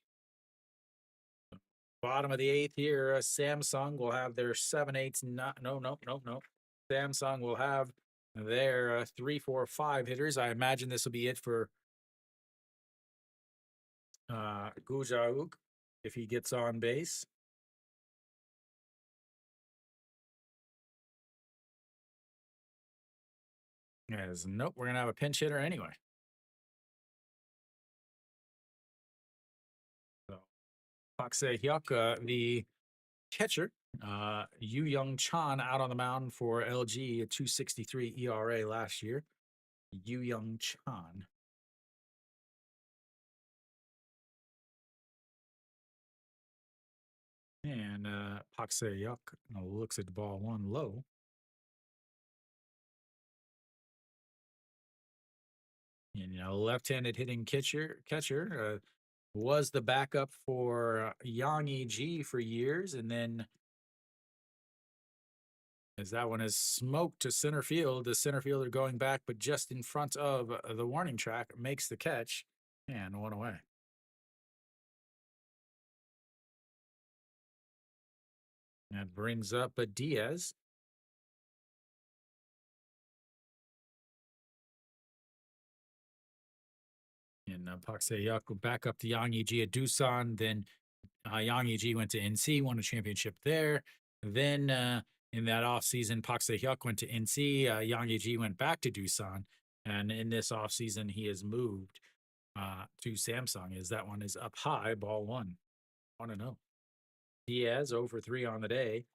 Bottom of the eighth here, Samsung will have their 7/8. No. Samsung will have their 3, 4, 5 hitters. I imagine this will be it for Gujauk if he gets on base. As nope, we're gonna have a pinch hitter anyway. So Pak Hyuk, the catcher, Yu Young Chan out on the mound for LG, a 2.63 ERA last year. Yu Young Chan. And Pak Hyuk looks at the ball one low. And left-handed hitting catcher was the backup for Yang Ji for years, and then as that one is smoked to center field, the center fielder going back, but just in front of the warning track, makes the catch and one away. That brings up a Diaz. And Pak Hyuk back up to Yang Ji at Doosan. Then Yang Ji went to NC, won a championship there. Then in that offseason, Pak Hyuk went to NC. Yang Ji went back to Doosan. And in this offseason, he has moved to Samsung as that one is up high, ball one. 1-0. Diaz 0 for 3 on the day.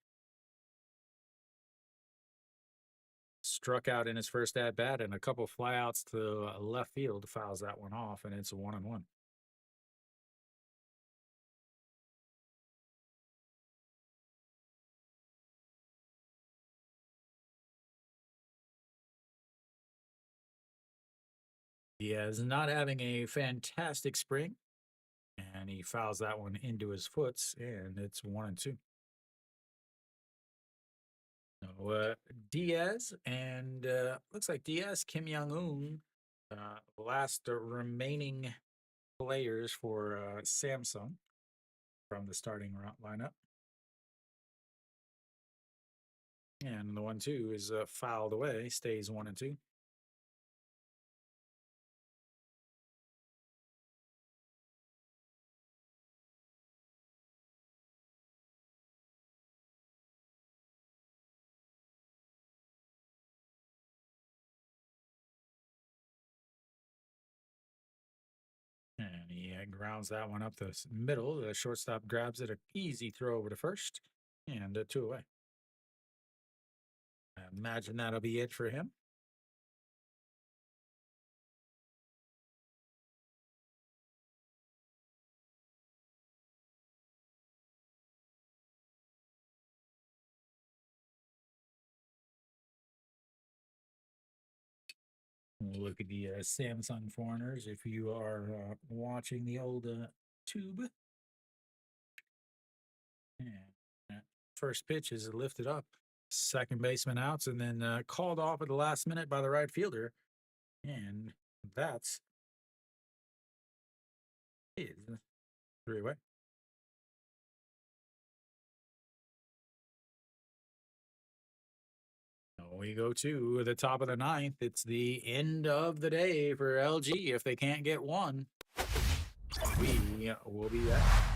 Struck out in his first at bat, and a couple flyouts to left field fouls that one off, and it's a 1-1. Diaz not having a fantastic spring, and he fouls that one into his foots, and it's 1-2. So, Diaz and looks like Diaz, Kim Young-un, last remaining players for Samsung from the starting lineup. And the 1-2 is fouled away, stays 1-2. And he grounds that one up the middle. The shortstop grabs it, an easy throw over to first, and 2 away. I imagine that'll be it for him. We'll look at the Samsung foreigners if you are watching the old tube. And first pitch is lifted up. Second baseman outs, and then called off at the last minute by the right fielder. And that's is 3 away. We go to the top of the ninth. It's the end of the day for LG. If they can't get one, we will be back.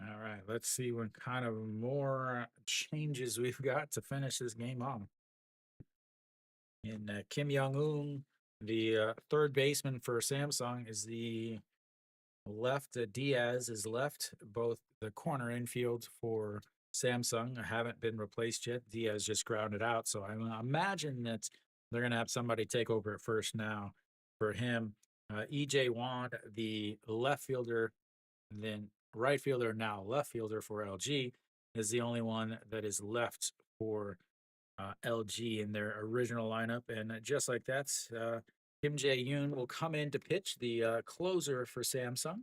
All right, let's see what kind of more changes we've got to finish this game off. And Kim Young-un, the third baseman for Samsung, is the left. Diaz is left. Both the corner infield for Samsung haven't been replaced yet. Diaz just grounded out, so I imagine that they're going to have somebody take over at first now for him. EJ Wan, the left fielder, and then right fielder, now left fielder for LG, is the only one that is left for LG in their original lineup. And just like that, Kim Jae Yoon will come in to pitch, the closer for Samsung.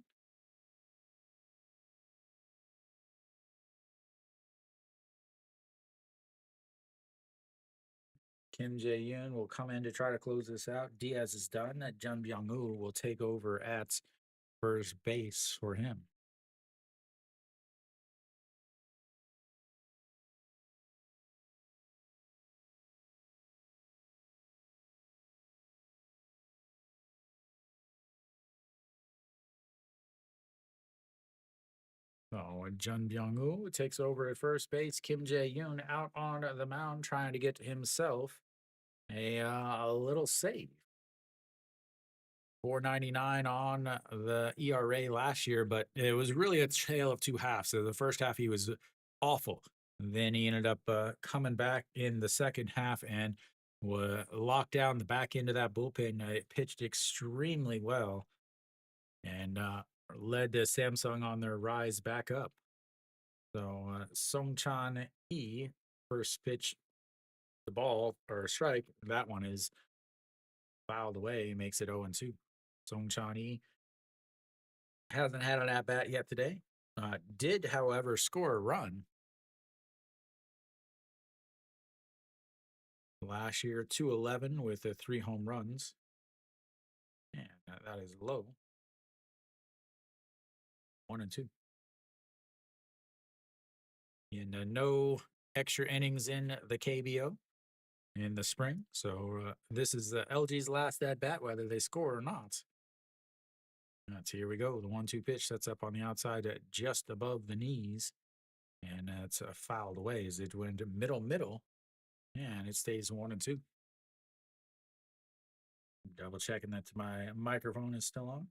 Kim Jae Yoon will come in to try to close this out. Diaz is done. Jun Byung Woo will take over at first base for him. So Jun Byung Woo takes over at first base. Kim Jae Yoon out on the mound trying to get himself a little save. 4.99 on the ERA last year, but it was really a tale of two halves. So the first half he was awful. Then he ended up coming back in the second half and locked down the back end of that bullpen. It pitched extremely well and led to Samsung on their rise back up. So Song Chan Yi, first pitch, the ball or strike, that one is fouled away, makes it 0-2. Song Chan Yi hasn't had an at bat yet today. Did, however, score a run last year, 211 with 3 home runs. And that is low. 1-2. And no extra innings in the KBO in the spring. So this is LG's last at bat, whether they score or not. That's here we go. The 1-2 pitch that's up on the outside at just above the knees. And it's fouled away as it went middle. And it stays 1-2. Double checking that my microphone is still on.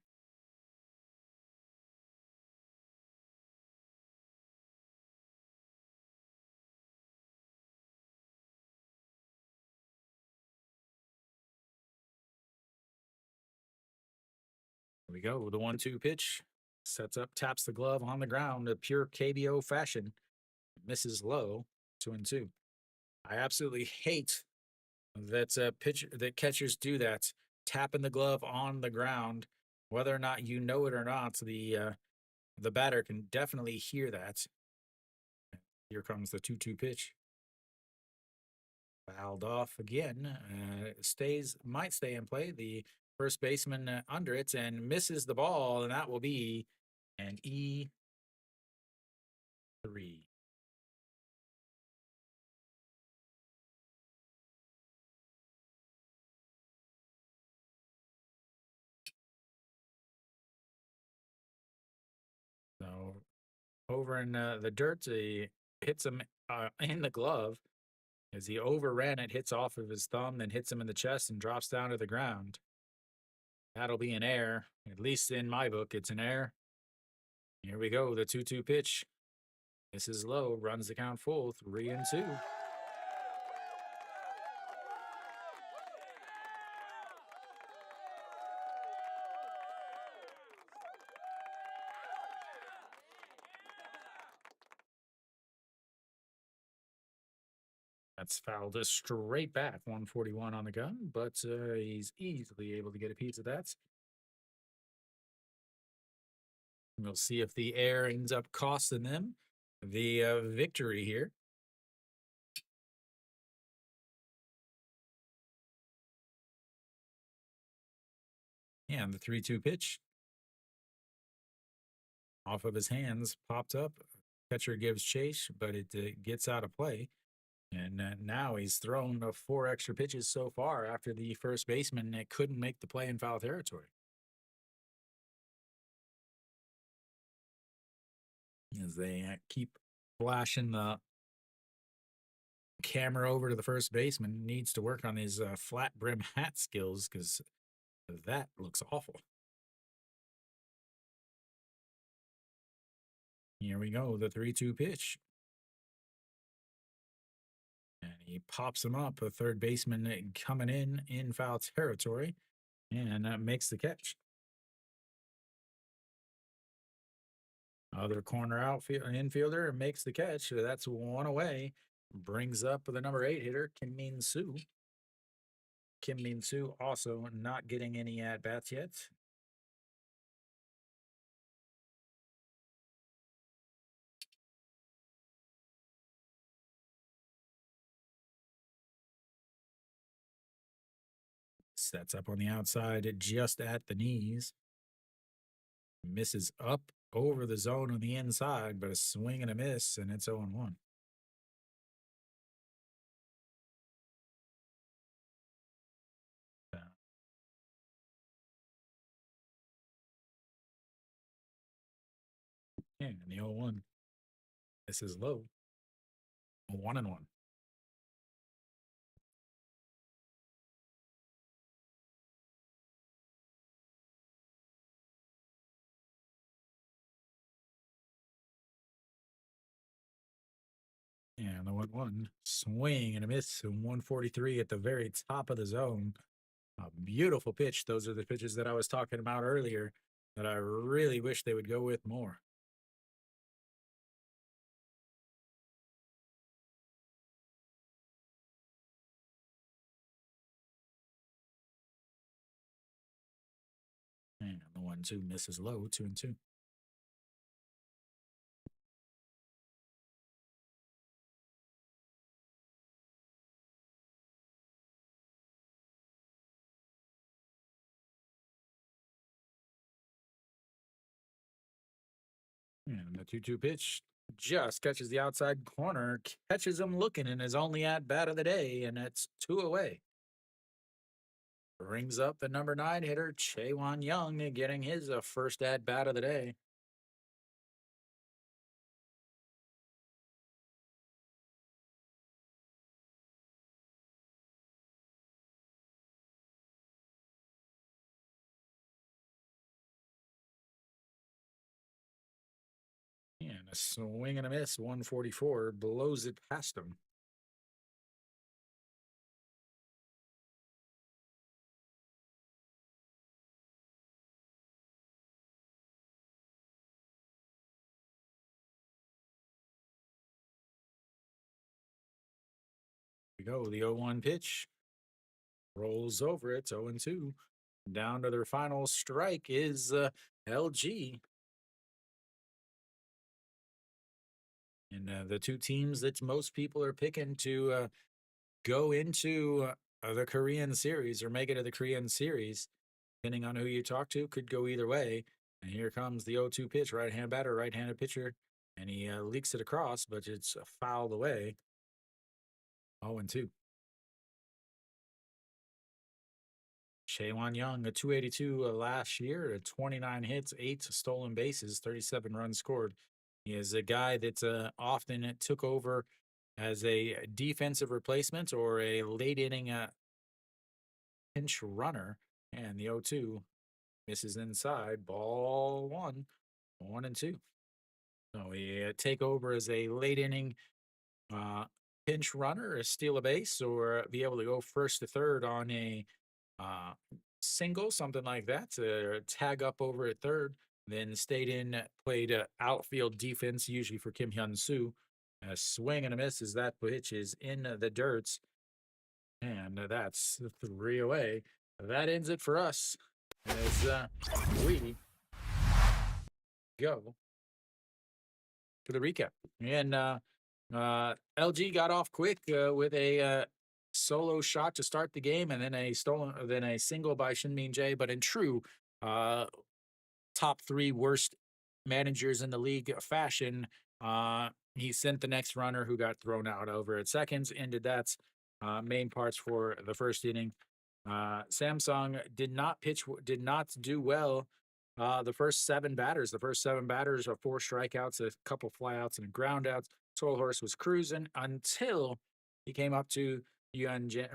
Here we go. The 1-2 pitch sets up, taps the glove on the ground, a pure KBO fashion. Misses low, 2-2. I absolutely hate that catchers do that, tapping the glove on the ground, whether or not you know it or not. The batter can definitely hear that. Here comes the 2-2 pitch. Fouled off again. Might stay in play. The first baseman under it and misses the ball, and that will be an E3. So over in the dirt, he hits him in the glove as he overran it, hits off of his thumb, then hits him in the chest and drops down to the ground. That'll be an error. At least in my book, it's an error. Here we go. The 2-2 pitch. This is low. Runs the count full. 3-2. That's fouled us straight back. 141 on the gun, but he's easily able to get a piece of that. We'll see if the air ends up costing them the victory here. And the 3-2 pitch off of his hands popped up. Catcher gives chase, but it gets out of play. And now he's thrown 4 extra pitches so far after the first baseman couldn't make the play in foul territory. As they keep flashing the camera over to the first baseman, needs to work on his flat brim hat skills because that looks awful. Here we go, the 3-2 pitch. And he pops him up, a third baseman coming in foul territory, and makes the catch. Other corner outfield infielder makes the catch. So that's one away. Brings up the number 8 hitter, Kim Min Soo. Kim Min Soo also not getting any at bats yet. Sets up on the outside just at the knees. Misses up over the zone on the inside, but a swing and a miss, and it's 0-1. And the 0-1. This is low. 1-1. And the 1-1 swing and a miss. 143 at the very top of the zone. A beautiful pitch. Those are the pitches that I was talking about earlier that I really wish they would go with more. And the 1-2 misses low. 2-2. And the 2-2 pitch just catches the outside corner, catches him looking in his only at bat of the day, and it's 2 away. Brings up the number 9 hitter, Chaewon Young, getting his first at bat of the day. And a swing and a miss, 144, blows it past him. We go, the 0-1 pitch. Rolls over it, 0-2. Down to their final strike is LG. And the two teams that most people are picking to go into the Korean series or make it to the Korean series, depending on who you talk to, could go either way. And here comes the 0-2 pitch, right-hand batter, right-handed pitcher, and he leaks it across, but it's fouled away. 0-2. Chaewon Young, a 282 last year, 29 hits, 8 stolen bases, 37 runs scored. He is a guy that often took over as a defensive replacement or a late inning pinch runner. And the 0-2 misses inside, ball 1, 1-2. So he take over as a late inning pinch runner, steal a base, or be able to go first to third on a single, something like that, to tag up over at third. Then stayed in, played outfield defense, usually for Kim Hyun Soo. A swing and a miss as that pitch is in the dirt. And that's 3 away. That ends it for us as we go to the recap. And LG got off quick with a solo shot to start the game, and then a single by Shinmin Jae. But in true top 3 worst managers in the league fashion, he sent the next runner who got thrown out over at seconds. Ended that main parts for the first inning. Samsung did not do well. The first 7 batters are 4 strikeouts, a couple flyouts, and a groundouts. Soul Horse was cruising until he came up to Yuji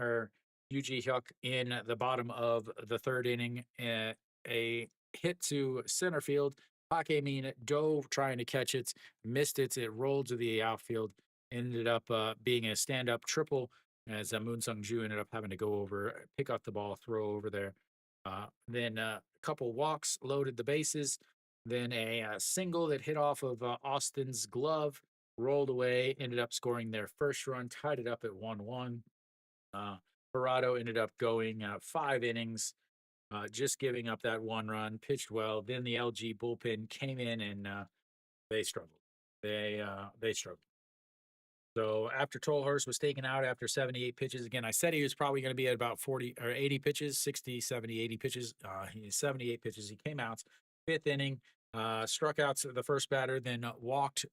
Hyuk in the bottom of the 3rd inning. A hit to center field. Park Min dove trying to catch it, missed it. It rolled to the outfield. Ended up being a stand-up triple as Moon Sung-ju ended up having to go over, pick up the ball, throw over there. Then a couple walks, loaded the bases. Then a single that hit off of Austin's glove, rolled away, ended up scoring their first run, tied it up at 1-1. Uh, Parado ended up going 5 innings, just giving up that 1 run, pitched well. Then the LG bullpen came in and they struggled. They struggled. So after Tolhurst was taken out after 78 pitches, again, I said he was probably going to be at about 40 or 80 pitches, 60, 70, 80 pitches. He 78 pitches. He came out 5th inning, struck out the first batter, then walked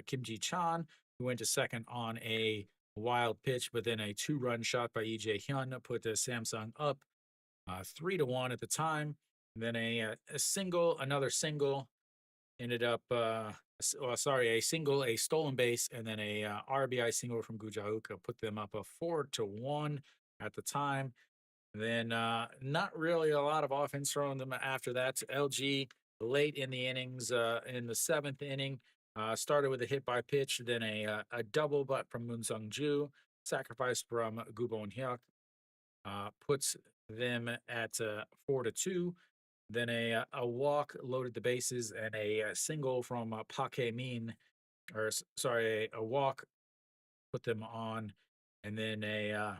Kim Ji Chan, who went to second on a wild pitch, but then a 2-run shot by EJ Hyun put the Samsung up 3-1 at the time. And then a single, another single, ended up a single, a stolen base, and then a RBI single from Gujahuka put them up a 4-1 at the time. Then not really a lot of offense from them after that. LG late in the innings, in the 7th inning, started with a hit by pitch, then a double but from Moon Sung Ju, sacrifice from Gubon Hyuk, puts them at 4-2. Then a walk loaded the bases, and a single from Pak Min, or sorry, a walk put them on, and then a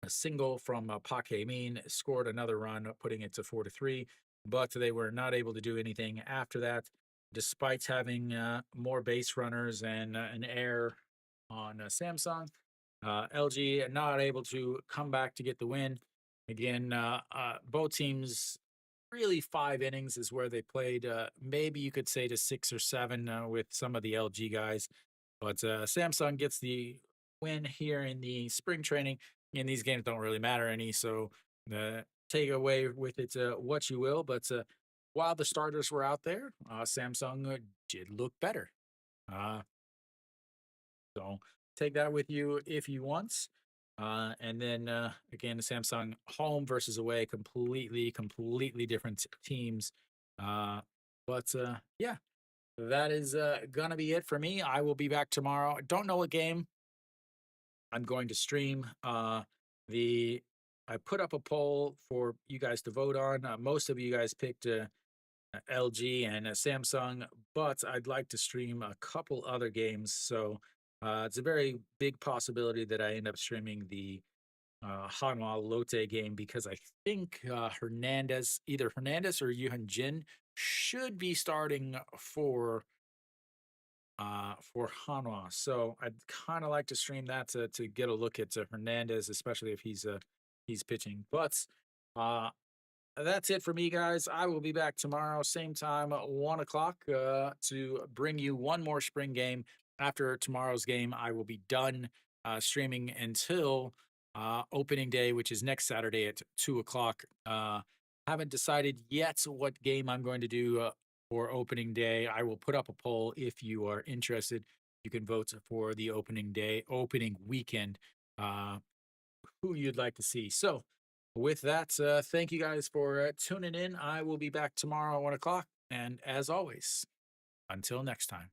single from Pak Min scored another run, putting it to 4-3. But they were not able to do anything after that, despite having more base runners and an error on Samsung. LG not able to come back to get the win. Again, both teams really 5 innings is where they played. Maybe you could say to 6 or 7 with some of the LG guys, but Samsung gets the win here in the spring training. And these games don't really matter any, so take away with it what you will. But while the starters were out there, Samsung did look better. So take that with you if you want. And then again, Samsung home versus away, completely different teams. But yeah, that is gonna be it for me. I will be back tomorrow. I don't know what game I'm going to stream. The I put up a poll for you guys to vote on. Most of you guys picked LG and Samsung, but I'd like to stream a couple other games. So it's a very big possibility that I end up streaming the Hanwha Lotte game because I think either Hernandez or Yuhan Jin should be starting for Hanwha. So I'd kind of like to stream that to get a look at Hernandez, especially if he's pitching. But that's it for me, guys. I will be back tomorrow, same time, 1 o'clock, to bring you one more spring game. After tomorrow's game, I will be done streaming until opening day, which is next Saturday at 2 o'clock. Haven't decided yet what game I'm going to do for opening day. I will put up a poll if you are interested. You can vote for the opening weekend, who you'd like to see. So, with that, thank you guys for tuning in. I will be back tomorrow at 1 o'clock. And as always, until next time.